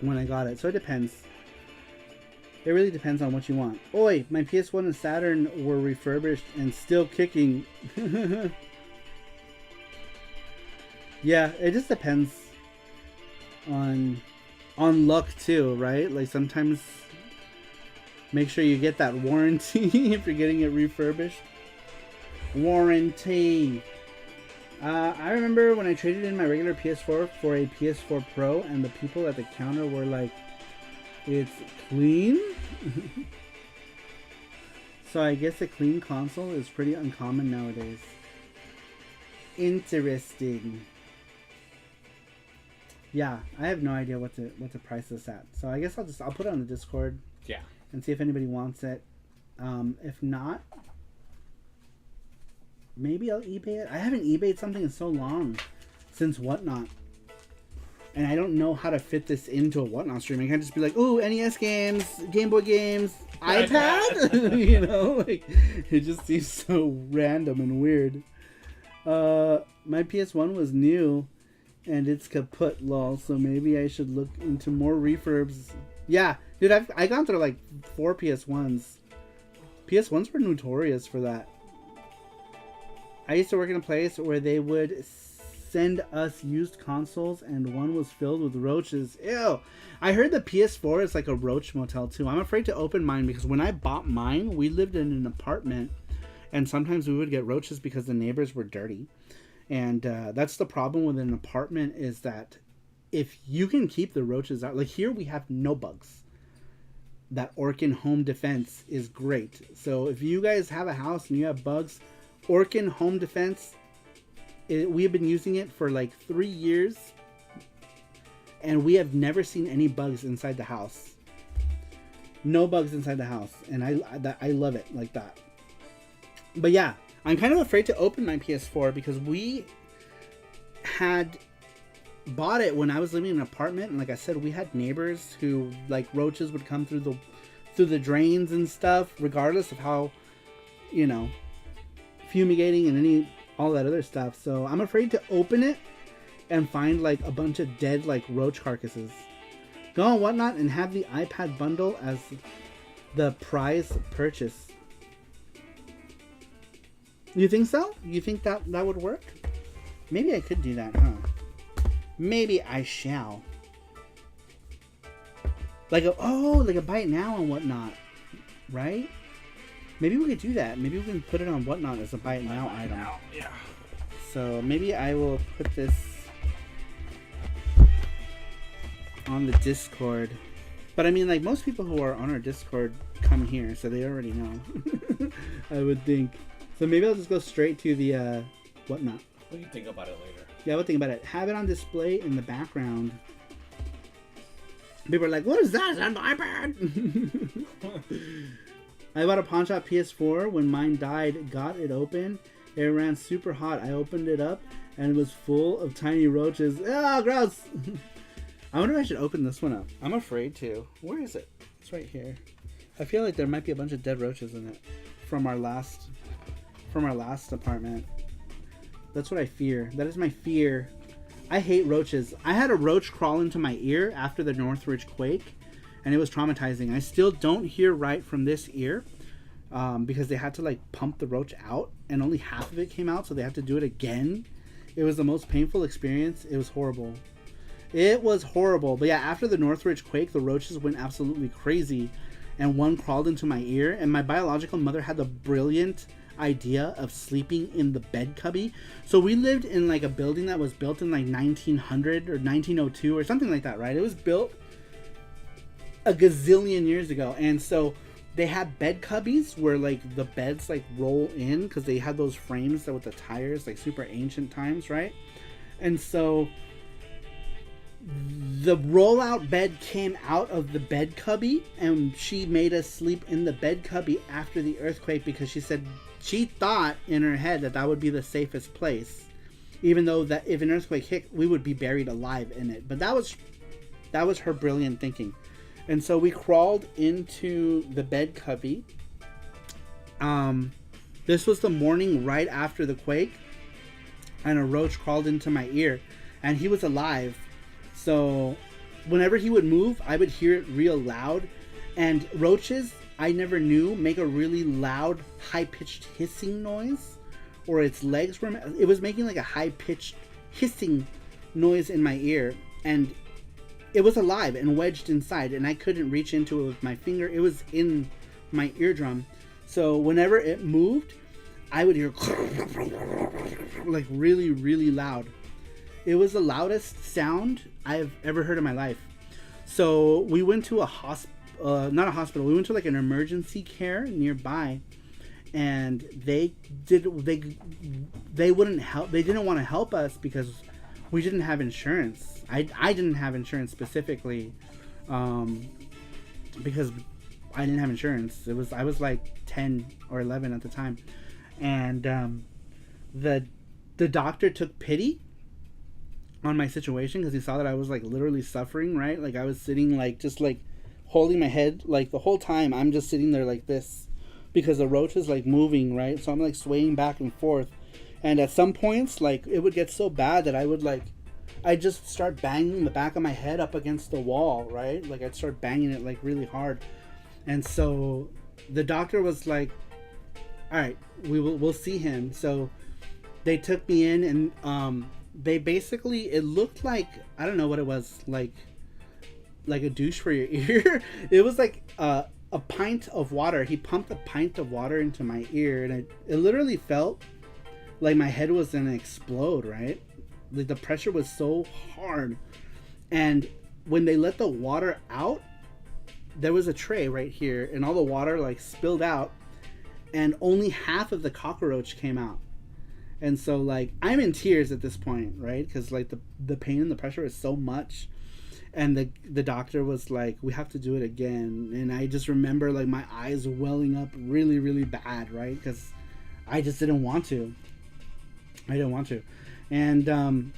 when I got it. So it depends. It really depends on what you want. Oi, my PS1 and Saturn were refurbished and still kicking. Yeah, it just depends on luck too, right? Like sometimes make sure you get that warranty if you're getting it refurbished. Warranty. I remember when I traded in my regular PS4 for a PS4 Pro and the people at the counter were like, it's clean? So I guess a clean console is pretty uncommon nowadays. Interesting. Yeah, I have no idea what to price this at. So I guess I'll put it on the Discord. Yeah. And see if anybody wants it. If not, maybe I'll eBay it. I haven't eBayed something in so long, since Whatnot. And I don't know how to fit this into a Whatnot stream. I can't just be like, oh, NES games, Game Boy games, iPad? You know, like, it just seems so random and weird. My PS1 was new, and it's kaput, lol. So maybe I should look into more refurbs. Yeah, dude, I've gone through like 4 PS1s. PS1s were notorious for that. I used to work in a place where they would send us used consoles, and one was filled with roaches. Ew. I heard the PS4 is like a roach motel too. I'm afraid to open mine because when I bought mine, we lived in an apartment, and sometimes we would get roaches because the neighbors were dirty. And that's the problem with an apartment, is that if you can keep the roaches out, like here we have no bugs. That Orkin Home Defense is great. So if you guys have a house and you have bugs, Orkin Home Defense, we have been using it for like 3 years, and we have never seen any bugs inside the house. No bugs inside the house, and I love it like that. But yeah, I'm kind of afraid to open my PS4 because we had bought it when I was living in an apartment, and like I said, we had neighbors who, like, roaches would come through the drains and stuff, regardless of how, you know, fumigating and all that other stuff. So I'm afraid to open it and find like a bunch of dead like roach carcasses. Go on Whatnot and have the iPad bundle as the prize purchase. You think so? You think that would work? Maybe I could do that, huh? Maybe I shall. Like a buy it now and Whatnot, right? Maybe we could do that. Maybe we can put it on Whatnot as a buy it now item. Yeah. So maybe I will put this on the Discord. But I mean, like, most people who are on our Discord come here, so they already know. I would think. So maybe I'll just go straight to the Whatnot. We can think about it later. Yeah, we'll think about it. Have it on display in the background. People are like, what is that? Is that an iPad? I bought a pawn shop PS4. When mine died, got it open. It ran super hot. I opened it up, and it was full of tiny roaches. Ah, gross! I wonder if I should open this one up. I'm afraid to. Where is it? It's right here. I feel like there might be a bunch of dead roaches in it from our last apartment. That's what I fear. That is my fear. I hate roaches. I had a roach crawl into my ear after the Northridge quake, and it was traumatizing. I still don't hear right from this ear because they had to like pump the roach out, and only half of it came out, so they have to do it again. It was the most painful experience. It was horrible. It was horrible. But yeah, after the Northridge quake, the roaches went absolutely crazy, and one crawled into my ear, and my biological mother had the brilliant idea of sleeping in the bed cubby. So we lived in like a building that was built in like 1900 or 1902 or something like that, right? It was built a gazillion years ago, and so they had bed cubbies where like the beds like roll in because they had those frames that with the tires, like super ancient times, right? And so the rollout bed came out of the bed cubby, and she made us sleep in the bed cubby after the earthquake because she said she thought in her head that would be the safest place, even though that if an earthquake hit, we would be buried alive in it. But that was her brilliant thinking. And so we crawled into the bed cubby. This was the morning right after the quake, and a roach crawled into my ear, and he was alive. So whenever he would move, I would hear it real loud. And roaches, I never knew, make a really loud, high-pitched hissing noise. Or its legs were... It was making like a high-pitched hissing noise in my ear. And it was alive and wedged inside. And I couldn't reach into it with my finger. It was in my eardrum. So whenever it moved, I would hear... like really, really loud. It was the loudest sound I've ever heard in my life. So we went to a not a hospital. We went to like an emergency care nearby, and they wouldn't help. They didn't want to help us because we didn't have insurance. I didn't have insurance specifically, because I didn't have insurance. I was like 10 or 11 at the time, and the doctor took pity on my situation because he saw that I was like literally suffering, right? Like I was sitting like just like holding my head like the whole time. I'm just sitting there like this because the roach is like moving, right? So I'm like swaying back and forth, and at some points like it would get so bad that I'd just start banging the back of my head up against the wall, right? Like I'd start banging it like really hard. And so the doctor was like, all right, we'll see him. So they took me in, and they basically, it looked like, I don't know what it was, like a douche for your ear. It was like a pint of water. He pumped a pint of water into my ear, and it literally felt like my head was gonna explode, right? Like the pressure was so hard. And when they let the water out, there was a tray right here, and all the water like spilled out, and only half of the cockroach came out. And so like I'm in tears at this point, right? Because like the pain and the pressure is so much. And the doctor was like, we have to do it again. And I just remember like my eyes welling up really, really bad, right? Because I just didn't want to. And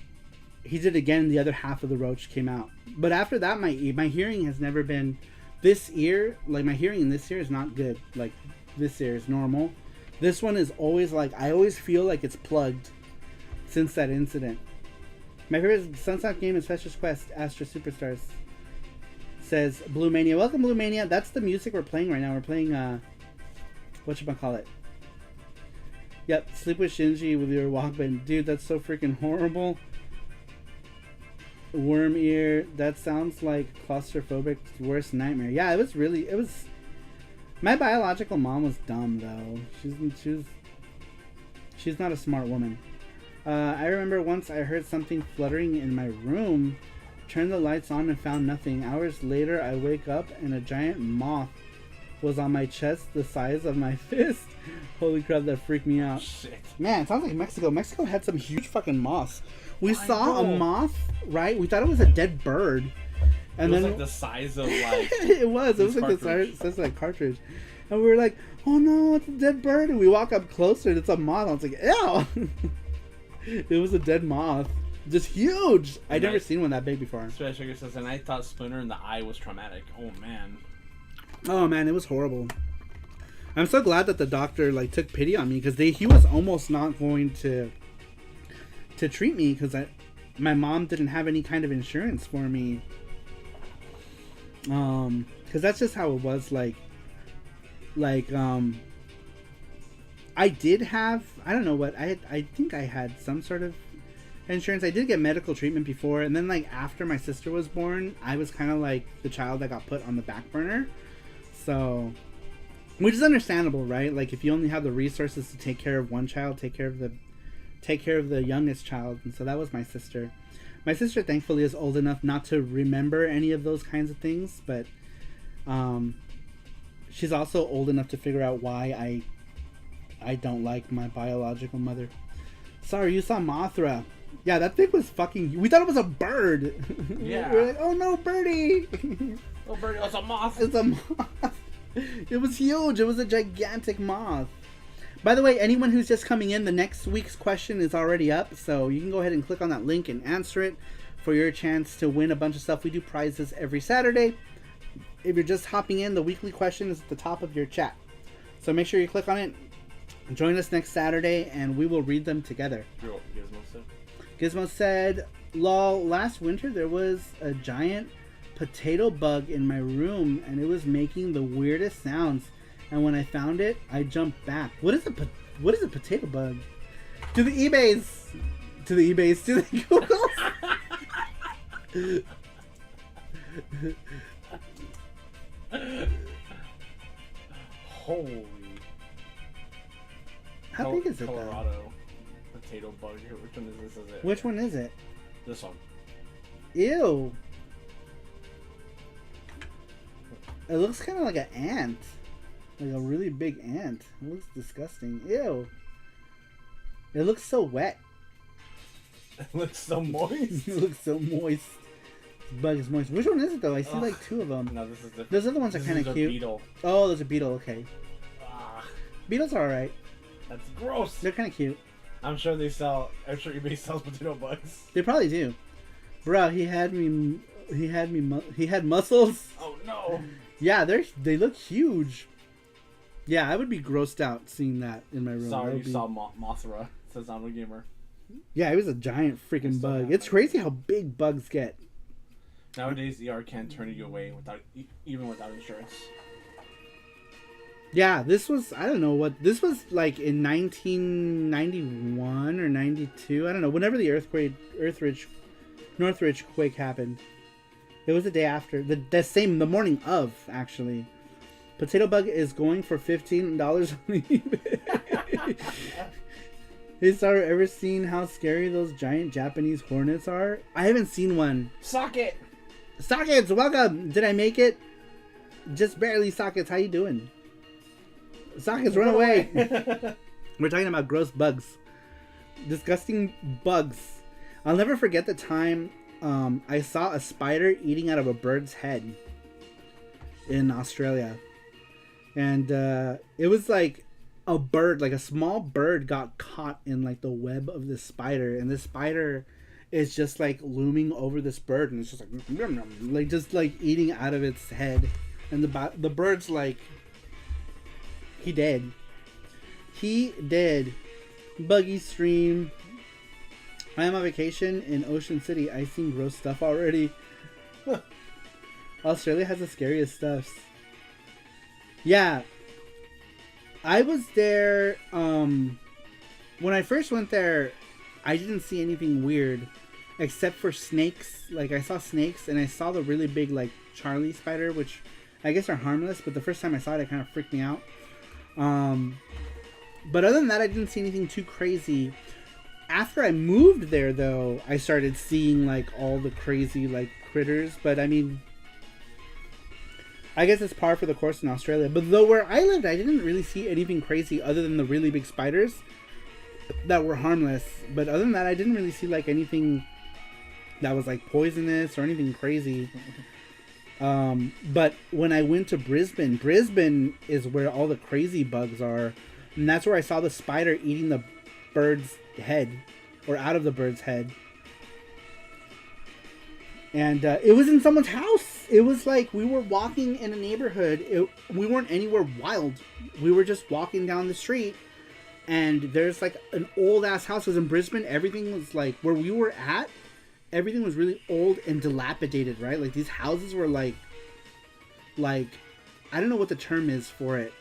he did again. The other half of the roach came out. But after that, my hearing has never been... This ear, like my hearing in this ear is not good. Like this ear is normal. This one is always like, I always feel like it's plugged since that incident. My favorite Sunsoft game is Fester's Quest, Astra Superstars. Says Blue Mania. Welcome, Blue Mania. That's the music we're playing right now. We're playing, whatchamacallit. Yep, sleep with Shinji with your Walkman. Dude, that's so freaking horrible. Worm ear. That sounds like claustrophobic worst nightmare. Yeah, it was... My biological mom was dumb, though. She's not a smart woman. I remember once I heard something fluttering in my room, turned the lights on and found nothing. Hours later, I wake up and a giant moth was on my chest the size of my fist. Holy crap, that freaked me out. Shit. Man, it sounds like Mexico. Mexico had some huge fucking moths. We saw a moth, right? We thought it was a dead bird. And it was then, like the size of like... it was like the size of a cartridge. And we were like, oh no, it's a dead bird. And we walk up closer and it's a moth. I was like, ew. It was a dead moth. Just huge. I'd never seen one that big before. Sweat Sugar says, and I thought Splinter in the eye was traumatic. Oh man. Oh man, it was horrible. I'm so glad that the doctor like took pity on me because he was almost not going to treat me because my mom didn't have any kind of insurance for me. Because that's just how it was. I did have, I don't know what I think I had some sort of insurance. I did get medical treatment before, and then like after my sister was born, I was kind of like the child that got put on the back burner. So, which is understandable, right? Like if you only have the resources to take care of one child, take care of the youngest child. And so that was my sister. My sister thankfully is old enough not to remember any of those kinds of things, but she's also old enough to figure out why I don't like my biological mother. Sorry, you saw Mothra. Yeah, that thing was fucking... We thought it was a bird. Yeah. We were like, oh no, birdie. Oh, birdie, it's a moth. It's a moth. It was huge. It was a gigantic moth. By the way, anyone who's just coming in, the next week's question is already up. So you can go ahead and click on that link and answer it for your chance to win a bunch of stuff. We do prizes every Saturday. If you're just hopping in, the weekly question is at the top of your chat. So make sure you click on it. Join us next Saturday, and we will read them together. Gizmo said. Gizmo said, lol, last winter there was a giant potato bug in my room, and it was making the weirdest sounds. And when I found it, I jumped back. What is a potato bug? To the eBays, to the Googles. Holy. How big is it, Colorado potato bug. Which one is this? Is it? Which one is it? This one. Ew. It looks kind of like an ant. Like a really big ant. It looks disgusting. Ew. It looks so wet. It looks so moist. It looks so moist. This bug is moist. Which one is it though? I see like two of them. No, this is different. Those other ones are kind of cute. Beetle. Oh, there's a beetle. Okay. Beetles are alright. That's gross. They're kind of cute. I'm sure eBay sells potato bugs. They probably do. Bro, he had muscles. Oh no. Yeah, they look huge. Yeah, I would be grossed out seeing that in my room. Sorry, you saw Mothra, says I'm a gamer. Yeah, it was a giant freaking bug. It's crazy how big bugs get. Nowadays, ER can't turn you away even without insurance. Yeah, this was, I don't know what, this was like in 1991 or 92. I don't know, whenever the Northridge quake happened. It was the day after, the morning of, actually. Potato bug is going for $15 on eBay. Hey, Saru, ever seen how scary those giant Japanese hornets are? I haven't seen one. Socket! Sockets, welcome! Did I make it? Just barely, Sockets. How you doing? Sockets, run away! We're talking about gross bugs. Disgusting bugs. I'll never forget the time I saw a spider eating out of a bird's head in Australia. And it was like a bird, like a small bird got caught in like the web of this spider. And this spider is just like looming over this bird. And it's just like just like eating out of its head. And the bird's like, he dead. He dead. Buggy stream. I am on vacation in Ocean City. I've seen gross stuff already. Australia has the scariest stuff. Yeah. I was there, when I first went there, I didn't see anything weird. Except for snakes. Like, I saw snakes, and I saw the really big, like, Charlie spider, which I guess are harmless, but the first time I saw it, it kind of freaked me out. But other than that, I didn't see anything too crazy. After I moved there, though, I started seeing, like, all the crazy, like, critters. But, I mean, I guess it's par for the course in Australia. But though where I lived, I didn't really see anything crazy other than the really big spiders that were harmless. But other than that, I didn't really see, like, anything that was, like, poisonous or anything crazy. But when I went to Brisbane is where all the crazy bugs are. And that's where I saw the spider eating the bird's head, or out of the bird's head. And it was in someone's house. It was like we were walking in a neighborhood. We weren't anywhere wild. We were just walking down the street. And there's like an old ass house. It was in Brisbane. Everything was like, where we were at, everything was really old and dilapidated, right? Like these houses were like I don't know what the term is for it.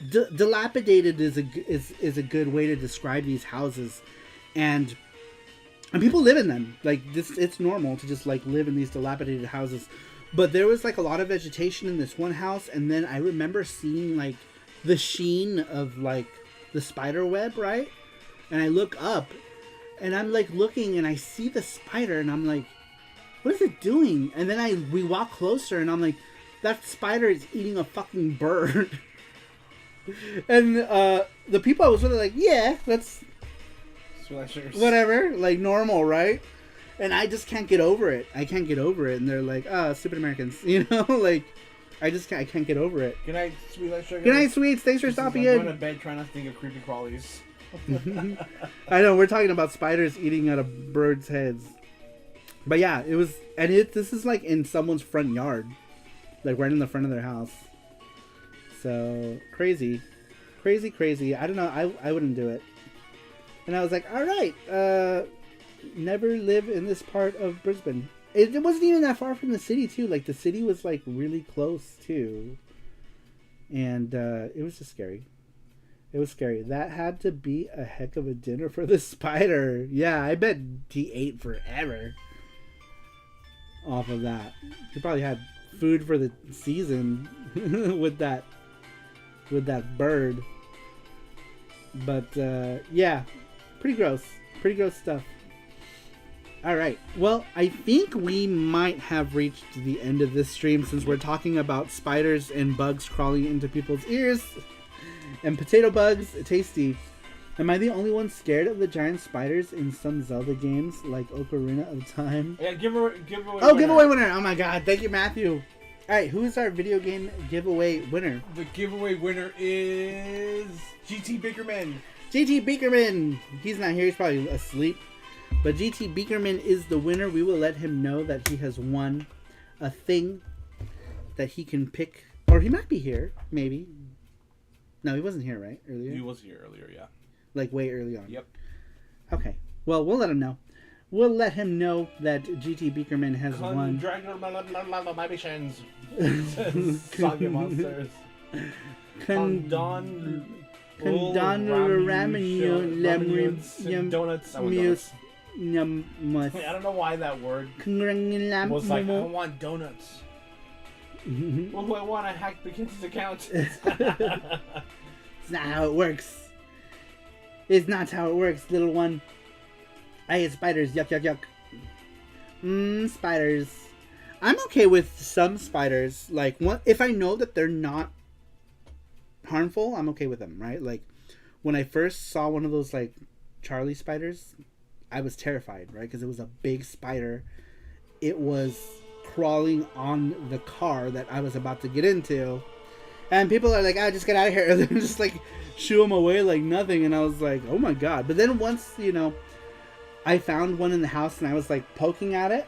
Dilapidated is a good way to describe these houses, and people live in them. Like this, it's normal to just like live in these dilapidated houses. But there was like a lot of vegetation in this one house, and then I remember seeing like the sheen of like the spider web, right? And I look up, and I'm like looking, and I see the spider, and I'm like, what is it doing? And then we walk closer, and I'm like, that spider is eating a fucking bird. And the people I was with are like, yeah, that's whatever, like normal, right? And I just can't get over it. I can't get over it. And they're like, stupid Americans, you know, like I can't get over it. Good night, sweet life sugar. Good night, sweets. Thanks for stopping in. I'm going to bed trying not to think of creepy crawlies. I know, we're talking about spiders eating out of birds' heads. But yeah, it was, and this is like in someone's front yard, like right in the front of their house. So crazy. I don't know. I wouldn't do it. And I was like, all right, never live in this part of Brisbane. it wasn't even that far from the city too. Like the city was like really close too, and it was just scary. It was scary. That had to be a heck of a dinner for the spider. Yeah, I bet he ate forever off of that. He probably had food for the season with that bird. But yeah, pretty gross stuff. All right, well, I think we might have reached the end of this stream since we're talking about spiders and bugs crawling into people's ears and potato bugs. Tasty. Am I the only one scared of the giant spiders in some Zelda games like Ocarina of Time? Yeah, giveaway winner. Oh my god, thank you, Matthew. Alright, who's our video game giveaway winner? The giveaway winner is GT Bickerman. GT Bickerman! He's not here, he's probably asleep. But GT Bickerman is the winner. We will let him know that he has won a thing that he can pick. Or he might be here, maybe. No, he wasn't here, right? Earlier? He was here earlier, yeah. Like way early on. Yep. Okay. Well, we'll let him know. We'll let him know that GT Bickerman has won. My missions. Saga monsters. Condon ramen donuts. I don't know why that word was like, I want donuts. Well, who I want to hack Mackinsey's account. It's not how it works. It's not how it works, little one. I hate spiders. Yuck, yuck, yuck. Spiders. I'm okay with some spiders. Like, if I know that they're not harmful, I'm okay with them, right? Like, when I first saw one of those, like, Charlie spiders, I was terrified, right? Because it was a big spider. It was crawling on the car that I was about to get into. And people are like, just get out of here. And then just, like, shoo them away like nothing. And I was like, oh, my God. But then once, I found one in the house and I was, like, poking at it.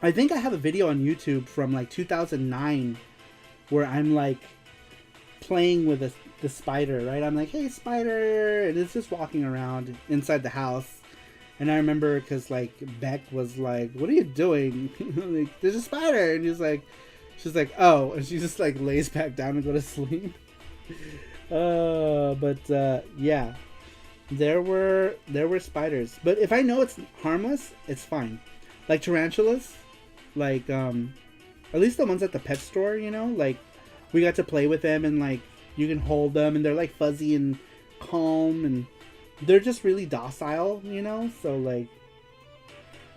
I think I have a video on YouTube from, like, 2009 where I'm, like, playing with the spider, right? I'm like, hey, spider. And it's just walking around inside the house. And I remember because, like, Beck was like, what are you doing? Like, there's a spider. And she's like, oh. And she just, like, lays back down and go to sleep. Yeah. There were spiders. But if I know it's harmless, it's fine. Like tarantulas. Like, at least the ones at the pet store, Like, we got to play with them and, like, you can hold them. And they're, like, fuzzy and calm and they're just really docile, so like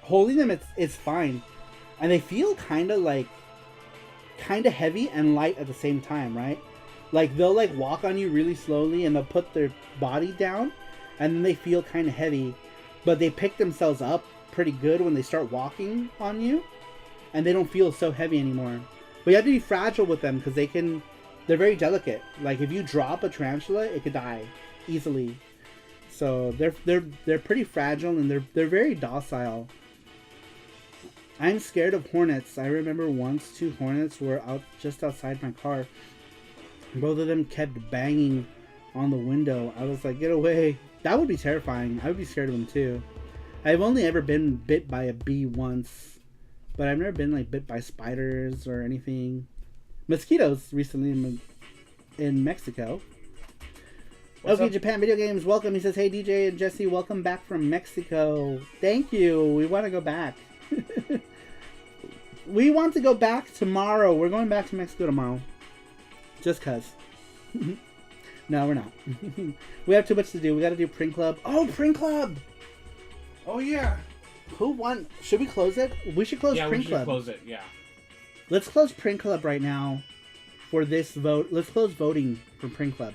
holding them it's fine. And they feel kind of heavy and light at the same time, right? Like they'll like walk on you really slowly and they'll put their body down and then they feel kind of heavy, but they pick themselves up pretty good when they start walking on you and they don't feel so heavy anymore. But you have to be fragile with them because they're very delicate. Like if you drop a tarantula, it could die easily. So they're pretty fragile and they're very docile. I'm scared of hornets. I remember once 2 hornets were just outside my car. Both of them kept banging on the window. I was like, get away. That would be terrifying. I would be scared of them too. I've only ever been bit by a bee once, but I've never been like bit by spiders or anything. Mosquitoes recently in Mexico. Okay, Japan Video Games, welcome. He says, hey, DJ and Jesse, welcome back from Mexico. Thank you. We want to go back. We want to go back tomorrow. We're going back to Mexico tomorrow. Just cuz. No, we're not. We have too much to do. We got to do Print Club. Oh, Print Club! Oh, yeah. Who won? Should we close it? We should close Print Club. Yeah, we should close it, yeah. Let's close Print Club right now for this vote. Let's close voting for Print Club.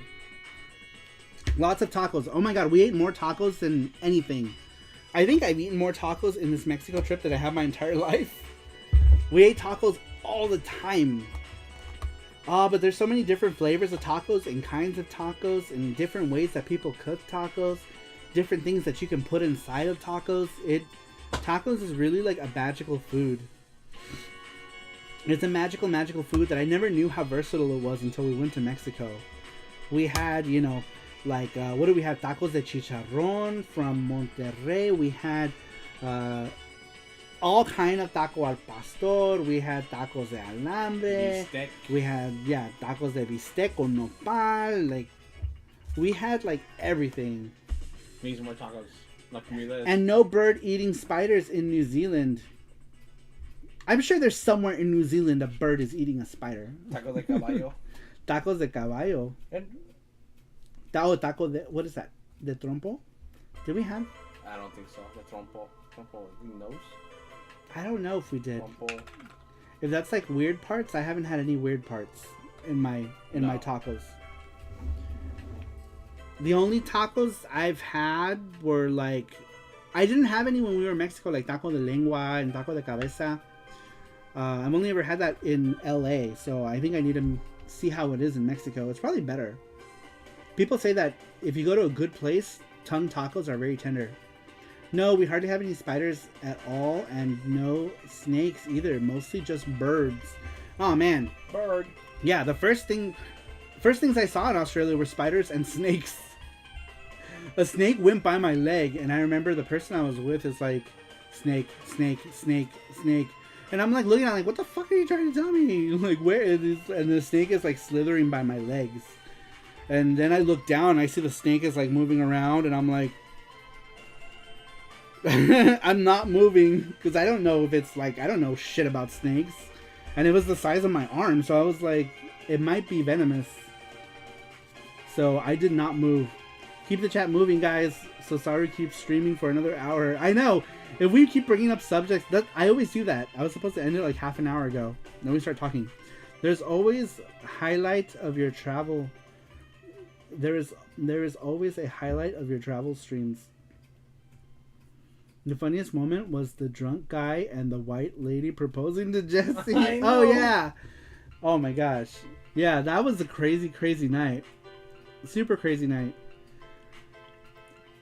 Lots of tacos. Oh my god, we ate more tacos than anything. I think I've eaten more tacos in this Mexico trip than I have my entire life. We ate tacos all the time. But there's so many different flavors of tacos and kinds of tacos and different ways that people cook tacos. Different things that you can put inside of tacos. Tacos is really like a magical food. It's a magical food that I never knew how versatile it was until we went to Mexico. We had, like, what do we have? Tacos de chicharrón from Monterrey. We had all kind of taco al pastor. We had tacos de alambre. Bistec. We had tacos de bistec con nopal. Like we had like everything. We need some more tacos. La comida. And no bird eating spiders in New Zealand. I'm sure there's somewhere in New Zealand a bird is eating a spider. Taco de caballo. Tacos de caballo. And Taco de, what is that? De trompo? Did we have? I don't think so. The trompo. Trompo nose? I don't know if we did. Trompo. If that's like weird parts, I haven't had any weird parts in my tacos. The only tacos I've had were like, I didn't have any when we were in Mexico, like taco de lengua and taco de cabeza. I've only ever had that in LA, so I think I need to see how it is in Mexico. It's probably better. People say that if you go to a good place, tongue tacos are very tender. No, we hardly have any spiders at all, and no snakes either. Mostly just birds. Oh man, Bird. yeah. The first things I saw in Australia were spiders and snakes. A snake went by my leg, and I remember the person I was with is like, snake, snake, snake, snake. And I'm like looking at it like, what the fuck are you trying to tell me? Like, where is this? And the snake is like slithering by my legs. And then I look down, and I see the snake is like moving around, and I'm like, I'm not moving because I don't know if it's like, I don't know shit about snakes. And it was the size of my arm, so I was like, it might be venomous. So I did not move. Keep the chat moving, guys. So Saru keeps streaming for another hour. I know. If we keep bringing up subjects, I always do that. I was supposed to end it like half an hour ago. Then we start talking. There's always highlight of your travel. There is always a highlight of your travel streams. The funniest moment was the drunk guy and the white lady proposing to Jesse. Oh yeah. Oh my gosh. Yeah, that was a crazy, crazy night. Super crazy night.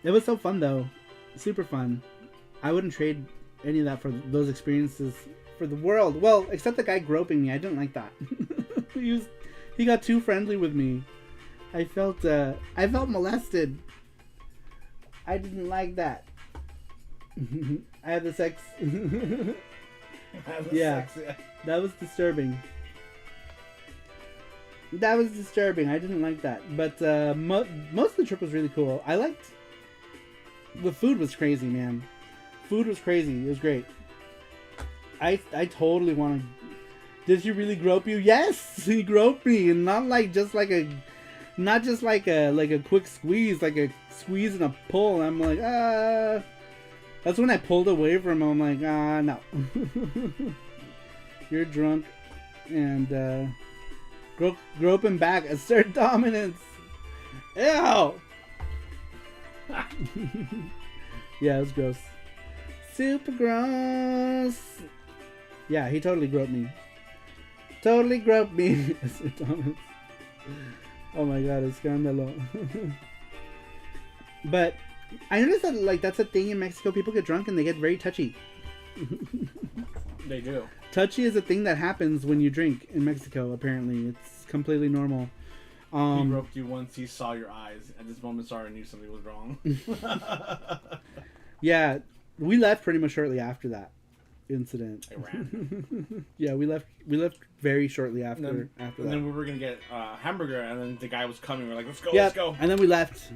It was so fun though. Super fun. I wouldn't trade any of that for those experiences for the world. Well, except the guy groping me. I didn't like that. He got too friendly with me. I felt molested. I didn't like that. I had the sex. Yeah, that was disturbing. That was disturbing. I didn't like that. But most of the trip was really cool. I liked... The food was crazy, man. Food was crazy. It was great. I totally want to... Did he really grope you? Yes! He groped me. And not just like a quick squeeze. Like a squeeze and a pull. And I'm like, ah... That's when I pulled away from him. I'm like, no. You're drunk. And, grope him back. Assert dominance. Ew! Yeah, it was gross. Super gross. Yeah, he totally groped me. Totally groped me. Assert dominance. Oh my god, escándalo. But... I noticed that like that's a thing in Mexico. People get drunk and they get very touchy. They do. Touchy is a thing that happens when you drink in Mexico. Apparently, it's completely normal. He roped you once. He saw your eyes. At this moment, Sarah knew something was wrong. Yeah, we left pretty much shortly after that incident. I ran. Yeah, we left very shortly after that. And then we were gonna get a hamburger, and then the guy was coming. We're like, let's go, Yep. let's go. And then we left.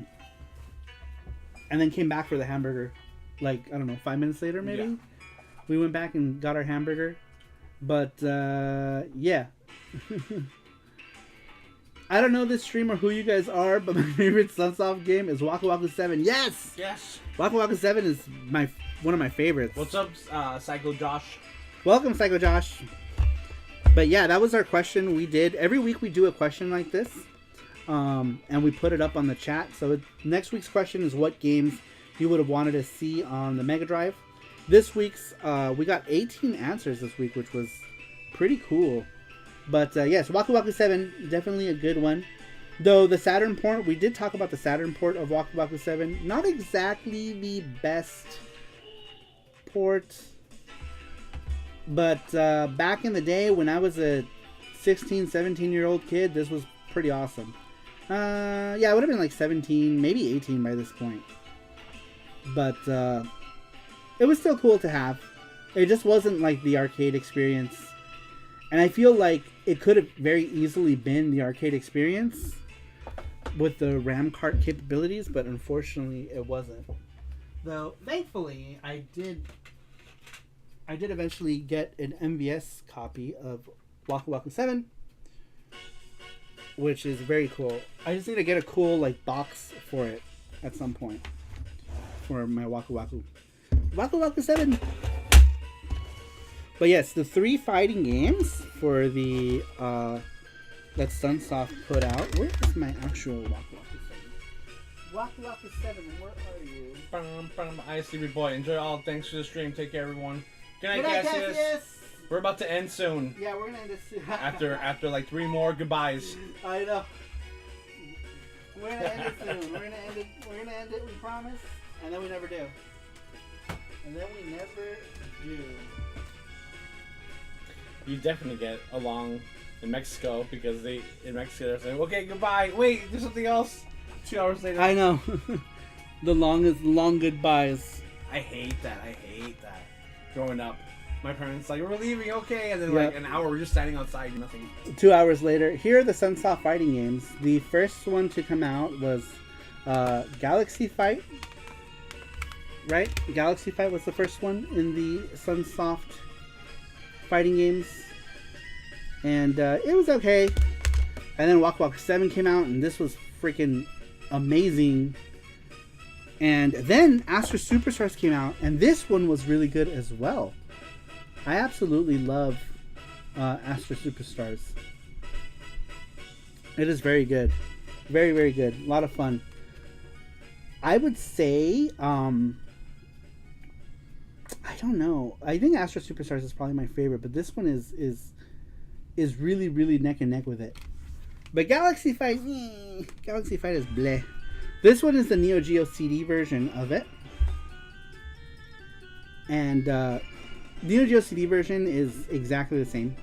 And then came back for the hamburger. Like, I don't know, 5 minutes later maybe? Yeah. We went back and got our hamburger. But, yeah. I don't know this streamer who you guys are, but my favorite Sunsoft game is Wakuwaku 7. Yes! Yes! Wakuwaku 7 is one of my favorites. What's up, Psycho Josh? Welcome, Psycho Josh. But yeah, that was our question we did. Every week we do a question like this. And we put it up on the chat. So next week's question is what games you would have wanted to see on the Mega Drive. This week's, we got 18 answers this week, which was pretty cool. But yes, Wakuwaku 7, definitely a good one. Though the Saturn port, we did talk about the Saturn port of Wakuwaku 7. Not exactly the best port. But back in the day when I was a 16, 17-year-old kid, this was pretty awesome. Yeah, it would have been like 17, maybe 18 by this point. But it was still cool to have. It just wasn't like the arcade experience. And I feel like it could have very easily been the arcade experience with the RAM cart capabilities, but unfortunately it wasn't. Though, thankfully, I did eventually get an MVS copy of Wakuwaku 7, which is very cool. I just need to get a cool like box for it at some point for my Wakuwaku 7. But yes, the 3 fighting games for the that Sunsoft put out. Where is my actual Wakuwaku 7? Wakuwaku 7, where are you? I see you, boy. Enjoy all. Thanks for the stream. Take care, everyone. Good night, Cassius. We're about to end soon. Yeah, we're gonna end this soon. after like 3 more goodbyes. I know. We're gonna end it soon. We're gonna end it. We promise. And then we never do. You definitely get along in Mexico because in Mexico they're saying, okay, goodbye. Wait, there's something else. 2 hours later. I know. The long goodbyes. I hate that. Growing up, my parents like, we're leaving, okay, and then like an hour we're just standing outside, nothing. 2 hours later, here are the Sunsoft fighting games. The first one to come out was Galaxy Fight. Right? Galaxy Fight was the first one in the Sunsoft fighting games. And it was okay. And then Wakuwaku 7 came out, and this was freaking amazing. And then Astra Superstars came out, and this one was really good as well. I absolutely love Astra Superstars. It is very good. Very, very good. A lot of fun. I would say, I don't know. I think Astra Superstars is probably my favorite, but this one is really, really neck and neck with it. But Galaxy Fight is bleh. This one is the Neo Geo Cd version of it. And the Neo Geo Cd version is exactly the same.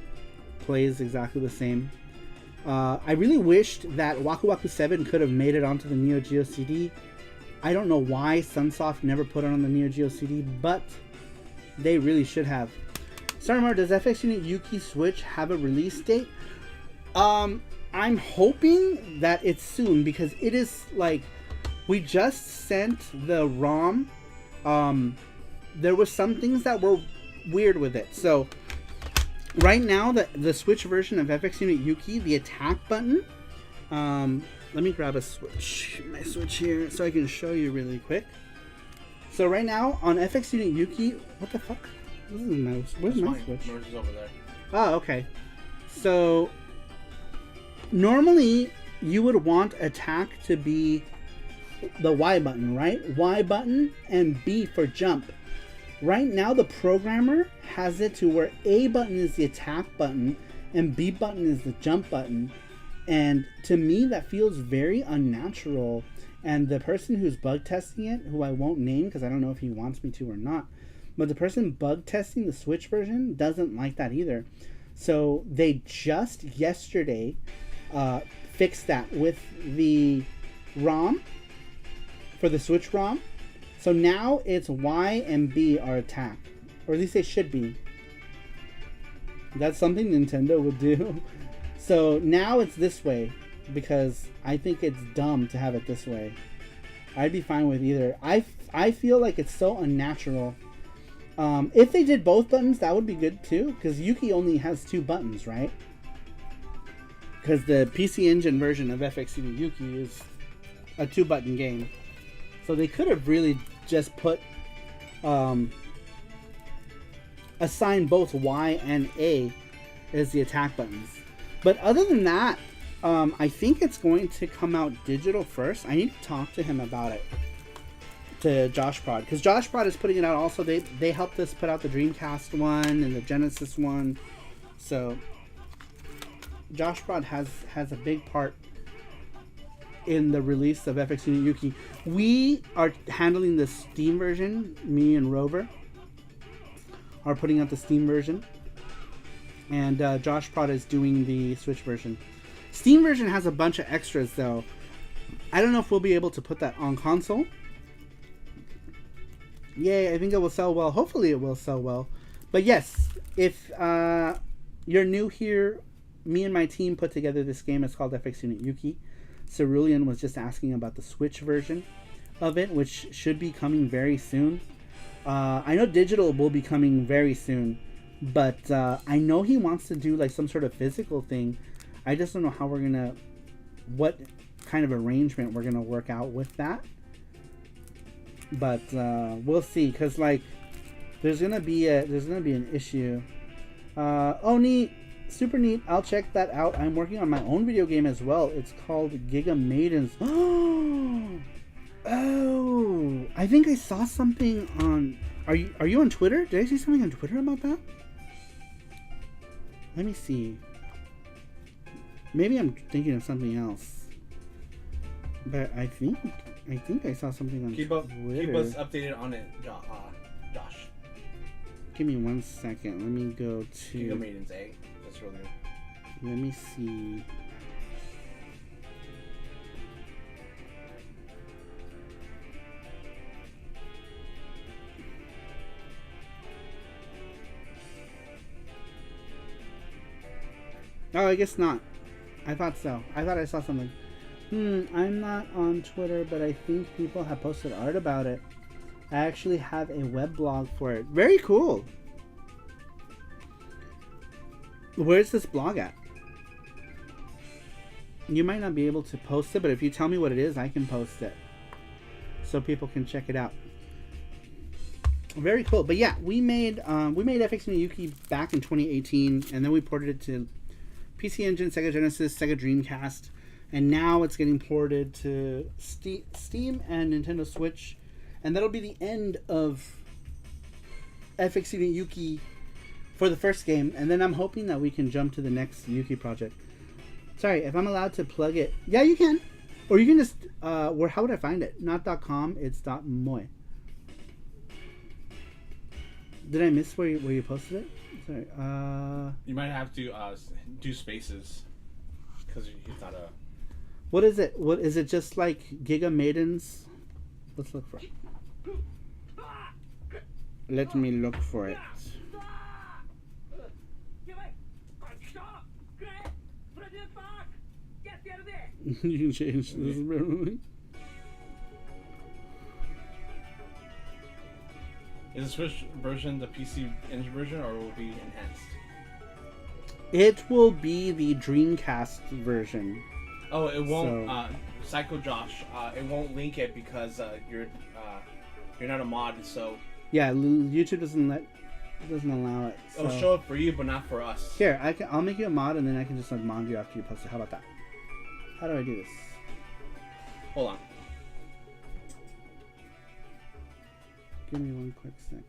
Plays exactly the same. I really wished that Wakuwaku 7 could have made it onto the Neo Geo Cd. I don't know why Sunsoft never put it on the Neo Geo Cd, but they really should have. SaruPro, does FX Unit Yuki Switch have a release date? I'm hoping that it's soon, because it is like, we just sent the ROM. There was some things that were weird with it. So right now, the Switch version of FX Unit Yuki, the attack button. Let me grab my Switch here so I can show you really quick. So right now on FX Unit Yuki, what the fuck? This is mouse. Where's my Switch? Yours is over there. Oh, okay. So normally you would want attack to be the Y button, right? Y button and B for jump. Right now the programmer has it to where A button is the attack button and B button is the jump button. And to me that feels very unnatural. And the person who's bug testing it, who I won't name because I don't know if he wants me to or not, but the person bug testing the Switch version doesn't like that either. So they just yesterday fixed that with the ROM, for the Switch ROM. So now it's Y and B are attack. Or at least they should be. That's something Nintendo would do. So now it's this way, because I think it's dumb to have it this way. I'd be fine with either. I feel like it's so unnatural. If they did both buttons, that would be good too, because Yuki only has 2 buttons, right? Because the PC Engine version of FX Unit Yuki is a 2-button game. So they could have really just put assign both Y and A as the attack buttons. But other than that, I think it's going to come out digital first. I need to talk to him about it, to Josh Prod, because Josh Prod is putting it out also. They helped us put out the Dreamcast one and the Genesis one. So Josh Prod has a big part in the release of FX Unit Yuki. We are handling the Steam version. Me and Rover are putting out the Steam version, and Josh Prod is doing the Switch version. Steam version has a bunch of extras though. I don't know if we'll be able to put that on console. Yay, I think it will sell well. Hopefully it will sell well. But yes, if you're new here, me and my team put together this game. It's called FX Unit Yuki. Cerulean was just asking about the Switch version of it, which should be coming very soon. I know digital will be coming very soon, but I know he wants to do like some sort of physical thing. I just don't know how we're gonna, what kind of arrangement we're gonna work out with that. But we'll see, cause like there's gonna be an issue. Oh, neat, super neat. I'll check that out. I'm working on my own video game as well. It's called Giga Maidens. Oh, I think I saw something on. Are you on Twitter? Did I see something on Twitter about that? Let me see. Maybe I'm thinking of something else. But I think I saw something on Twitter. Keep us updated on it, Josh. Give me 1 second. Let me go to. Giga Maidens, eh? That's really good. Let me see. Oh, I guess not. I thought so. I thought I saw something. I'm not on Twitter, but I think people have posted art about it. I actually have a web blog for it. Very cool. Where's this blog at? You might not be able to post it, but if you tell me what it is, I can post it so people can check it out. Very cool. But yeah, we made FX Unit Yuki back in 2018, and then we ported it to PC Engine, Sega Genesis, Sega Dreamcast, and now it's getting ported to Steam and Nintendo Switch, and that'll be the end of FX Unit Yuki for the first game, and then I'm hoping that we can jump to the next Yuki project. Sorry, if I'm allowed to plug it. Yeah, you can. Or you can just, how would I find it? Not .com, it's .moy. Did I miss where you posted it? Sorry. You might have to do spaces because it's not a. What is it? What is it? Just like Giga Maidens? Let's look for it. Let me look for it. You can change this. Is the Switch version the PC Engine version, or will it be enhanced? It will be the Dreamcast version. Oh, it won't. Psycho Josh, it won't link it because you're not a mod. So yeah, YouTube doesn't allow it. So. It'll show it for you, but not for us. Here, I'll make you a mod, and then I can just mod you after you post it. How about that? How do I do this? Hold on. Give me 1 quick second.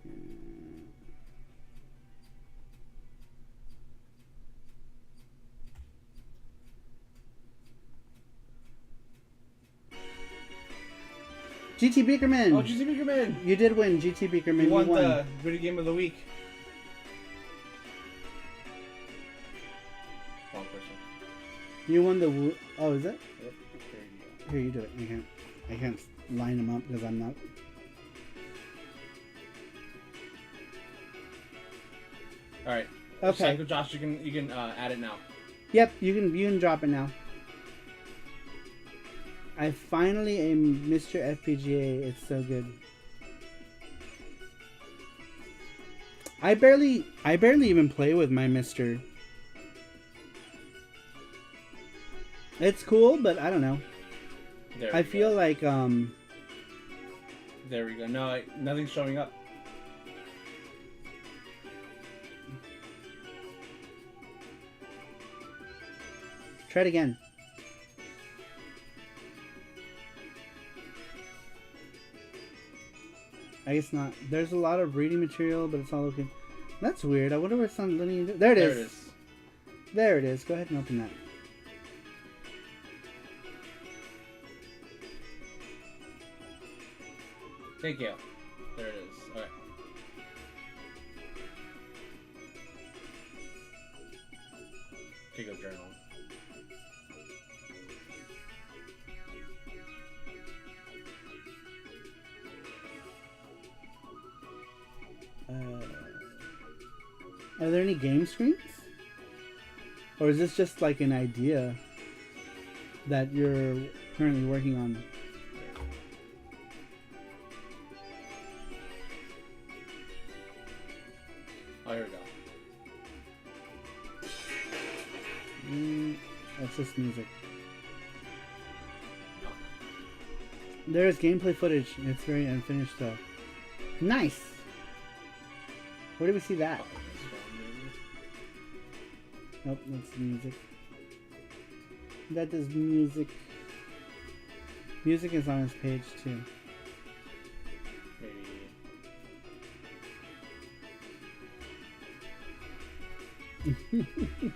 GT Beakerman! Oh, GT Beakerman! You did win, GT Beakerman. You won the video game of the week. Wrong person. You won the... Oh, is it? Yep. Here, you do it. I can't line them up because I'm not... All right. Okay. Psycho Josh, you can add it now. Yep, you can drop it now. I finally am Mr. FPGA. It's so good. I barely even play with my Mr. It's cool, but I don't know. I feel like There we go. No, nothing's showing up. Try it again. I guess not. There's a lot of reading material, but it's all okay. That's weird. I wonder where it's on linear. There it is. There it is. Go ahead and open that. Thank you. There it is. All right. Okay, go journal. Are there any game screens? Or is this just like an idea that you're currently working on? Oh, here we go. That's just music. There's gameplay footage. It's very unfinished though. Nice! Where did we see that? Nope, that's music. That is music. Music is on his page too. Maybe.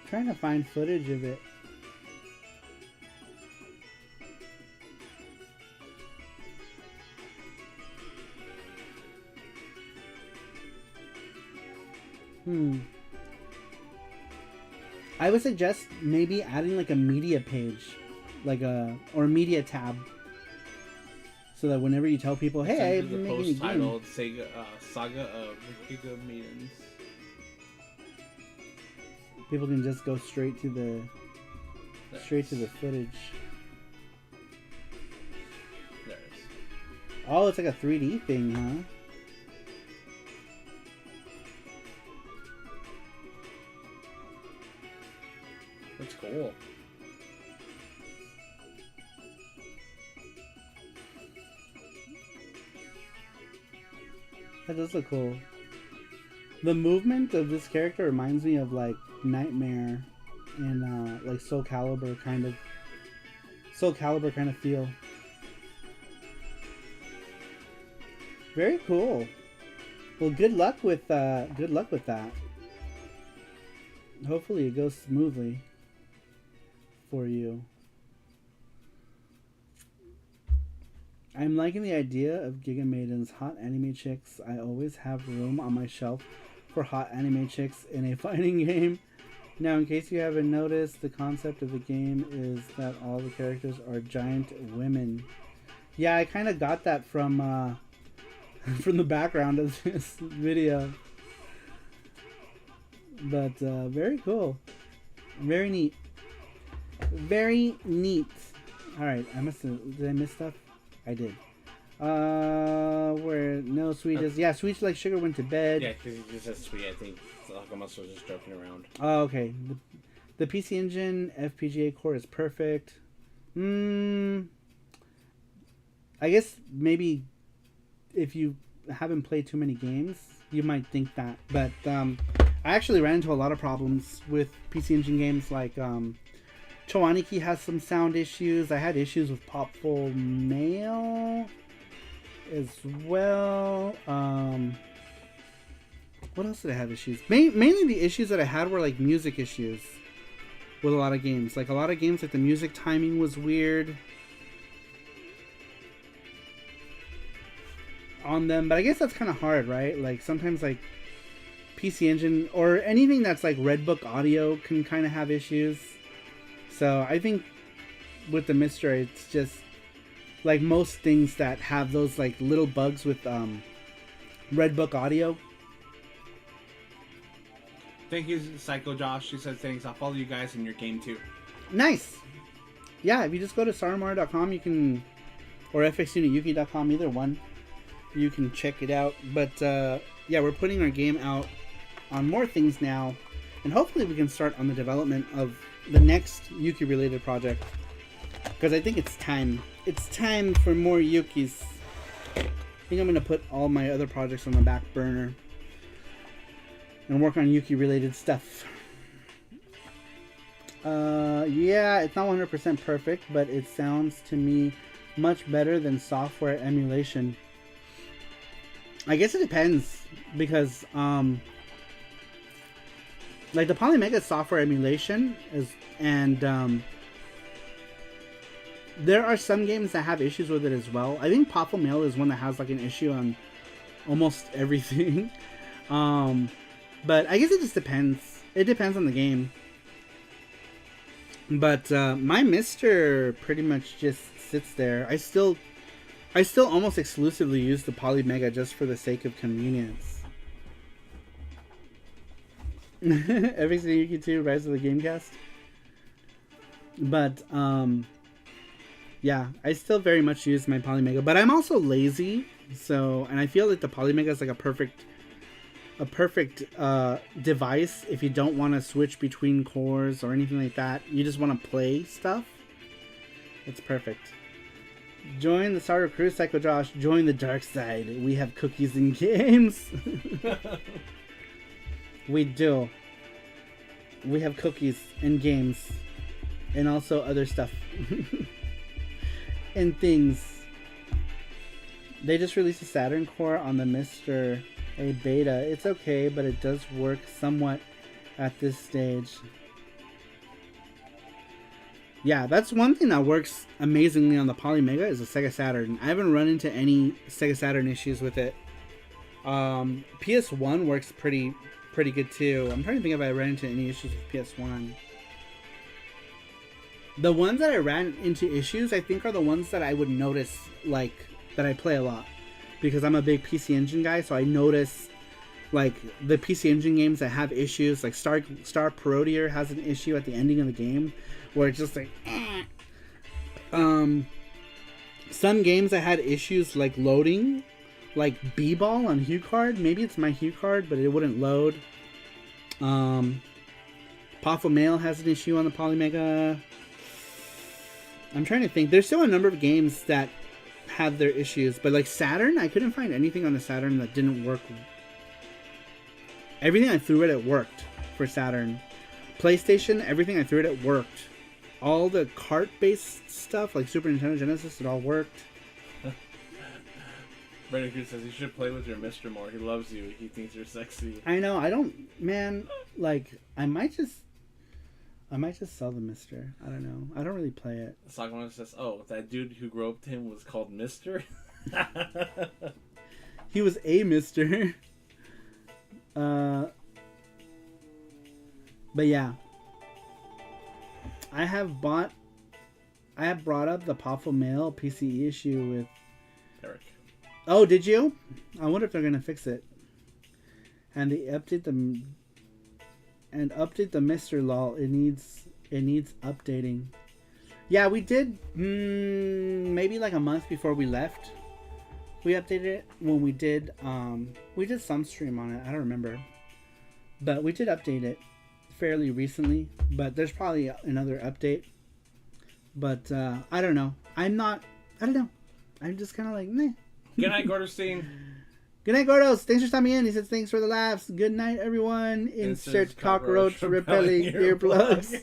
Trying to find footage of it. I would suggest maybe adding like a media page, or media tab, so that whenever you tell people, "Hey, I'm making a game," titled Sega Saga of Giga Maidens. People can just go straight to the footage. There it is. Oh, it's like a 3D thing, huh? That's cool. That does look cool. The movement of this character reminds me of like Nightmare and like Soul Calibur kind of feel. Very cool. Well, good luck with that. Hopefully it goes smoothly for you. I'm liking the idea of Giga Maiden's hot anime chicks. I always have room on my shelf for hot anime chicks in a fighting game. Now, in case you haven't noticed, the concept of the game is that all the characters are giant women. Yeah, I kind of got that from from the background of this video. But very cool. Very neat. Very neat. Alright, did I miss stuff? I did. Where no sweet is sweet like sugar went to bed. Yeah, because he just said sweet. I think Alchemist was just joking around. Oh, okay. The PC Engine FPGA core is perfect. I guess maybe if you haven't played too many games, you might think that. But I actually ran into a lot of problems with PC Engine games. Like Choaniki has some sound issues. I had issues with Popful Mail as well. What else did I have issues? Mainly the issues that I had were like music issues with a lot of games. Like a lot of games, like the music timing was weird on them. But I guess that's kind of hard, right? Like sometimes like PC Engine or anything that's like Redbook audio can kind of have issues. So I think with the Mister, it's just like most things that have those like little bugs with Redbook audio. Thank you, Psycho Josh. She said thanks. I'll follow you guys in your game too. Nice. Yeah, if you just go to sarumar.com, you can, or fxunituki.com, either one, you can check it out. But yeah, we're putting our game out on more things now, and hopefully we can start on the development of the next Yuki related project, because I think it's time. It's time for more Yukis. I think I'm gonna put all my other projects on the back burner and work on Yuki related stuff. Yeah, it's not 100% perfect, but it sounds to me much better than software emulation. I guess it depends, because like the Polymega software emulation is, and there are some games that have issues with it as well. I think Popful Mail is one that has like an issue on almost everything. But I guess it just depends. It depends on the game. But my Mister pretty much just sits there. I still I still almost exclusively use the Polymega just for the sake of convenience. Everything you can do, Rise of the Gamecast. But, yeah, I still very much use my Polymega. But I'm also lazy, so, and I feel that the Polymega is like a perfect device if you don't want to switch between cores or anything like that. You just want to play stuff. It's perfect. Join the Saru crew, Psycho Josh. Join the dark side. We have cookies and games. We do. We have cookies and games. And also other stuff. And things. They just released a Saturn core on the Mr. A beta. It's okay, but it does work somewhat at this stage. Yeah, that's one thing that works amazingly on the Polymega is the Sega Saturn. I haven't run into any Sega Saturn issues with it. PS1 works pretty good too. I'm trying to think if I ran into any issues with PS1. The ones that I ran into issues, I think, are the ones that I would notice, like, that I play a lot. Because I'm a big PC Engine guy, so I notice, like, the PC Engine games that have issues. Like, Star Parodier has an issue at the ending of the game, where it's just like, eh. Some games that had issues, like, loading, like B-Ball on HuCard. Maybe it's my HuCard, but it wouldn't load. Powerful Mail has an issue on the Polymega. I'm trying to think. There's still a number of games that have their issues, but like Saturn, I couldn't find anything on the Saturn that didn't work. Everything I threw at it worked for Saturn. PlayStation, everything I threw at it worked. All the cart-based stuff, like Super Nintendo Genesis, it all worked. Brendan says you should play with your Mr. more. He loves you. He thinks you're sexy. I know. I don't, man. Like, I might just sell the Mister. I don't know. I don't really play it. Someone says, "Oh, that dude who groped him was called Mister." He was a Mister. But yeah, I have brought up the Powerful Mail PCE issue with Eric. Oh, did you? I wonder if they're gonna fix it. And they update the Mr. Lol. It needs updating. Yeah, we did maybe like a month before we left. We updated it when we did some stream on it. I don't remember, but we did update it fairly recently. But there's probably another update. But I don't know. I don't know. I'm just kind of like, meh. Good night, Gordostein. Good night, Gordos. Thanks for stopping in. He says thanks for the laughs. Good night, everyone. Insert cockroach repelling earplugs.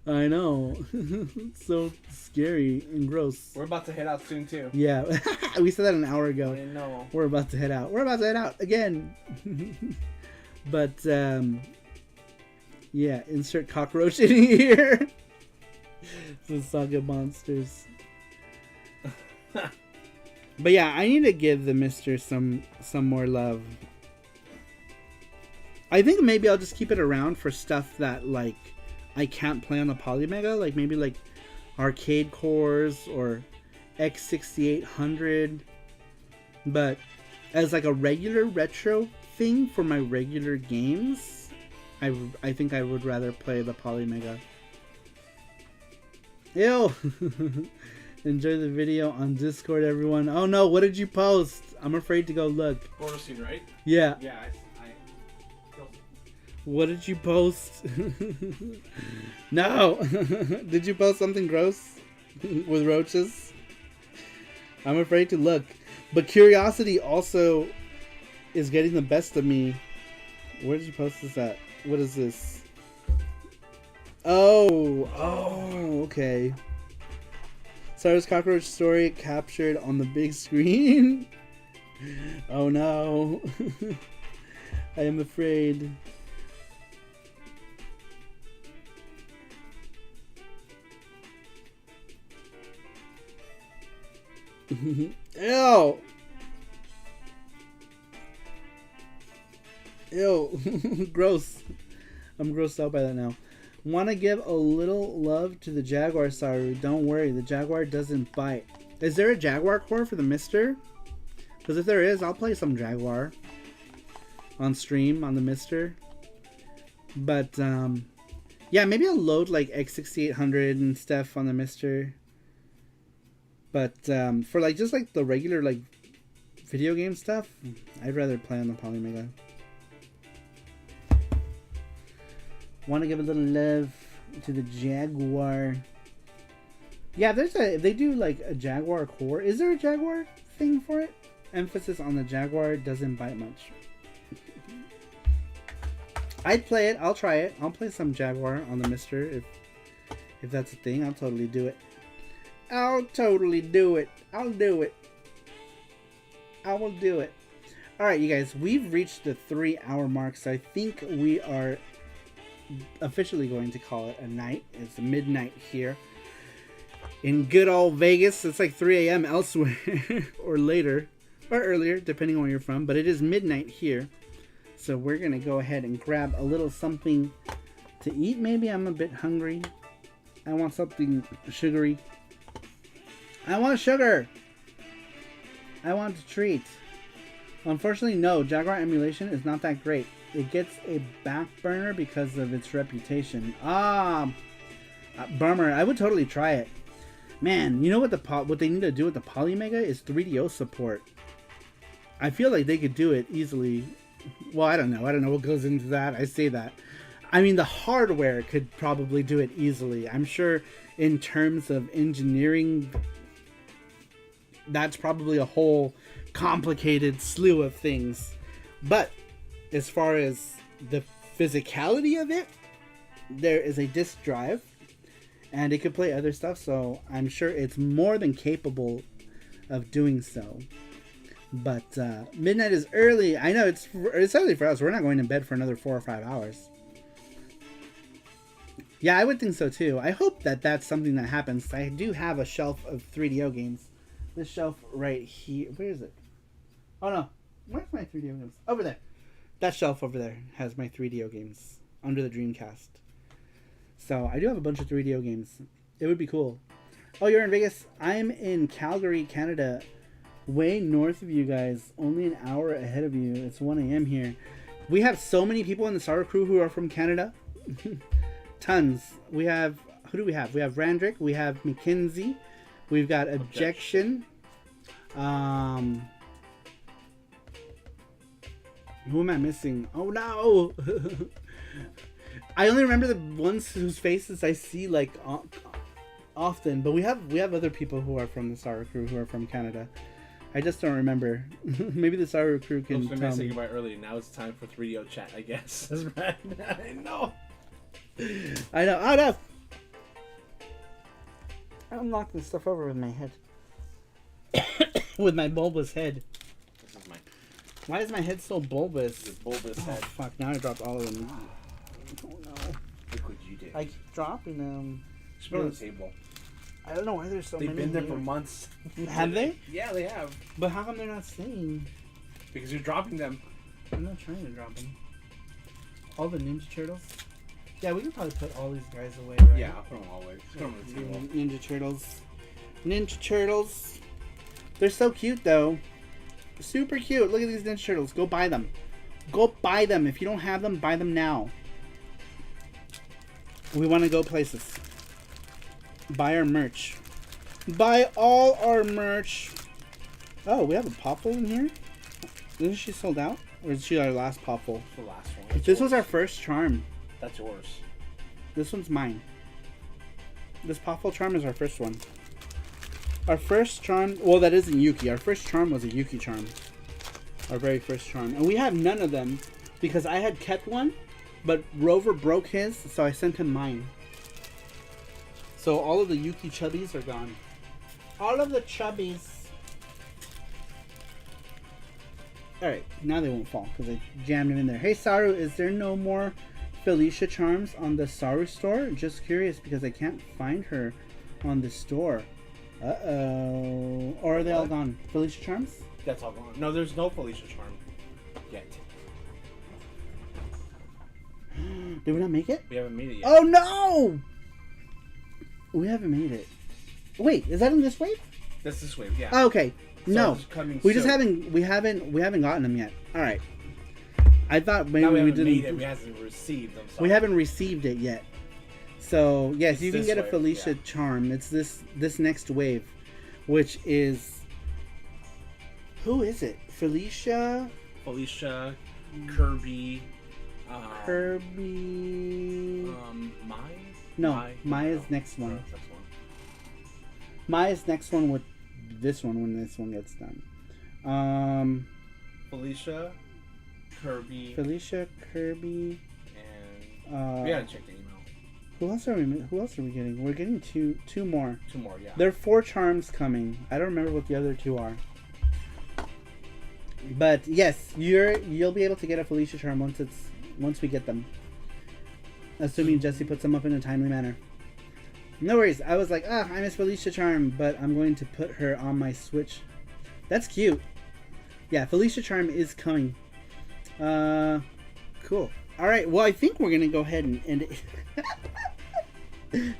I know. So scary and gross. We're about to head out soon, too. Yeah. We said that an hour ago. I know. We're about to head out. We're about to head out again. But, yeah. Insert cockroach in here. The Saga monsters. But yeah, I need to give the Mister some more love. I think maybe I'll just keep it around for stuff that like I can't play on the Polymega, like maybe like arcade cores or X6800. But as like a regular retro thing for my regular games, I think I would rather play the Polymega. Ew. Enjoy the video on Discord, everyone. Oh no, what did you post? I'm afraid to go look. Gordostein, right? Yeah. Yeah, I What did you post? No. Did you post something gross with roaches? I'm afraid to look. But curiosity also is getting the best of me. Where did you post this at? What is this? Oh, okay. Sarah's cockroach story captured on the big screen. Oh no. I am afraid. Ew. Ew. Gross. I'm grossed out by that now. Want to give a little love to the Jaguar, Saru. Don't worry, the Jaguar doesn't bite. Is there a Jaguar core for the Mister? Because if there is, I'll play some Jaguar on stream on the Mister. But yeah, maybe I'll load like X6800 and stuff on the Mister. But for like just like the regular like video game stuff, I'd rather play on the Polymega. Want to give a little love to the Jaguar. Yeah, if they do like a Jaguar core. Is there a Jaguar thing for it? Emphasis on the Jaguar, doesn't bite much. I'd play it. I'll try it. I'll play some Jaguar on the Mister if that's a thing. I'll totally do it. I'll totally do it. I'll do it. I will do it. Alright, you guys. We've reached the 3-hour mark, so I think we are officially going to call it a night. It's midnight here in good old Vegas. It's like 3 a.m. elsewhere or later or earlier, depending on where you're from, but it is midnight here. So we're gonna go ahead and grab a little something to eat. Maybe I'm a bit hungry. I want something sugary. I want sugar. I want a treat. Unfortunately, no, Jaguar emulation is not that great. It gets a back burner because of its reputation. Bummer. I would totally try it. Man, you know what they need to do with the Polymega is 3DO support. I feel like they could do it easily. Well, I don't know. I don't know what goes into that. I say that. I mean, the hardware could probably do it easily. I'm sure in terms of engineering, that's probably a whole complicated slew of things. But as far as the physicality of it, there is a disk drive and it could play other stuff, so I'm sure it's more than capable of doing so. But midnight is early. I know it's early for us. We're not going to bed for another 4 or 5 hours. Yeah, I would think so too. I hope that that's something that happens. I do have a shelf of 3DO games. This shelf right here. Where is it? Oh no. Where's my 3DO games? Over there. That shelf over there has my 3DO games under the Dreamcast. So I do have a bunch of 3DO games. It would be cool. Oh, you're in Vegas? I'm in Calgary, Canada. Way north of you guys. Only an hour ahead of you. It's 1 a.m. here. We have so many people in the SaruPro who are from Canada. Tons. We have... Who do we have? We have Randrick. We have McKinsey. We've got Objection. Who am I missing? Oh no! I only remember the ones whose faces I see like often, but we have other people who are from the SaruPro who are from Canada. I just don't remember. Maybe the SaruPro can tell me. I was saying about earlier. Now it's time for 3DO chat, I guess. That's right. I know. I know. Oh no! I'm knocking stuff over with my head. With my bulbous head. This is mine. Why is my head so bulbous? Your bulbous head. Fuck, now I dropped all of them. Oh no. Look what you did. I keep dropping them. Just put on the table. I don't know why there's so many. They've been there for months. Have they? Yeah, they have. But how come they're not staying? Because you're dropping them. I'm not trying to drop them. All the Ninja Turtles? Yeah, we can probably put all these guys away, right? Yeah, I'll put them all away. Put them on the table. Ninja Turtles. Ninja Turtles. They're so cute, though. Super cute. Look at these Ninja Turtles. Go buy them. Go buy them. If you don't have them, buy them now. We want to go places. Buy our merch. Buy all our merch. Oh, we have a Popful in here? Isn't she sold out? Or is she our last Popful? The last one. This was our first charm. That's yours. This one's mine. This Popful charm is our first one. Our first charm... Well, that isn't Yuki. Our first charm was a Yuki charm. Our very first charm. And we have none of them because I had kept one, but Rover broke his, so I sent him mine. So all of the Yuki chubbies are gone. All of the chubbies. Alright, now they won't fall because I jammed them in there. Hey Saru, is there no more Felicia charms on the Saru store? Just curious because I can't find her on the store. Uh-oh. Or are they all gone? Felicia charms? That's all gone. No, there's no Felicia charm yet. Did we not make it? We haven't made it yet. Oh no! We haven't made it. Wait, is that in this wave? That's this wave, yeah. Okay. So No. it's coming We just soon. haven't gotten them yet. All right. I thought maybe Now we we haven't didn't. made it. We haven't received them. We haven't received it yet. So yes, It's you can this get a wave, Felicia yeah. charm. It's this next wave, which is who is it? Felicia, Kirby, Kirby. Mai. No, Maya's next one. That's one. Maya's next one with this one when this one gets done. Felicia, Kirby, Kirby, and we gotta check the email. Who else are we getting? We're getting two more. Two more, yeah. There are 4 charms coming. I don't remember what the other 2 are. But yes, you'll be able to get a Felicia charm once we get them. Assuming Jesse puts them up in a timely manner. No worries. I was like, I miss Felicia charm, but I'm going to put her on my Switch. That's cute. Yeah, Felicia charm is coming. Cool. All right. Well, I think we're gonna go ahead and end it.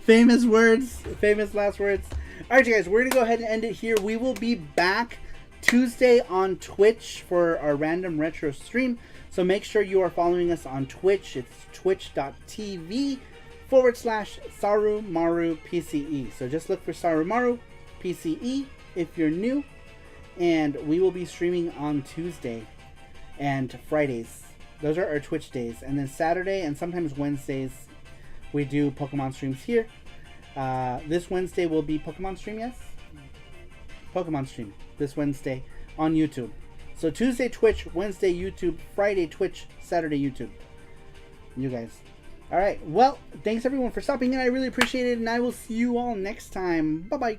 Famous words, famous last words. All right, you guys, we're gonna go ahead and end it here. We will be back Tuesday on Twitch for our random retro stream. So make sure you are following us on Twitch. It's twitch.tv/SaruMaru PCE. So just look for SaruMaru PCE if you're new. And we will be streaming on Tuesday and Fridays. Those are our Twitch days. And then Saturday and sometimes Wednesdays, we do Pokemon streams here. This Wednesday will be Pokemon stream, yes? Pokemon stream this Wednesday on YouTube. So Tuesday Twitch, Wednesday YouTube, Friday Twitch, Saturday YouTube. You guys. Alright, well, thanks everyone for stopping in. I really appreciate it, and I will see you all next time. Bye-bye.